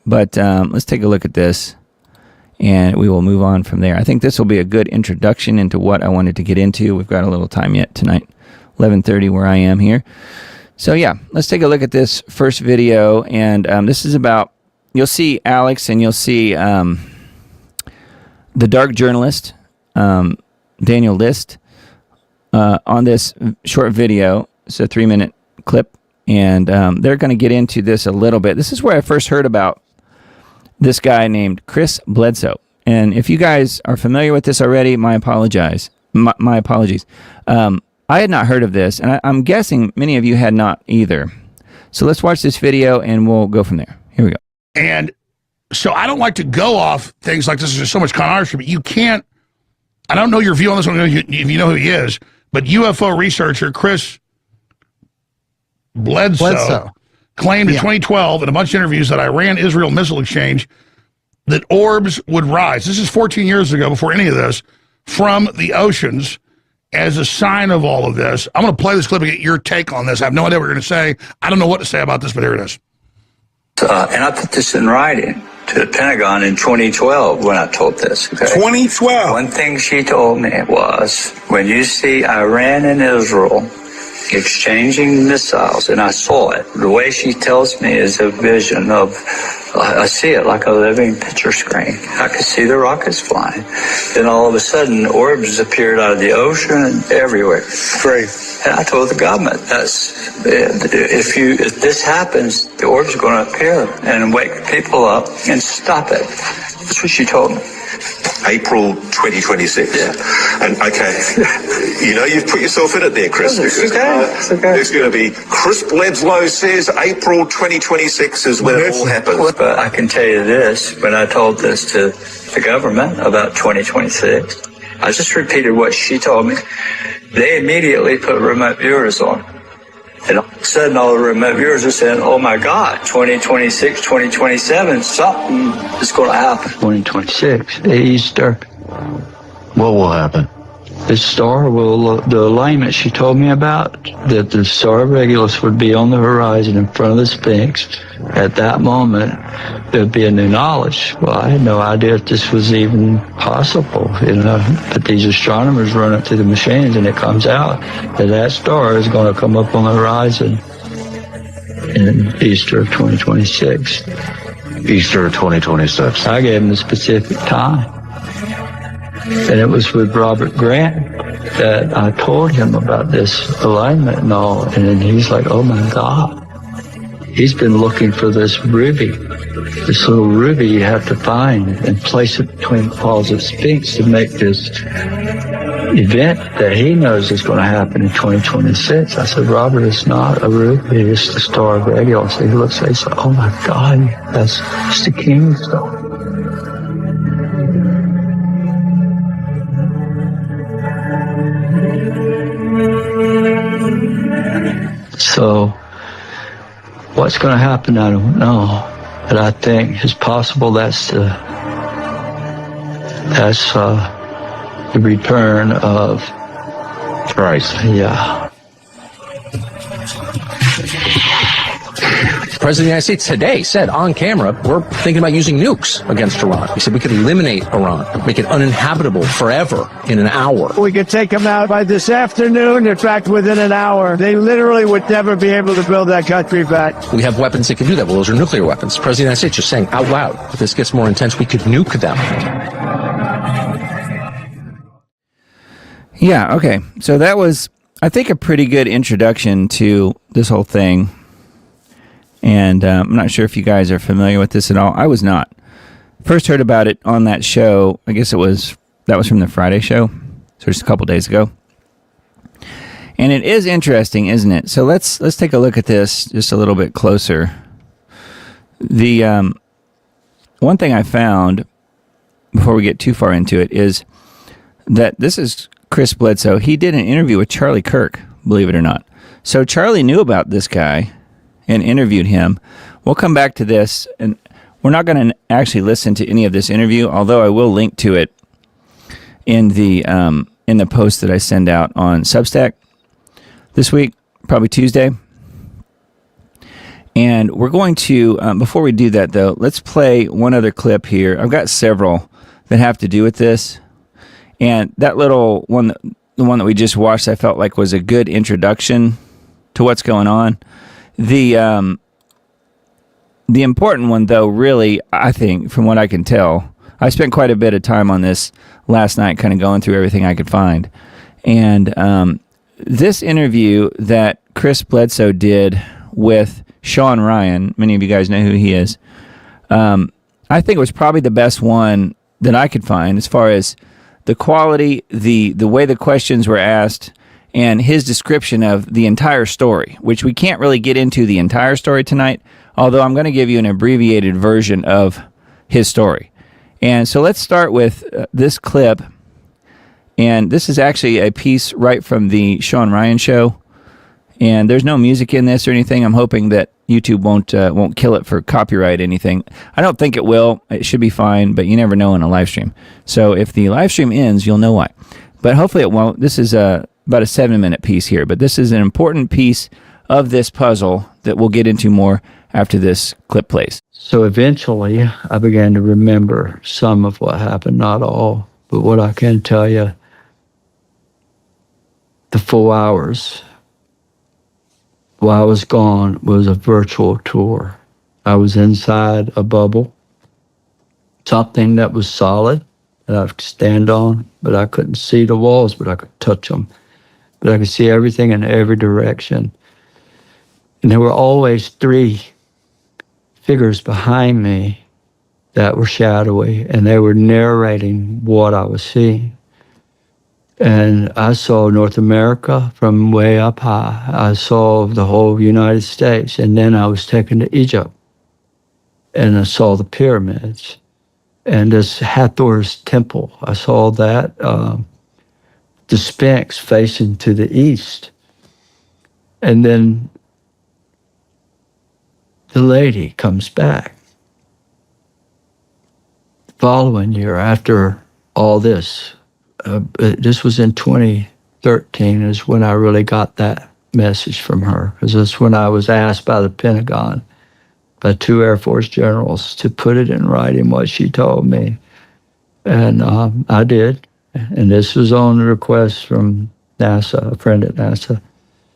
But let's take a look at this and we will move on from there. I think this will be a good introduction into what I wanted to get into. We've got a little time yet tonight, 11:30 where I am here. So yeah, let's take a look at this first video. And this is about, you'll see Alex and you'll see the dark journalist, Daniel List, on this short video. It's a 3-minute clip. And they're going to get into this a little bit. This is where I first heard about this guy named Chris Bledsoe. And if you guys are familiar with this already, my apologies. I had not heard of this, and I'm guessing many of you had not either. So let's watch this video, and we'll go from there. Here we go. And so I don't like to go off things like this. There's so much controversy, but you can't I don't know your view on this one, if you know who he is, but UFO researcher Chris Bledsoe claimed in 2012 in a bunch of interviews that Iran-Israel missile exchange that orbs would rise. This is 14 years ago, before any of this, from the oceans as a sign of all of this. I'm going to play this clip and get your take on this. I have no idea what you're going to say. I don't know what to say about this, but here it is. And I put this in writing to the Pentagon in 2012 when I told this. Okay? 2012. One thing she told me was, when you see Iran and Israel exchanging missiles, and I saw it, the way she tells me is a vision of, I see it like a living picture screen. I could see the rockets flying. Then all of a sudden, orbs appeared out of the ocean and everywhere. Great. And I told the government, if this happens, the orbs are going to appear and wake people up and stop it. That's what she told me. April 2026. Yeah. And okay, you've put yourself in it there, Chris. It's okay. It's okay. It's going to be Chris Bledsoe says April 2026 is when it all happens. But I can tell you this, when I told this to the government about 2026, I just repeated what she told me. They immediately put remote viewers on. And all of a sudden, all the remote viewers are saying, oh my God, 2026, 2027, something is going to happen. 2026, Easter. What will happen? The star will, the alignment she told me about, that the star of Regulus would be on the horizon in front of the Sphinx. At that moment, there'd be a new knowledge. Well, I had no idea if this was even possible, but these astronomers run it through the machines and it comes out that star is going to come up on the horizon in Easter of 2026. Easter 2026. I gave him the specific time. And it was with Robert Grant that I told him about this alignment and all. And then he's like, oh my God. He's been looking for this ruby. This little ruby you have to find and place it between the paws of Sphinx to make this event that he knows is going to happen in 2026. I said, Robert, it's not a ruby, it's the Star of Regulus. He looks at it, he said, oh my God, it's the King's Star. So, what's going to happen, I don't know. But I think it's possible that's the return of Christ. Yeah. The President of the United States today said on camera, we're thinking about using nukes against Iran. He said we could eliminate Iran, make it uninhabitable forever in an hour. We could take them out by this afternoon. In fact, within an hour. They literally would never be able to build that country back. We have weapons that can do that. Well, those are nuclear weapons. The President of the United States just saying out loud, if this gets more intense, we could nuke them. Yeah, okay. So that was, I think, a pretty good introduction to this whole thing. And I'm not sure if you guys are familiar with this at all. I was not. First heard about it on that show. I guess that was from the Friday show. So just a couple days ago. And it is interesting, isn't it? So let's take a look at this just a little bit closer. The one thing I found before we get too far into it is that this is Chris Bledsoe. He did an interview with Charlie Kirk, believe it or not. So Charlie knew about this guy and interviewed him. We'll come back to this, and we're not going to actually listen to any of this interview, although I will link to it in the post that I send out on Substack this week, probably Tuesday. And we're going to, before we do that though, let's play one other clip here. I've got several that have to do with this. And that little one, the one that we just watched, I felt like was a good introduction to what's going on. The important one, though, really, I think, from what I can tell, I spent quite a bit of time on this last night, kind of going through everything I could find. And this interview that Chris Bledsoe did with Sean Ryan, many of you guys know who he is, I think it was probably the best one that I could find as far as the quality, the way the questions were asked, and his description of the entire story, which we can't really get into the entire story tonight, although I'm going to give you an abbreviated version of his story. And so let's start with this clip, And this is actually a piece right from the Sean Ryan show. And there's no music in this or anything. I'm hoping that YouTube won't kill it for copyright anything. I don't think it will. It should be fine, but you never know in a live stream. So if the live stream ends, you'll know why. But hopefully it won't. This is about a 7-minute piece here, but this is an important piece of this puzzle that we'll get into more after this clip plays. So eventually, I began to remember some of what happened, not all, but what I can tell you, the 4 hours while I was gone was a virtual tour. I was inside a bubble, something that was solid that I could stand on, but I couldn't see the walls, but I could touch them. But I could see everything in every direction. And there were always 3 figures behind me that were shadowy, and they were narrating what I was seeing. And I saw North America from way up high. I saw the whole United States. And then I was taken to Egypt. And I saw the pyramids. And this Hathor's temple. I saw that. The Sphinx facing to the east. And then the lady comes back. The following year, after all this, this was in 2013 is when I really got that message from her, because that's when I was asked by the Pentagon, by 2 Air Force generals, to put it in writing what she told me. And I did. And this was on request from NASA, a friend at NASA.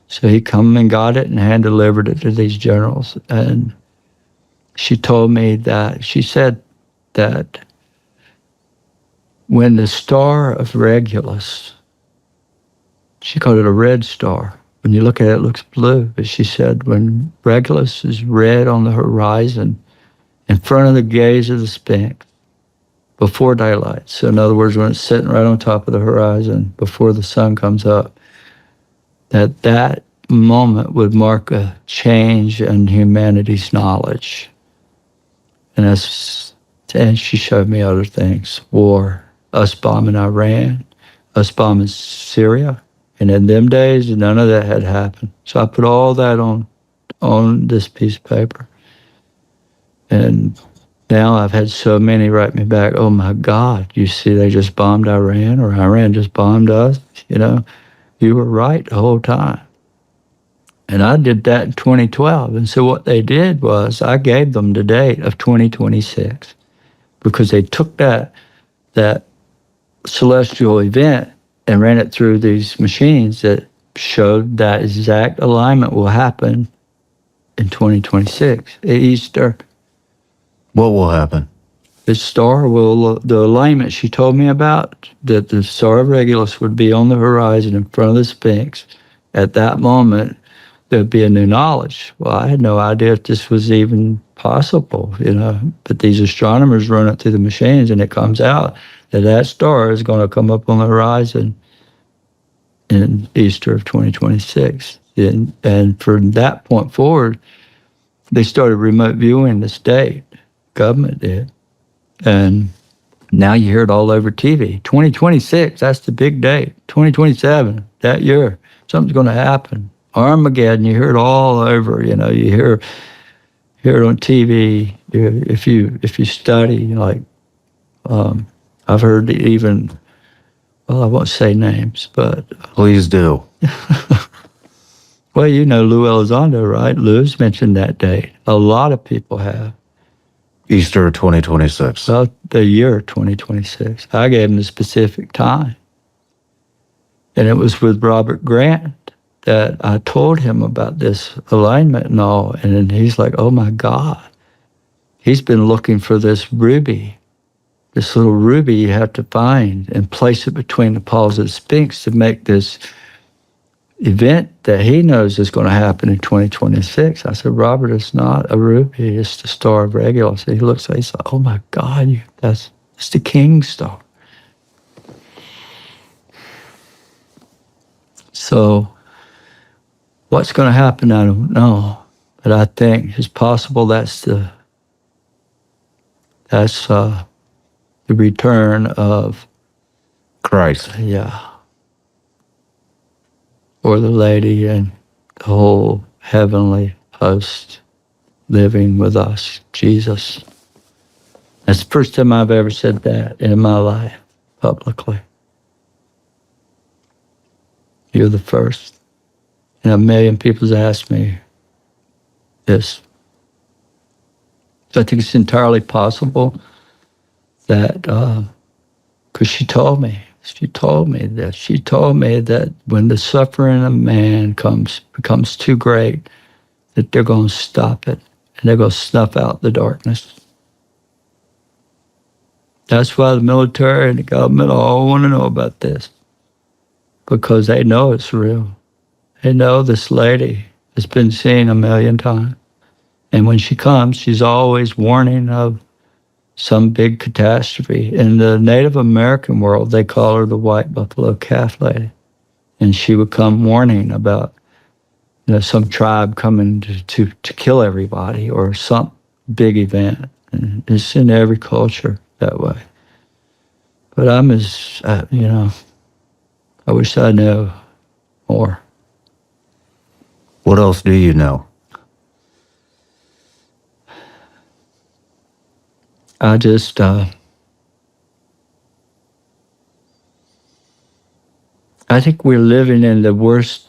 So he come and got it and hand-delivered it to these generals. And she told me that, she said that when the star of Regulus, she called it a red star. When you look at it, it looks blue. But she said when Regulus is red on the horizon, in front of the gaze of the Sphinx, before daylight. So in other words, when it's sitting right on top of the horizon, before the sun comes up, that moment would mark a change in humanity's knowledge. And she showed me other things. War, us bombing Iran, us bombing Syria. And in them days, none of that had happened. So I put all that on this piece of paper. And now I've had so many write me back, oh my God, you see they just bombed Iran, or Iran just bombed us. You know, you were right the whole time. And I did that in 2012. And so what they did was I gave them the date of 2026, because they took that celestial event and ran it through these machines that showed that exact alignment will happen in 2026 at Easter. What will happen? The star will, the alignment she told me about, that the star of Regulus would be on the horizon in front of the Sphinx. At that moment, there'd be a new knowledge. Well, I had no idea if this was even possible, you know, but these astronomers run it through the machines, and it comes out that star is going to come up on the horizon in Easter of 2026. And from that point forward, they started remote viewing the state. Government did. And now you hear it all over TV. 2026, that's the big date. 2027, that year, something's going to happen. Armageddon, you hear it all over. You know, you hear it on TV. If you study, like, I've heard even, well, I won't say names, but... Please do. Well, you know Lou Elizondo, right? Lou's mentioned that date. A lot of people have. Easter 2026. Well, the year 2026. I gave him the specific time. And it was with Robert Grant that I told him about this alignment and all. And then he's like, oh my God. He's been looking for this ruby. This little ruby you have to find and place it between the paws of the Sphinx to make this event that he knows is going to happen in 2026. I said, Robert, it's not a ruby, it's the star of Regulus. He looks like, he's like, oh my God, it's the King star. So what's going to happen, I don't know. But I think it's possible that's the return of Christ. Yeah. Or the lady and the whole heavenly host living with us, Jesus. That's the first time I've ever said that in my life, publicly. You're the first. And a million people's asked me this. So I think it's entirely possible that, because she told me that when the suffering of man becomes too great, that they're going to stop it and they're going to snuff out the darkness. That's why the military and the government all want to know about this, because they know it's real. They know this lady has been seen a million times. And when she comes, she's always warning of some big catastrophe. In the Native American world, they call her the White Buffalo Calf Lady. And she would come warning about, some tribe coming to kill everybody or some big event. And it's in every culture that way. But I'm as, I wish I knew more. What else do you know? I just, I think we're living in the worst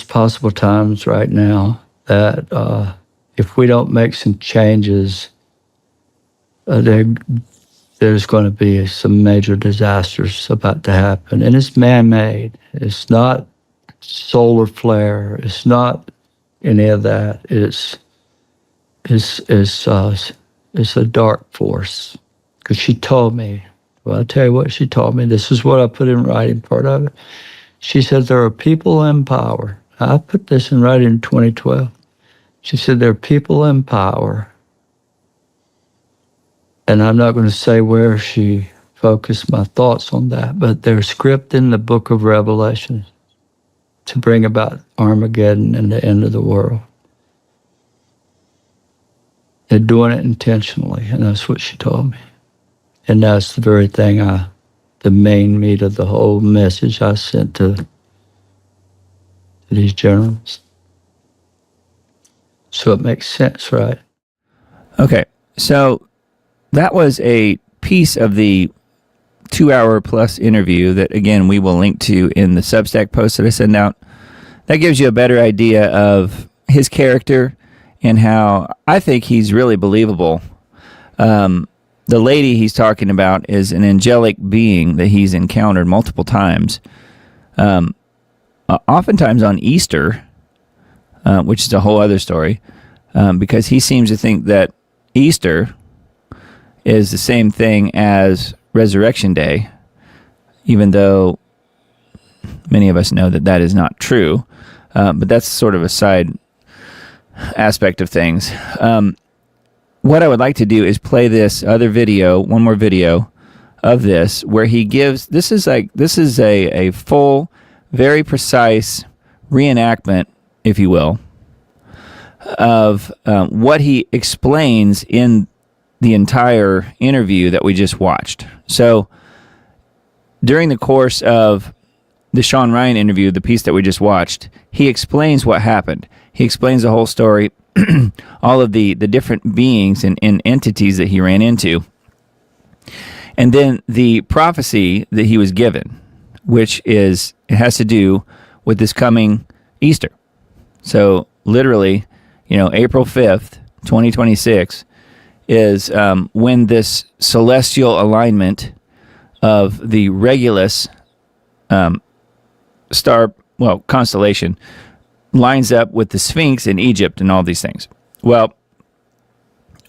possible times right now, that if we don't make some changes, there's going to be some major disasters about to happen. And it's man-made. It's not solar flare. It's not any of that. It's a dark force. Because she told me, well, I'll tell you what she told me. This is what I put in writing, part of it. She said, there are people in power. I put this in writing in 2012. She said, there are people in power. And I'm not going to say where she focused my thoughts on that, but they're script in the book of Revelation to bring about Armageddon and the end of the world. They're doing it intentionally, and that's what she told me. And that's the very thing the main meat of the whole message I sent to these generals. So it makes sense, right? Okay, so that was a piece of the 2-hour plus interview that, again, we will link to in the Substack post that I send out. That gives you a better idea of his character and how I think he's really believable. The lady he's talking about is an angelic being that he's encountered multiple times. Oftentimes on Easter, which is a whole other story, because he seems to think that Easter is the same thing as Resurrection Day, even though many of us know that that is not true. But that's sort of a side aspect of things. What I would like to do is play this other video, one more video of this, where he gives, this is a full, very precise reenactment, if you will, of what he explains in the entire interview that we just watched. So during the course of the Sean Ryan interview, the piece that we just watched, he explains what happened. He explains the whole story, all of the different beings and entities that he ran into. And then the prophecy that he was given, which it has to do with this coming Easter. So literally, April 5th, 2026 is when this celestial alignment of the Regulus constellation lines up with the Sphinx in Egypt and all these things. Well,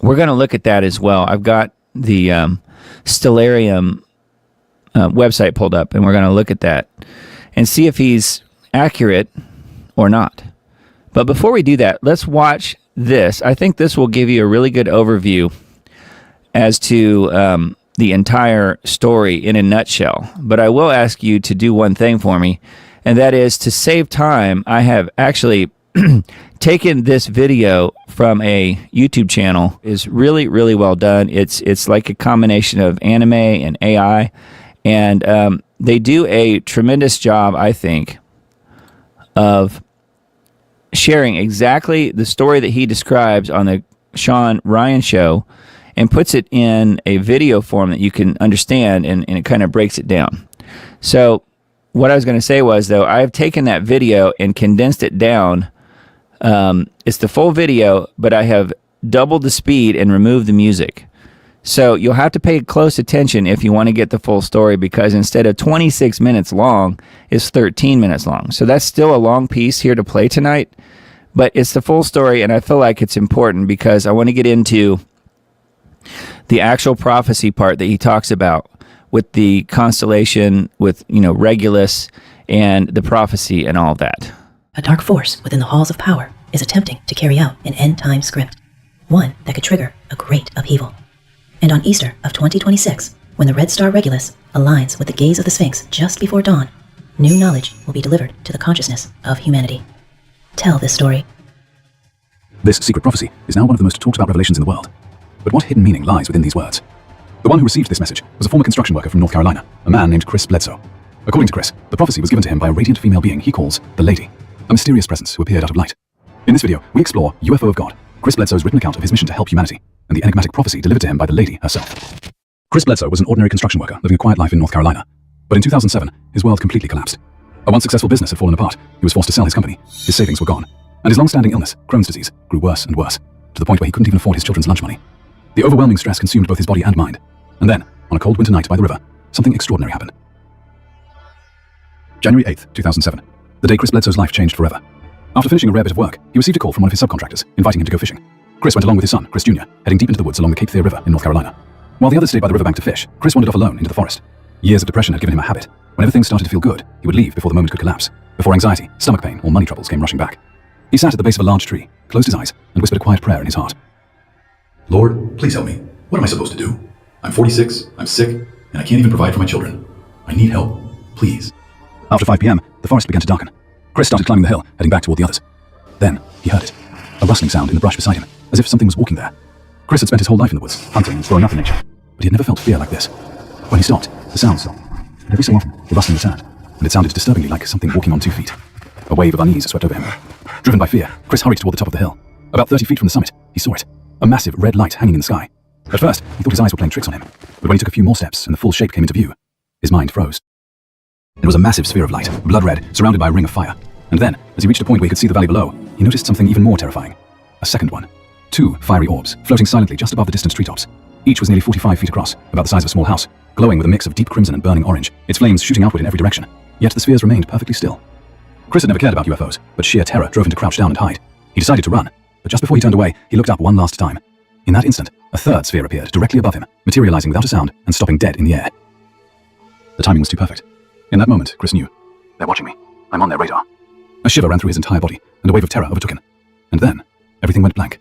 we're going to look at that as well. I've got the Stellarium website pulled up, and we're going to look at that and see if he's accurate or not. But before we do that, let's watch this. I think this will give you a really good overview as to the entire story in a nutshell. But I will ask you to do one thing for me, and that is to save time. I have actually taken this video from a YouTube channel. It's really, really well done. It's like a combination of anime and AI, and they do a tremendous job, I think, of sharing exactly the story that he describes on the Sean Ryan show and puts it in a video form that you can understand, and it kind of breaks it down. So what I was going to say was, though, I've taken that video and condensed it down. It's the full video, but I have doubled the speed and removed the music. So you'll have to pay close attention if you want to get the full story, because instead of 26 minutes long, it's 13 minutes long. So that's still a long piece here to play tonight, but it's the full story, and I feel like it's important because I want to get into the actual prophecy part that he talks about with the constellation, with, Regulus and the prophecy and all that. A dark force within the halls of power is attempting to carry out an end-time script, one that could trigger a great upheaval. And on Easter of 2026, when the red star Regulus aligns with the gaze of the Sphinx just before dawn, new knowledge will be delivered to the consciousness of humanity. Tell this story. This secret prophecy is now one of the most talked about revelations in the world. But what hidden meaning lies within these words? The one who received this message was a former construction worker from North Carolina, a man named Chris Bledsoe. According to Chris, the prophecy was given to him by a radiant female being he calls the Lady, a mysterious presence who appeared out of light. In this video, we explore UFO of God, Chris Bledsoe's written account of his mission to help humanity, and the enigmatic prophecy delivered to him by the Lady herself. Chris Bledsoe was an ordinary construction worker living a quiet life in North Carolina. But in 2007, his world completely collapsed. A once successful business had fallen apart. He was forced to sell his company. His savings were gone. And his long-standing illness, Crohn's disease, grew worse and worse, to the point where he couldn't even afford his children's lunch money. The overwhelming stress consumed both his body and mind. And then, on a cold winter night by the river, something extraordinary happened. January 8th, 2007, the day Chris Bledsoe's life changed forever. After finishing a rare bit of work, he received a call from one of his subcontractors, inviting him to go fishing. Chris went along with his son, Chris Jr., heading deep into the woods along the Cape Fear River in North Carolina. While the others stayed by the riverbank to fish, Chris wandered off alone into the forest. Years of depression had given him a habit. Whenever things started to feel good, he would leave before the moment could collapse, before anxiety, stomach pain, or money troubles came rushing back. He sat at the base of a large tree, closed his eyes, and whispered a quiet prayer in his heart. Lord, please help me. What am I supposed to do? I'm 46, I'm sick, and I can't even provide for my children. I need help. Please. After 5 p.m., the forest began to darken. Chris started climbing the hill, heading back toward the others. Then, he heard it. A rustling sound in the brush beside him, as if something was walking there. Chris had spent his whole life in the woods, hunting and growing up in nature, but he had never felt fear like this. When he stopped, the sound stopped, and every so often, the rustling returned, and it sounded disturbingly like something walking on 2 feet. A wave of unease swept over him. Driven by fear, Chris hurried toward the top of the hill. About 30 feet from the summit, he saw it, a massive red light hanging in the sky. At first, he thought his eyes were playing tricks on him, but when he took a few more steps and the full shape came into view, his mind froze. It was a massive sphere of light, blood red, surrounded by a ring of fire. And then, as he reached a point where he could see the valley below, he noticed something even more terrifying. A second one. 2 fiery orbs, floating silently just above the distant treetops. Each was nearly 45 feet across, about the size of a small house, glowing with a mix of deep crimson and burning orange, its flames shooting outward in every direction. Yet the spheres remained perfectly still. Chris had never cared about UFOs, but sheer terror drove him to crouch down and hide. He decided to run, but just before he turned away, he looked up one last time. In that instant, a third sphere appeared directly above him, materializing without a sound and stopping dead in the air. The timing was too perfect. In that moment, Chris knew. They're watching me. I'm on their radar. A shiver ran through his entire body, and a wave of terror overtook him. And then, everything went blank.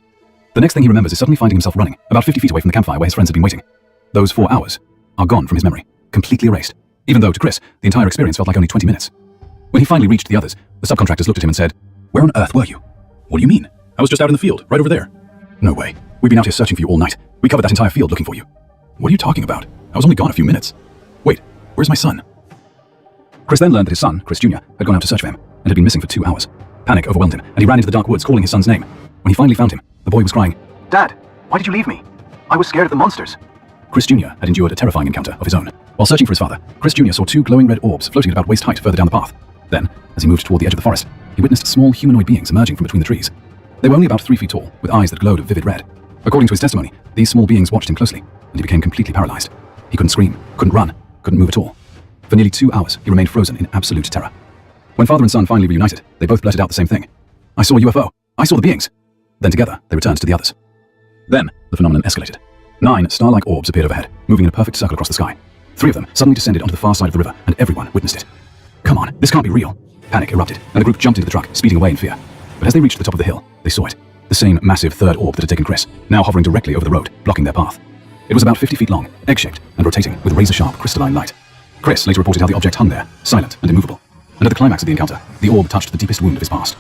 The next thing he remembers is suddenly finding himself running, about 50 feet away from the campfire where his friends had been waiting. Those 4 hours are gone from his memory, completely erased, even though to Chris, the entire experience felt like only 20 minutes. When he finally reached the others, the subcontractors looked at him and said, "Where on earth were you?" What do you mean? I was just out in the field, right over there. "No way. We've been out here searching for you all night. We covered that entire field looking for you." What are you talking about? I was only gone a few minutes. Wait, where's my son? Chris then learned that his son, Chris Jr., had gone out to search for him and had been missing for 2 hours. Panic overwhelmed him, and he ran into the dark woods calling his son's name. When he finally found him, the boy was crying, "Dad, why did you leave me? I was scared of the monsters." Chris Jr. had endured a terrifying encounter of his own. While searching for his father, Chris Jr. saw 2 glowing red orbs floating at about waist height further down the path. Then, as he moved toward the edge of the forest, he witnessed small humanoid beings emerging from between the trees. They were only about 3 feet tall, with eyes that glowed a vivid red. According to his testimony, these small beings watched him closely, and he became completely paralyzed. He couldn't scream, couldn't run, couldn't move at all. For nearly 2 hours, he remained frozen in absolute terror. When father and son finally reunited, they both blurted out the same thing. "I saw a UFO. I saw the beings." Then together, they returned to the others. Then, the phenomenon escalated. 9 star-like orbs appeared overhead, moving in a perfect circle across the sky. 3 of them suddenly descended onto the far side of the river, and everyone witnessed it. "Come on, this can't be real." Panic erupted, and the group jumped into the truck, speeding away in fear. But as they reached the top of the hill, they saw it. The same massive third orb that had taken Chris, now hovering directly over the road, blocking their path. It was about 50 feet long, egg-shaped, and rotating with razor-sharp crystalline light. Chris later reported how the object hung there, silent and immovable. And at the climax of the encounter, the orb touched the deepest wound of his past.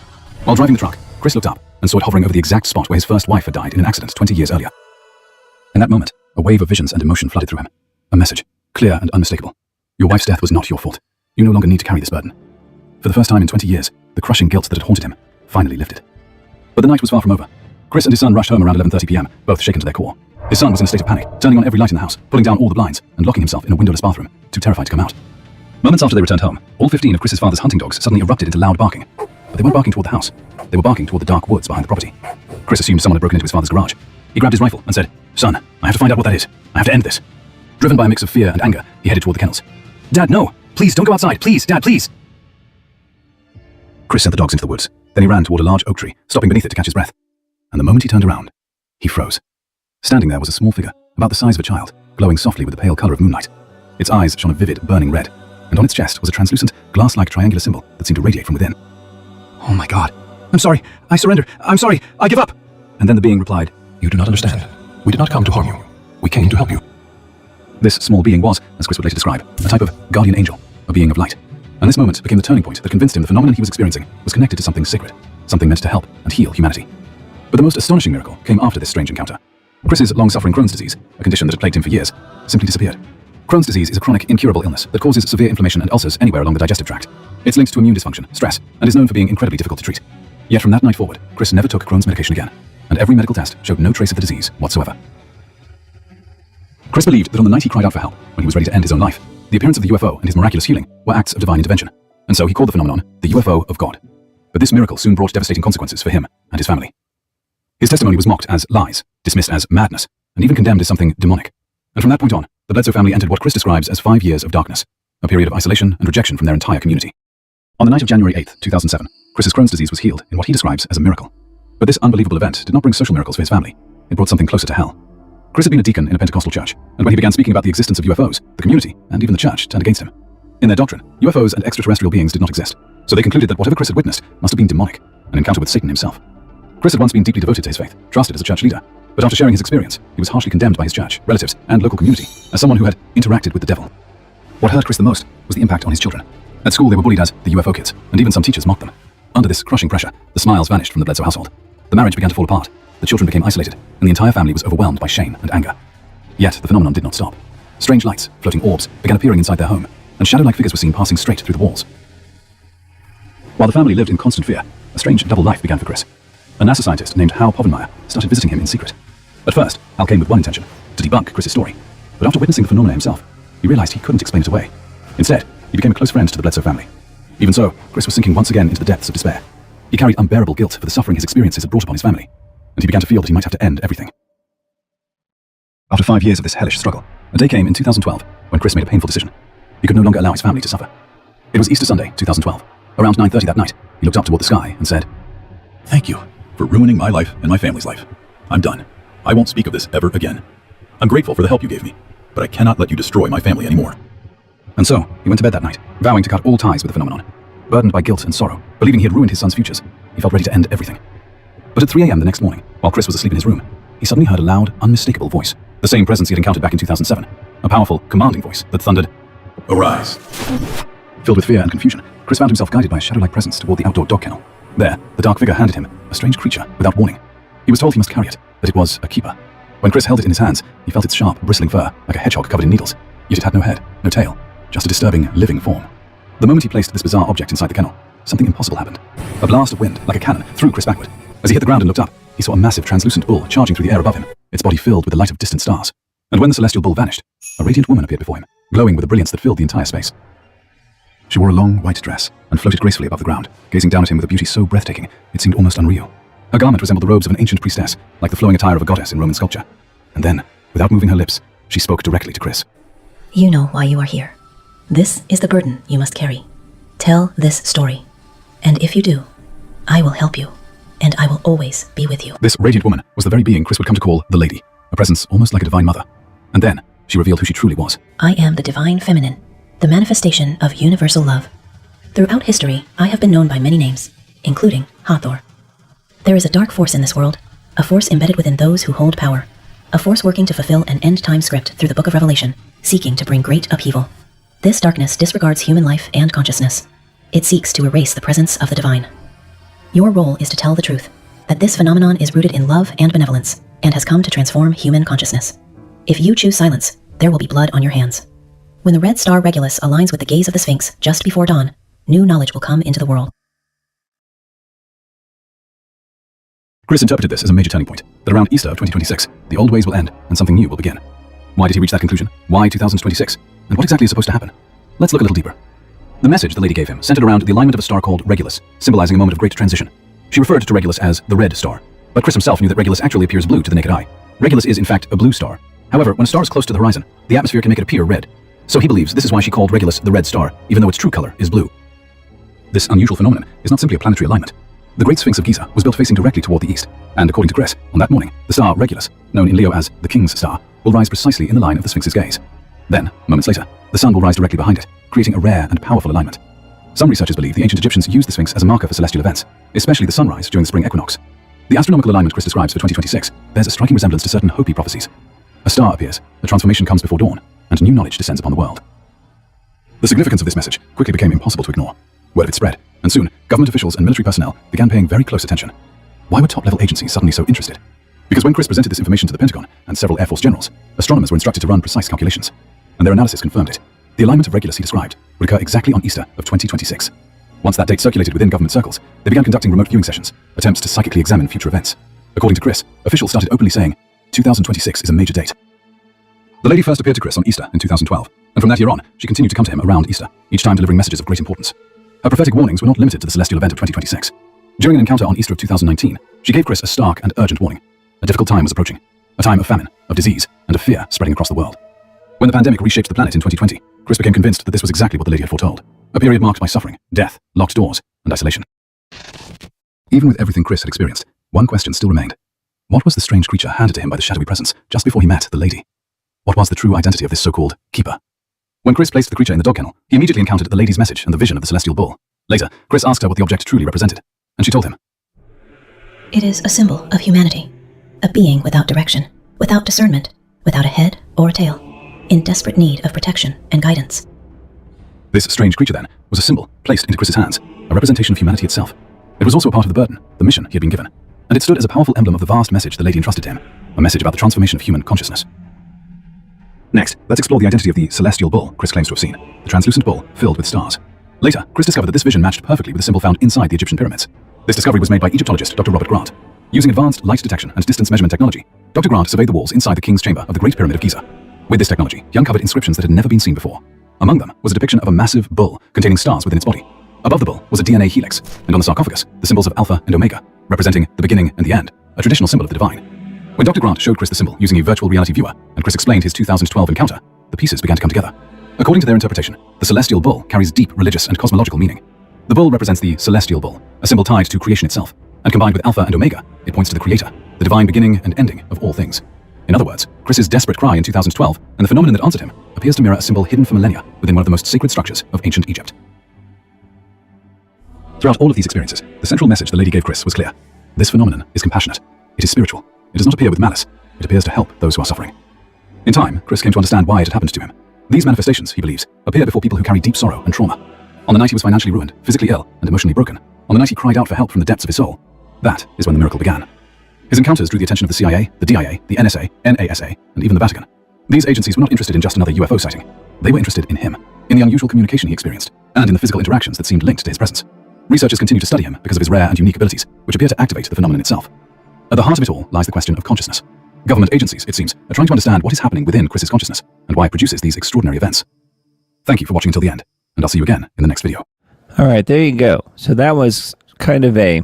While driving the truck, Chris looked up and saw it hovering over the exact spot where his first wife had died in an accident 20 years earlier. In that moment, a wave of visions and emotion flooded through him. A message, clear and unmistakable. Your wife's death was not your fault. You no longer need to carry this burden. For the first time in 20 years, the crushing guilt that had haunted him finally lifted. But the night was far from over. Chris and his son rushed home around 11:30 p.m., both shaken to their core. His son was in a state of panic, turning on every light in the house, pulling down all the blinds, and locking himself in a windowless bathroom, too terrified to come out. Moments after they returned home, all 15 of Chris's father's hunting dogs suddenly erupted into loud barking. But they weren't barking toward the house. They were barking toward the dark woods behind the property. Chris assumed someone had broken into his father's garage. He grabbed his rifle and said, "Son, I have to find out what that is. I have to end this." Driven by a mix of fear and anger, he headed toward the kennels. "Dad, no! Please, don't go outside! Please, Dad, please!" Chris sent the dogs into the woods. Then he ran toward a large oak tree, stopping beneath it to catch his breath. And the moment he turned around, he froze. Standing there was a small figure, about the size of a child, glowing softly with the pale color of moonlight. Its eyes shone a vivid, burning red, and on its chest was a translucent, glass-like triangular symbol that seemed to radiate from within. "Oh my God. I'm sorry. I surrender. I'm sorry. I give up." And then the being replied, "You do not understand. We did not come to harm you. We came to help you." This small being was, as Chris would later describe, a type of guardian angel, a being of light. And this moment became the turning point that convinced him the phenomenon he was experiencing was connected to something sacred, something meant to help and heal humanity. But the most astonishing miracle came after this strange encounter. Chris's long-suffering Crohn's disease, a condition that had plagued him for years, simply disappeared. Crohn's disease is a chronic, incurable illness that causes severe inflammation and ulcers anywhere along the digestive tract. It's linked to immune dysfunction, stress, and is known for being incredibly difficult to treat. Yet from that night forward, Chris never took Crohn's medication again, and every medical test showed no trace of the disease whatsoever. Chris believed that on the night he cried out for help, when he was ready to end his own life, the appearance of the UFO and his miraculous healing were acts of divine intervention, and so he called the phenomenon the UFO of God. But this miracle soon brought devastating consequences for him and his family. His testimony was mocked as lies, dismissed as madness, and even condemned as something demonic. And from that point on, the Bledsoe family entered what Chris describes as 5 years of darkness, a period of isolation and rejection from their entire community. On the night of January 8th, 2007, Chris's Crohn's disease was healed in what he describes as a miracle. But this unbelievable event did not bring social miracles for his family. It brought something closer to hell. Chris had been a deacon in a Pentecostal church, and when he began speaking about the existence of UFOs, the community, and even the church, turned against him. In their doctrine, UFOs and extraterrestrial beings did not exist, so they concluded that whatever Chris had witnessed must have been demonic, an encounter with Satan himself. Chris had once been deeply devoted to his faith, trusted as a church leader, but after sharing his experience, he was harshly condemned by his church, relatives, and local community as someone who had interacted with the devil. What hurt Chris the most was the impact on his children. At school, they were bullied as the UFO kids, and even some teachers mocked them. Under this crushing pressure, the smiles vanished from the Bledsoe household. The marriage began to fall apart, the children became isolated, and the entire family was overwhelmed by shame and anger. Yet the phenomenon did not stop. Strange lights, floating orbs, began appearing inside their home, and shadow-like figures were seen passing straight through the walls. While the family lived in constant fear, a strange double life began for Chris. A NASA scientist named Hal Povenmire started visiting him in secret. At first, Hal came with one intention, to debunk Chris's story. But after witnessing the phenomena himself, he realized he couldn't explain it away. Instead, he became a close friend to the Bledsoe family. Even so, Chris was sinking once again into the depths of despair. He carried unbearable guilt for the suffering his experiences had brought upon his family, and he began to feel that he might have to end everything. After 5 years of this hellish struggle, a day came in 2012 when Chris made a painful decision. He could no longer allow his family to suffer. It was Easter Sunday, 2012. Around 9:30 that night, he looked up toward the sky and said, "Thank you for ruining my life and my family's life. I'm done. I won't speak of this ever again. I'm grateful for the help you gave me, but I cannot let you destroy my family anymore." And so, he went to bed that night, vowing to cut all ties with the phenomenon. Burdened by guilt and sorrow, believing he had ruined his son's futures, he felt ready to end everything. But at 3 a.m. the next morning, while Chris was asleep in his room, he suddenly heard a loud, unmistakable voice, the same presence he had encountered back in 2007, a powerful, commanding voice that thundered, "Arise." Filled with fear and confusion, Chris found himself guided by a shadow-like presence toward the outdoor dog kennel. There, the dark figure handed him a strange creature without warning. He was told he must carry it, that it was a keeper. When Chris held it in his hands, he felt its sharp, bristling fur, like a hedgehog covered in needles. Yet it had no head, no tail, just a disturbing, living form. The moment he placed this bizarre object inside the kennel, something impossible happened. A blast of wind, like a cannon, threw Chris backward. As he hit the ground and looked up, he saw a massive, translucent bull charging through the air above him, its body filled with the light of distant stars. And when the celestial bull vanished, a radiant woman appeared before him, glowing with a brilliance that filled the entire space. She wore a long, white dress and floated gracefully above the ground, gazing down at him with a beauty so breathtaking, it seemed almost unreal. Her garment resembled the robes of an ancient priestess, like the flowing attire of a goddess in Roman sculpture. And then, without moving her lips, she spoke directly to Chris. You know why you are here. This is the burden you must carry. Tell this story. And if you do, I will help you, and I will always be with you. This radiant woman was the very being Chris would come to call the Lady, a presence almost like a divine mother. And then, she revealed who she truly was. I am the divine feminine, the manifestation of universal love. Throughout history, I have been known by many names, including Hathor. There is a dark force in this world, a force embedded within those who hold power, a force working to fulfill an end-time script through the Book of Revelation, seeking to bring great upheaval. This darkness disregards human life and consciousness. It seeks to erase the presence of the divine. Your role is to tell the truth, that this phenomenon is rooted in love and benevolence, and has come to transform human consciousness. If you choose silence, there will be blood on your hands. When the red star Regulus aligns with the gaze of the Sphinx just before dawn, new knowledge will come into the world. Chris interpreted this as a major turning point, that around Easter of 2026, the old ways will end and something new will begin. Why did he reach that conclusion? Why 2026? And what exactly is supposed to happen? Let's look a little deeper. The message the lady gave him centered around the alignment of a star called Regulus, symbolizing a moment of great transition. She referred to Regulus as the red star, but Chris himself knew that Regulus actually appears blue to the naked eye. Regulus is in fact a blue star. However, when a star is close to the horizon, the atmosphere can make it appear red. So he believes this is why she called Regulus the red star, even though its true color is blue. This unusual phenomenon is not simply a planetary alignment. The Great Sphinx of Giza was built facing directly toward the east, and according to Chris, on that morning, the star Regulus, known in Leo as the King's Star, will rise precisely in the line of the Sphinx's gaze. Then, moments later, the sun will rise directly behind it, creating a rare and powerful alignment. Some researchers believe the ancient Egyptians used the Sphinx as a marker for celestial events, especially the sunrise during the spring equinox. The astronomical alignment Chris describes for 2026 bears a striking resemblance to certain Hopi prophecies. A star appears, a transformation comes before dawn, and new knowledge descends upon the world. The significance of this message quickly became impossible to ignore. Word of it spread, and soon, government officials and military personnel began paying very close attention. Why were top-level agencies suddenly so interested? Because when Chris presented this information to the Pentagon and several Air Force generals, astronomers were instructed to run precise calculations, and their analysis confirmed it. The alignment of Regulus he described would occur exactly on Easter of 2026. Once that date circulated within government circles, they began conducting remote viewing sessions, attempts to psychically examine future events. According to Chris, officials started openly saying, 2026 is a major date. The lady first appeared to Chris on Easter in 2012, and from that year on, she continued to come to him around Easter, each time delivering messages of great importance. Her prophetic warnings were not limited to the celestial event of 2026. During an encounter on Easter of 2019, she gave Chris a stark and urgent warning. A difficult time was approaching, a time of famine, of disease, and of fear spreading across the world. When the pandemic reshaped the planet in 2020, Chris became convinced that this was exactly what the lady had foretold, a period marked by suffering, death, locked doors, and isolation. Even with everything Chris had experienced, one question still remained. What was the strange creature handed to him by the shadowy presence just before he met the lady? What was the true identity of this so-called keeper? When Chris placed the creature in the dog kennel, he immediately encountered the lady's message and the vision of the celestial bull. Later, Chris asked her what the object truly represented, and she told him. It is a symbol of humanity, a being without direction, without discernment, without a head or a tail, in desperate need of protection and guidance. This strange creature, then, was a symbol placed into Chris's hands, a representation of humanity itself. It was also a part of the burden, the mission he had been given, and it stood as a powerful emblem of the vast message the lady entrusted to him, a message about the transformation of human consciousness. Next, let's explore the identity of the celestial bull Chris claims to have seen, the translucent bull filled with stars. Later, Chris discovered that this vision matched perfectly with the symbol found inside the Egyptian pyramids. This discovery was made by Egyptologist Dr. Robert Grant. Using advanced light detection and distance measurement technology, Dr. Grant surveyed the walls inside the king's chamber of the Great Pyramid of Giza. With this technology, he uncovered inscriptions that had never been seen before. Among them was a depiction of a massive bull containing stars within its body. Above the bull was a DNA helix, and on the sarcophagus, the symbols of Alpha and Omega, representing the beginning and the end, a traditional symbol of the divine. When Dr. Grant showed Chris the symbol using a virtual reality viewer, and Chris explained his 2012 encounter, the pieces began to come together. According to their interpretation, the celestial bull carries deep religious and cosmological meaning. The bull represents the celestial bull, a symbol tied to creation itself, and combined with Alpha and Omega, it points to the Creator, the divine beginning and ending of all things. In other words, Chris's desperate cry in 2012 and the phenomenon that answered him appears to mirror a symbol hidden for millennia within one of the most sacred structures of ancient Egypt. Throughout all of these experiences, the central message the lady gave Chris was clear. This phenomenon is compassionate. It is spiritual. It does not appear with malice. It appears to help those who are suffering. In time, Chris came to understand why it had happened to him. These manifestations, he believes, appear before people who carry deep sorrow and trauma. On the night he was financially ruined, physically ill, and emotionally broken, on the night he cried out for help from the depths of his soul, that is when the miracle began. His encounters drew the attention of the CIA, the DIA, the NSA, NASA, and even the Vatican. These agencies were not interested in just another UFO sighting. They were interested in him, in the unusual communication he experienced, and in the physical interactions that seemed linked to his presence. Researchers continue to study him because of his rare and unique abilities, which appear to activate the phenomenon itself. At the heart of it all lies the question of consciousness. Government agencies, it seems, are trying to understand what is happening within Chris's consciousness and why it produces these extraordinary events. Thank you for watching until the end, and I'll see you again in the next video. All right, there you go. So that was kind of a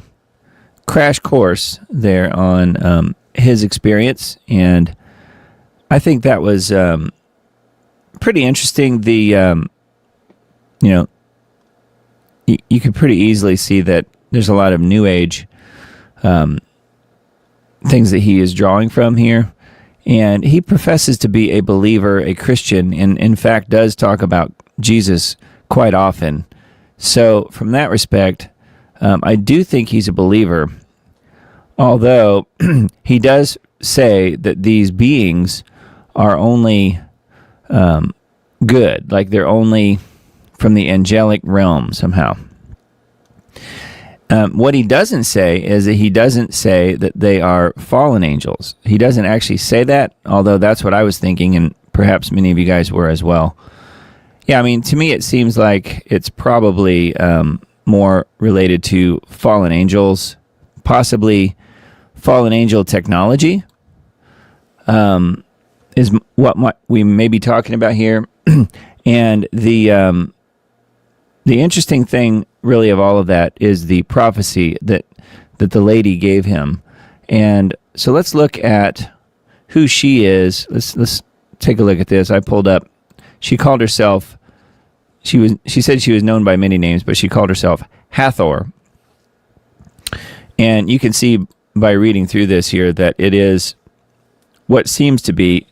crash course there on his experience, and I think that was pretty interesting. The you could pretty easily see that there's a lot of New Age things that he is drawing from here, and he professes to be a believer, a Christian, and in fact does talk about Jesus quite often. So from that respect, I do think he's a believer, although he does say that these beings are only good, like they're only from the angelic realm somehow. What he doesn't say is that he doesn't say that they are fallen angels. He doesn't actually say that, although that's what I was thinking, and perhaps many of you guys were as well. Yeah, I mean, to me, it seems like it's probably more related to fallen angels, possibly fallen angel technology, is what we may be talking about here. And the interesting thing, really, of all of that is the prophecy that the lady gave him. And so let's look at who she is. Let's take a look at this. I pulled up. She called herself. She said she was known by many names, but she called herself Hathor. And you can see by reading through this here that it is what seems to be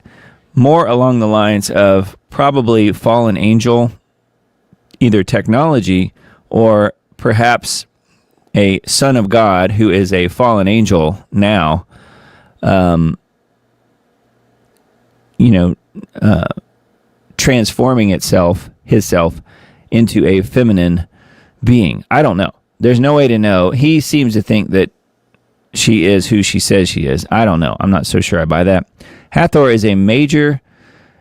more along the lines of probably fallen angel, either technology or perhaps a son of God who is a fallen angel now, transforming himself into a feminine being. I don't know. There's no way to know. He seems to think that she is who she says she is. I don't know. I'm not so sure I buy that. Hathor is a major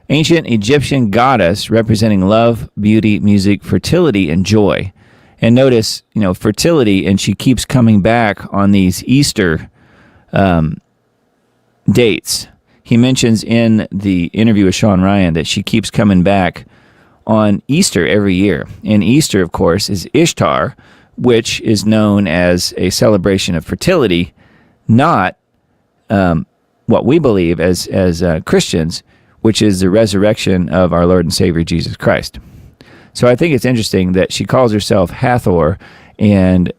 ancient Egyptian goddess representing love, beauty, music, fertility, and joy. And notice, fertility, and she keeps coming back on these Easter dates. He mentions in the interview with Sean Ryan that she keeps coming back on Easter every year. And Easter, of course, is Ishtar, which is known as a celebration of fertility, not what we believe as Christians, which is the resurrection of our Lord and Savior Jesus Christ. So I think it's interesting that she calls herself Hathor, and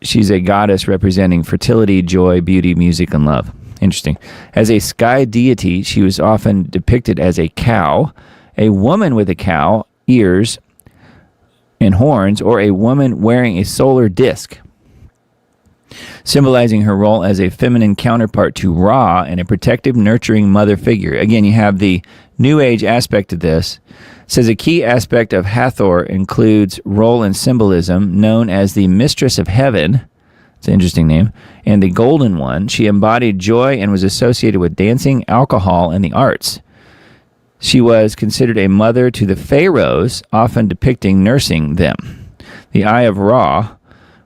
she's a goddess representing fertility, joy, beauty, music, and love. Interesting. As a sky deity, she was often depicted as a cow, a woman with a cow, ears, and horns, or a woman wearing a solar disk, symbolizing her role as a feminine counterpart to Ra and a protective, nurturing mother figure. Again, you have the New Age aspect of this. It says a key aspect of Hathor includes role and symbolism, known as the Mistress of Heaven. It's an interesting name. And the Golden One. She embodied joy and was associated with dancing, alcohol, and the arts. She was considered a mother to the pharaohs, often depicting nursing them. The Eye of Ra.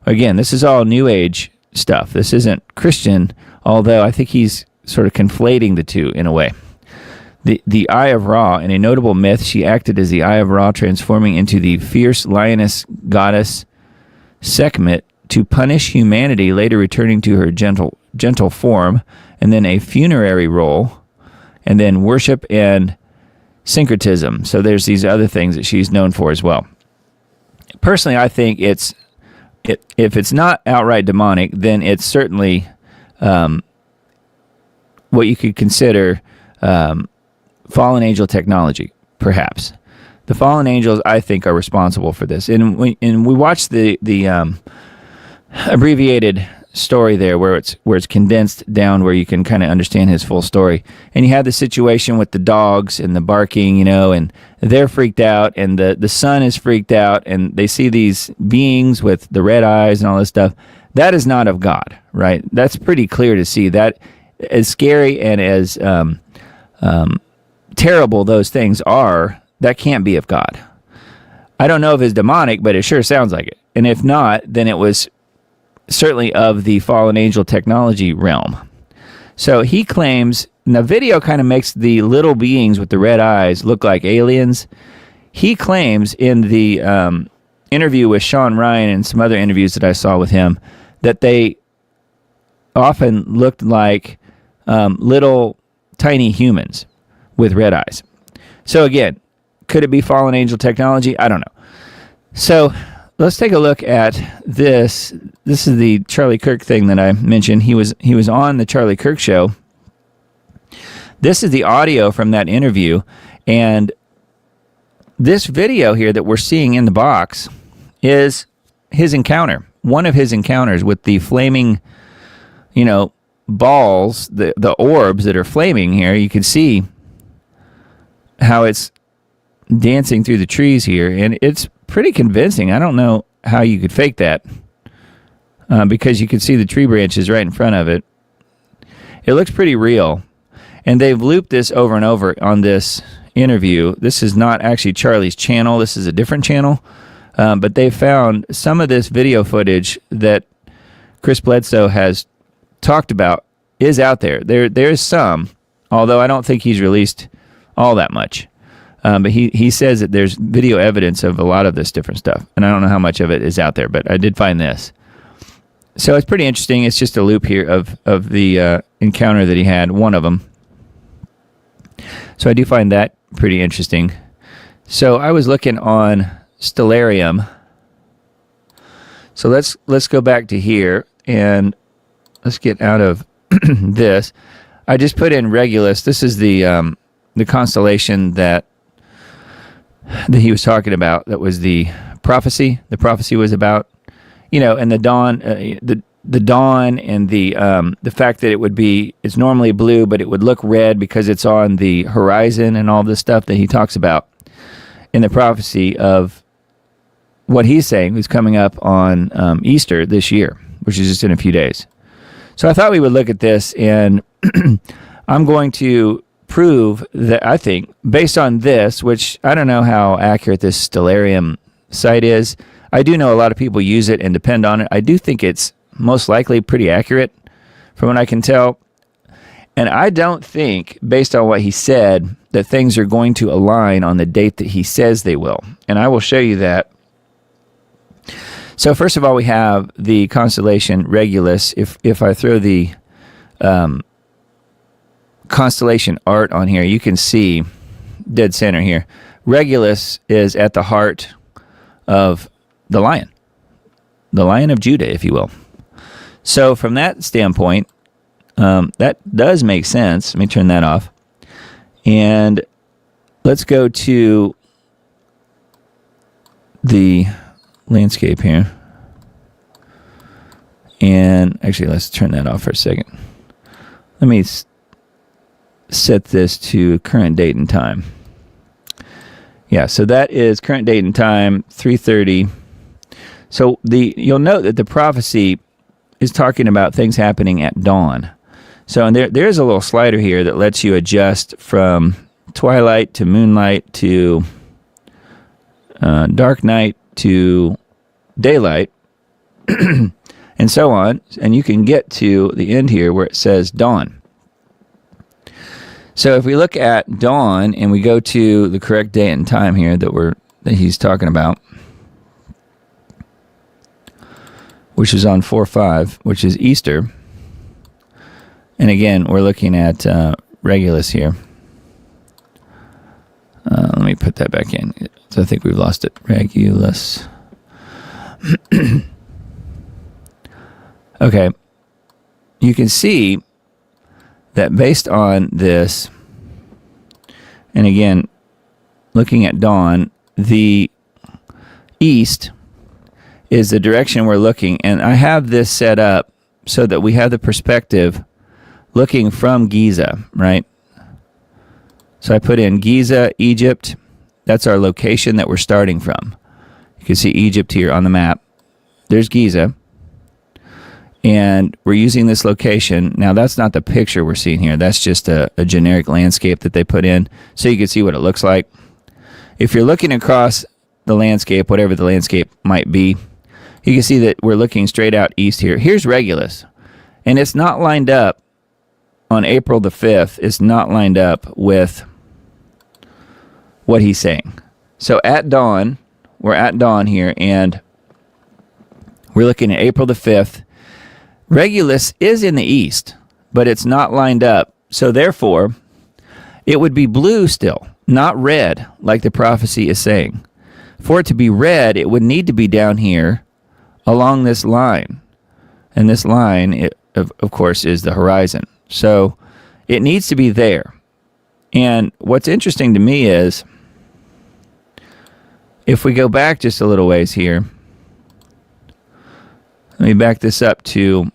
Again, this is all New Age stuff. This isn't Christian, although I think he's sort of conflating the two in a way. The Eye of Ra, in a notable myth, she acted as the Eye of Ra, transforming into the fierce lioness goddess Sekhmet to punish humanity, later returning to her gentle form, and then a funerary role, and then worship and syncretism. So there's these other things that she's known for as well. Personally, I think if it's not outright demonic, then it's certainly what you could consider fallen angel technology, perhaps. The fallen angels, I think, are responsible for this. And we watched the abbreviated story there, where it's condensed down, where you can kind of understand his full story. And you have the situation with the dogs and the barking, and they're freaked out, and the son is freaked out, and they see these beings with the red eyes and all this stuff. That is not of God, right? That's pretty clear to see. That, as scary and as terrible those things are, that can't be of God. I don't know if it's demonic, but it sure sounds like it. And if not, then it was certainly of the fallen angel technology realm. So he claims, and the video kind of makes the little beings with the red eyes look like aliens. He claims in the interview with Sean Ryan and some other interviews that I saw with him that they often looked like little tiny humans with red eyes. So again, could it be fallen angel technology? I don't know. So let's take a look at this. This is the Charlie Kirk thing that I mentioned. He was on the Charlie Kirk show. This is the audio from that interview, and this video here that we're seeing in the box is his encounter, one of his encounters with the flaming, balls, the orbs that are flaming here. You can see how it's dancing through the trees here, and it's pretty convincing. I don't know how you could fake that, because you can see the tree branches right in front of it. It looks pretty real, and they've looped this over and over on this interview. This is not actually Charlie's channel. This is a different channel. But they found some of this video footage that Chris Bledsoe has talked about is out there. There is some, although I don't think he's released all that much. But he says that there's video evidence of a lot of this different stuff. And I don't know how much of it is out there, but I did find this. So it's pretty interesting. It's just a loop here of the encounter that he had, one of them. So I do find that pretty interesting. So I was looking on Stellarium. So let's go back to here and let's get out of this. I just put in Regulus. This is the constellation that he was talking about. That was the prophecy. The prophecy was about, and the dawn, the dawn, and the fact that it's normally blue, but it would look red because it's on the horizon, and all this stuff that he talks about in the prophecy of what he's saying is coming up on Easter this year, which is just in a few days. So I thought we would look at this, and I'm going to prove that I think, based on this, which I don't know how accurate this Stellarium site is. I do know a lot of people use it and depend on it. I do think it's most likely pretty accurate from what I can tell. And I don't think, based on what he said, that things are going to align on the date that he says they will. And I will show you that. So first of all, we have the constellation Regulus. If I throw the constellation art on here, you can see dead center here. Regulus is at the heart of the lion of Judah, if you will. So from that standpoint, that does make sense. Let me turn that off. And let's go to the landscape here. And actually, let's turn that off for a second. Let me set this to current date and time. Yeah, so that is current date and time, 3:30. So you'll note that the prophecy is talking about things happening at dawn. So and there's a little slider here that lets you adjust from twilight to moonlight to dark night to daylight and so on. And you can get to the end here where it says dawn. So if we look at dawn and we go to the correct date and time here that he's talking about, which is on 4/5, which is Easter. And again, we're looking at Regulus here. Let me put that back in. So I think we've lost it. Regulus. Okay. You can see that based on this, and again, looking at dawn, the east is the direction we're looking. And I have this set up so that we have the perspective looking from Giza, right? So I put in Giza, Egypt. That's our location that we're starting from. You can see Egypt here on the map. There's Giza. And we're using this location. Now, that's not the picture we're seeing here. That's just a generic landscape that they put in so you can see what it looks like. If you're looking across the landscape, whatever the landscape might be, you can see that we're looking straight out east here. Here's Regulus. And it's not lined up on April the 5th. It's not lined up with what he's saying. So at dawn, we're at dawn here, and we're looking at April the 5th. Regulus is in the east, but it's not lined up. So therefore, it would be blue still, not red, like the prophecy is saying. For it to be red, it would need to be down here along this line. And this line, of course, is the horizon. So it needs to be there. And what's interesting to me is, if we go back just a little ways here, let me back this up to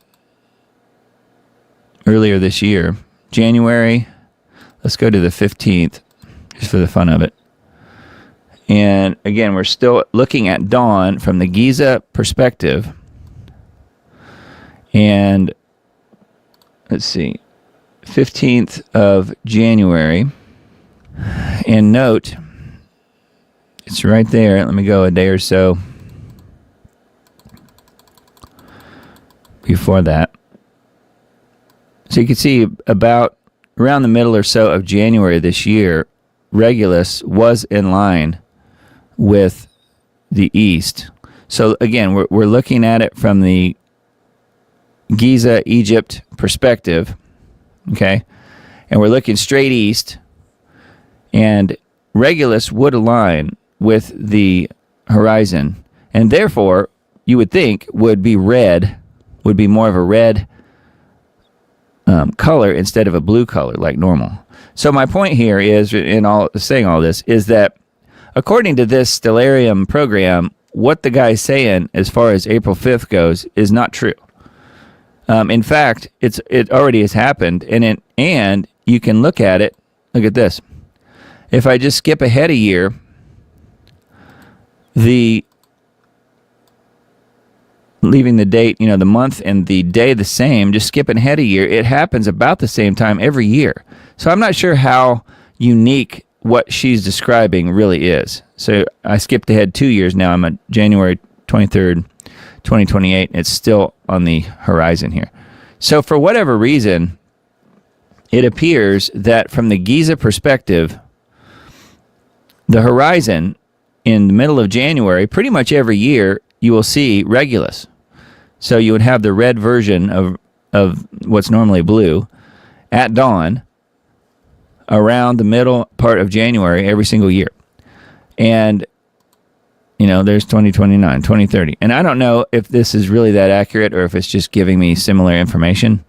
earlier this year, January. Let's go to the 15th, just for the fun of it. And again, we're still looking at dawn from the Giza perspective. And let's see, 15th of January. And note, it's right there. Let me go a day or so before that. So you can see about around the middle or so of January this year, Regulus was in line with the East. So again, we're looking at it from the Giza, Egypt perspective, okay? And we're looking straight east, and Regulus would align with the horizon, and therefore, you would think would be red, would be more of a red color instead of a blue color like normal. So my point here is, in all saying all this, is that according to this Stellarium program, what the guy's saying as far as April 5th goes is not true. In fact, it already has happened, and you can look at it. Look at this. If I just skip ahead a year, leaving the date, the month and the day the same, just skipping ahead a year, it happens about the same time every year. So I'm not sure how unique what she's describing really is. So I skipped ahead 2 years now. I'm at January 23rd, 2028. It's still on the horizon here. So for whatever reason, it appears that from the Giza perspective, the horizon in the middle of January, pretty much every year, you will see Regulus. So you would have the red version of what's normally blue at dawn around the middle part of January every single year. And, there's 2029, 2030. And I don't know if this is really that accurate or if it's just giving me similar information.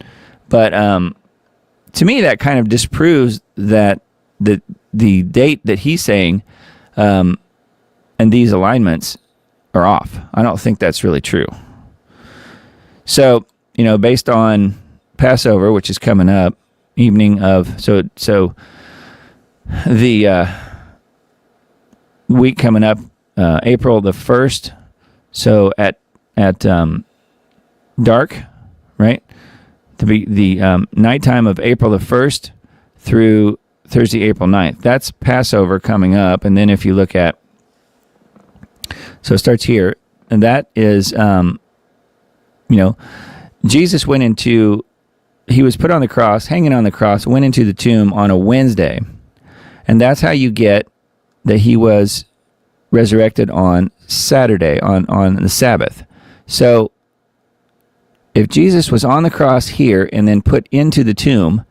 But to me, that kind of disproves that the date that he's saying and these alignments are off. I don't think that's really true. So, based on Passover, which is coming up, evening of, so the week coming up, April the 1st, so at dark, right? The nighttime of April the 1st through Thursday, April 9th. That's Passover coming up. And then if you look at, so it starts here, and that is, Jesus he was put on the cross, hanging on the cross, went into the tomb on a Wednesday. And that's how you get that he was resurrected on Saturday, on the Sabbath. So if Jesus was on the cross here and then put into the tomb,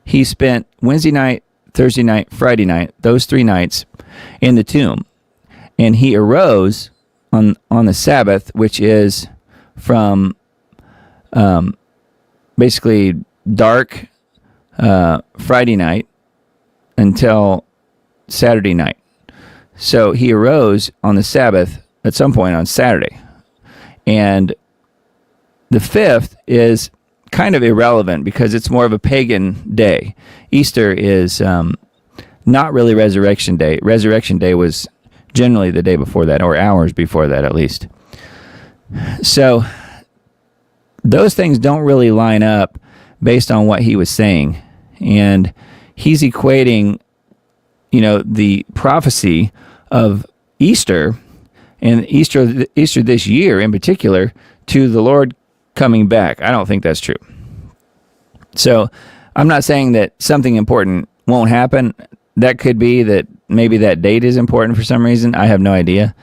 he spent Wednesday night, Thursday night, Friday night, those 3 nights in the tomb. And he arose on the Sabbath, which is from basically dark Friday night until Saturday night. So he arose on the Sabbath at some point on Saturday. And the 5th is kind of irrelevant because it's more of a pagan day. Easter is not really Resurrection Day. Resurrection Day was generally the day before that, or hours before that at least. So those things don't really line up based on what he was saying. And he's equating, the prophecy of Easter, and Easter this year in particular, to the Lord coming back. I don't think that's true. So I'm not saying that something important won't happen. That could be that maybe that date is important for some reason. I have no idea.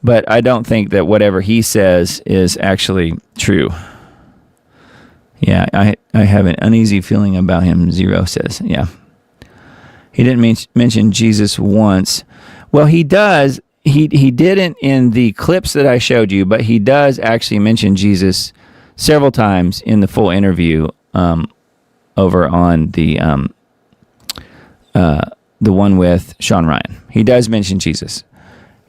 But I don't think that whatever he says is actually true. Yeah, I have an uneasy feeling about him, Zero says. Yeah. He didn't mention Jesus once. Well, he does. He didn't in the clips that I showed you, but he does actually mention Jesus several times in the full interview over on the one with Sean Ryan. He does mention Jesus.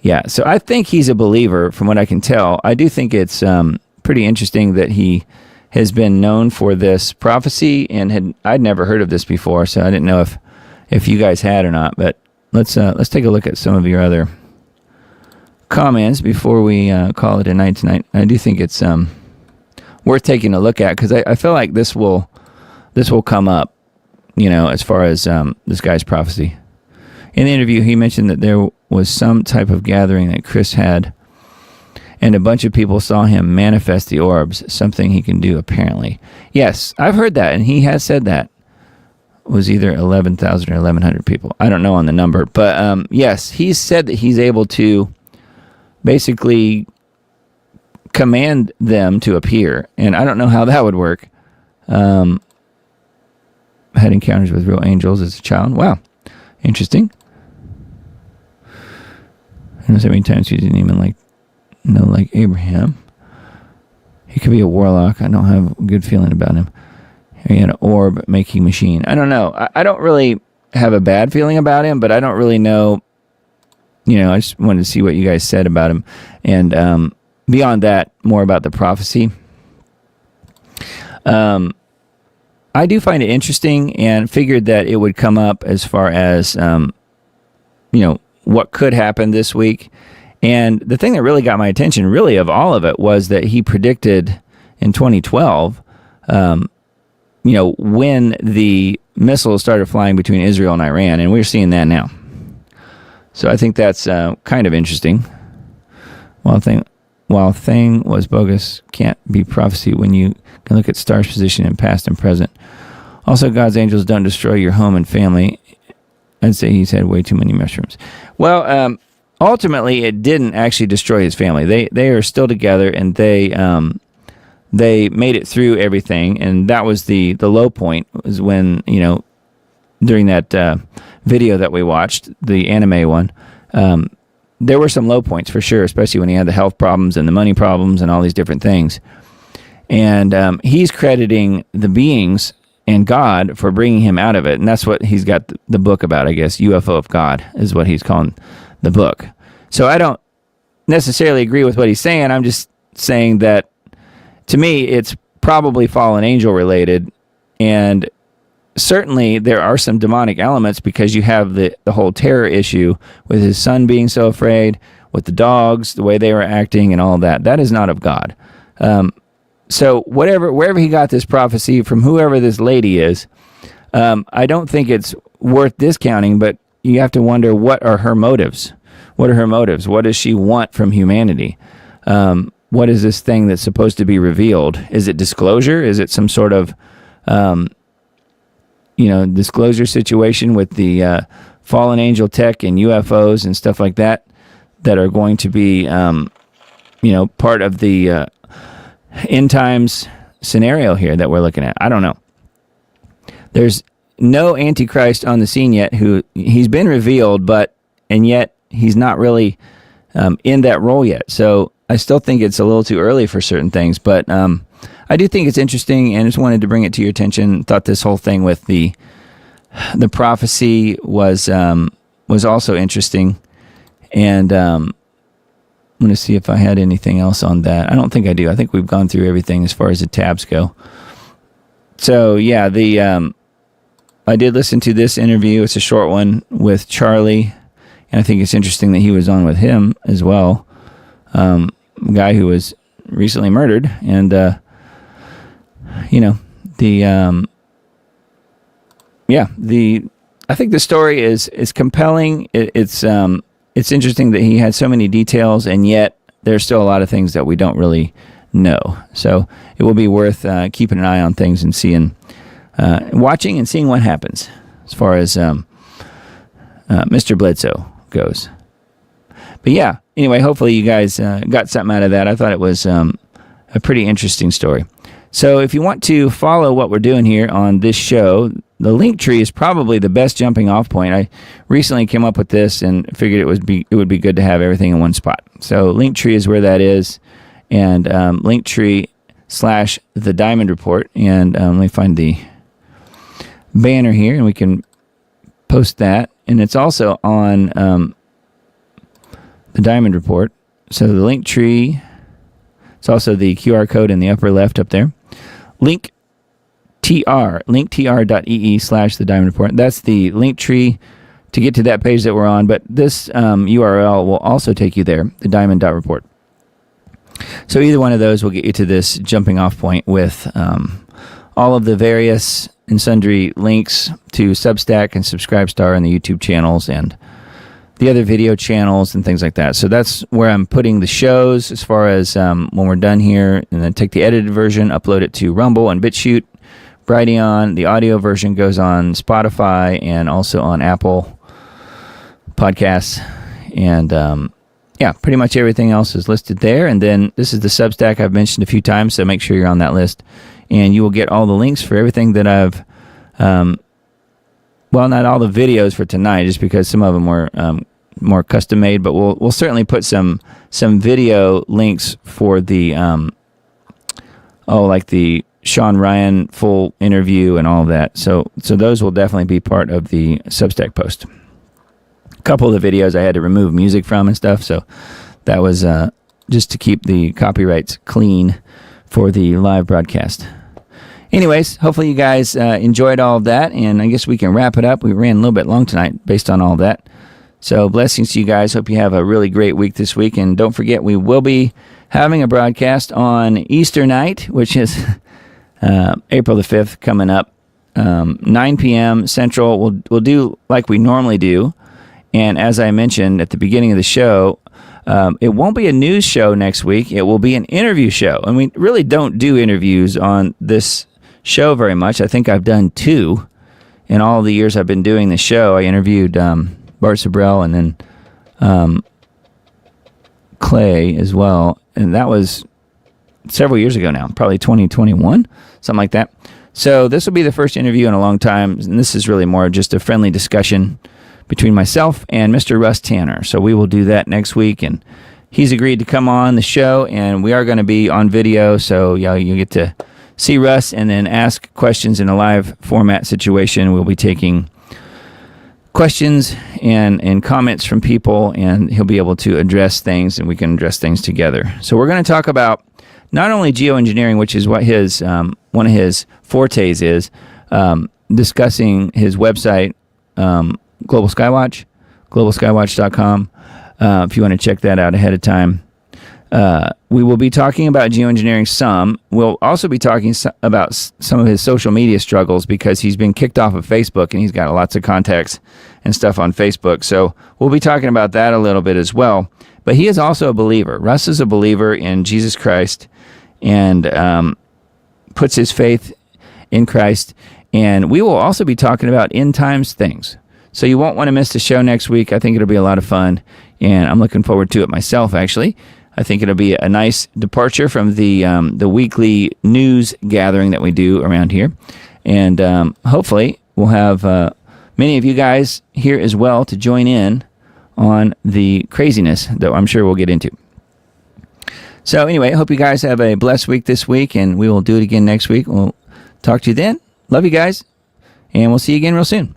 Yeah, so I think he's a believer from what I can tell. I do think it's pretty interesting that he has been known for this prophecy, and I'd never heard of this before, so I didn't know if you guys had or not. But let's take a look at some of your other comments before we call it a night tonight. I do think it's worth taking a look at because I feel like this will come up, as far as this guy's prophecy. In the interview, he mentioned that there was some type of gathering that Chris had, and a bunch of people saw him manifest the orbs, something he can do apparently. Yes, I've heard that, and he has said that. It was either 11,000 or 1,100 people. I don't know on the number, but yes, he's said that he's able to basically command them to appear, and I don't know how that would work. Had encounters with real angels as a child. Wow, interesting. I don't know so many times he didn't even know Abraham. He could be a warlock. I don't have a good feeling about him. He had an orb making machine. I don't know. I don't really have a bad feeling about him, but I don't really know. I just wanted to see what you guys said about him. And beyond that, more about the prophecy. I do find it interesting and figured that it would come up as far as, what could happen this week. And the thing that really got my attention, really, of all of it, was that he predicted in 2012, when the missiles started flying between Israel and Iran, and we're seeing that now. So I think that's kind of interesting. While thing was bogus, can't be prophecy when you can look at stars' position in past and present. Also, God's angels don't destroy your home and family. I'd say he's had way too many mushrooms. Well, ultimately, it didn't actually destroy his family. They are still together, and they made it through everything. And that was the low point, was when, during that video that we watched, the anime one, there were some low points for sure, especially when he had the health problems and the money problems and all these different things. And he's crediting the beings and God for bringing him out of it. And that's what he's got the book about, I guess. UFO of God is what he's calling the book. So I don't necessarily agree with what he's saying. I'm just saying that, to me, it's probably fallen angel related. And certainly there are some demonic elements, because you have the whole terror issue with his son being so afraid, with the dogs, the way they were acting and all that. That is not of God. So wherever he got this prophecy from, whoever this lady is, I don't think it's worth discounting, but you have to wonder, what are her motives? What are her motives? What does she want from humanity? What is this thing that's supposed to be revealed? Is it disclosure? Is it some sort of, disclosure situation with the fallen angel tech and UFOs and stuff like that are going to be, part of the end times scenario here that we're looking at? I don't know. There's no Antichrist on the scene yet. He's been revealed, and yet he's not really in that role yet. So I still think it's a little too early for certain things, but I do think it's interesting, and just wanted to bring it to your attention. Thought this whole thing with the prophecy was also interesting, and I'm going to see if I had anything else on that. I don't think I do. I think we've gone through everything as far as the tabs go. So yeah, I did listen to this interview. It's a short one with Charlie, and I think it's interesting that he was on with him as well. A guy who was recently murdered, and I think the story is compelling. It's interesting that he had so many details, and yet there's still a lot of things that we don't really know. So it will be worth keeping an eye on things and watching and seeing what happens as far as Mr. Bledsoe goes. But yeah, anyway, hopefully you guys got something out of that. I thought it was a pretty interesting story. So if you want to follow what we're doing here on this show, the link tree is probably the best jumping off point. I recently came up with this and figured it would be good to have everything in one spot. So Linktree is where that is, and Linktree/The Diamond Report. And let me find the banner here, and we can post that. And it's also on the Diamond Report. So the Linktree, it's also the QR code in the upper left up there. linktr.ee/The Diamond Report. That's the link tree to get to that page that we're on, but this URL will also take you there, the diamond.report. So either one of those will get you to this jumping off point with all of the various and sundry links to Substack and Subscribestar and the YouTube channels, and the other video channels and things like that. So that's where I'm putting the shows as far as when we're done here, and then take the edited version, upload it to Rumble and BitChute, Brighteon. The audio version goes on Spotify and also on Apple Podcasts. And yeah, pretty much everything else is listed there. And then this is the Substack I've mentioned a few times, so make sure you're on that list. And you will get all the links for everything that I've well, not all the videos for tonight, just because some of them were more custom made. But we'll certainly put some video links for the like the Sean Ryan full interview and all of that. So those will definitely be part of the Substack post. A couple of the videos I had to remove music from and stuff, so that was just to keep the copyrights clean for the live broadcast. Anyways, hopefully you guys enjoyed all of that, and I guess we can wrap it up. We ran a little bit long tonight based on all of that. So blessings to you guys. Hope you have a really great week this week, and don't forget we will be having a broadcast on Easter night, which is April the 5th coming up, 9 p.m. Central. We'll do like we normally do, and as I mentioned at the beginning of the show, it won't be a news show next week. It will be an interview show, and we really don't do interviews on this show very much. I think I've done 2 in all the years I've been doing the show. I interviewed Bart Sabrell and then Clay as well, and that was several years ago now, probably 2021, something like that. So this will be the first interview in a long time, and this is really more just a friendly discussion between myself and Mr. Russ Tanner. So we will do that next week, and he's agreed to come on the show, and we are going to be on video, so you get to see Russ and then ask questions in a live format situation. We'll be taking questions and comments from people, and he'll be able to address things, and we can address things together. So we're going to talk about not only geoengineering, which is what his one of his fortes is, discussing his website, Global Skywatch, globalskywatch.com, if you want to check that out ahead of time. We will be talking about geoengineering some. We'll also be talking about some of his social media struggles, because he's been kicked off of Facebook, and he's got lots of contacts and stuff on Facebook. So we'll be talking about that a little bit as well. But he is also a believer. Russ is a believer in Jesus Christ, and puts his faith in Christ. And we will also be talking about end times things. So you won't want to miss the show next week. I think it'll be a lot of fun, and I'm looking forward to it myself, actually. I think it'll be a nice departure from the weekly news gathering that we do around here. And hopefully we'll have many of you guys here as well to join in on the craziness that I'm sure we'll get into. So anyway, I hope you guys have a blessed week this week, and we will do it again next week. We'll talk to you then. Love you guys, and we'll see you again real soon.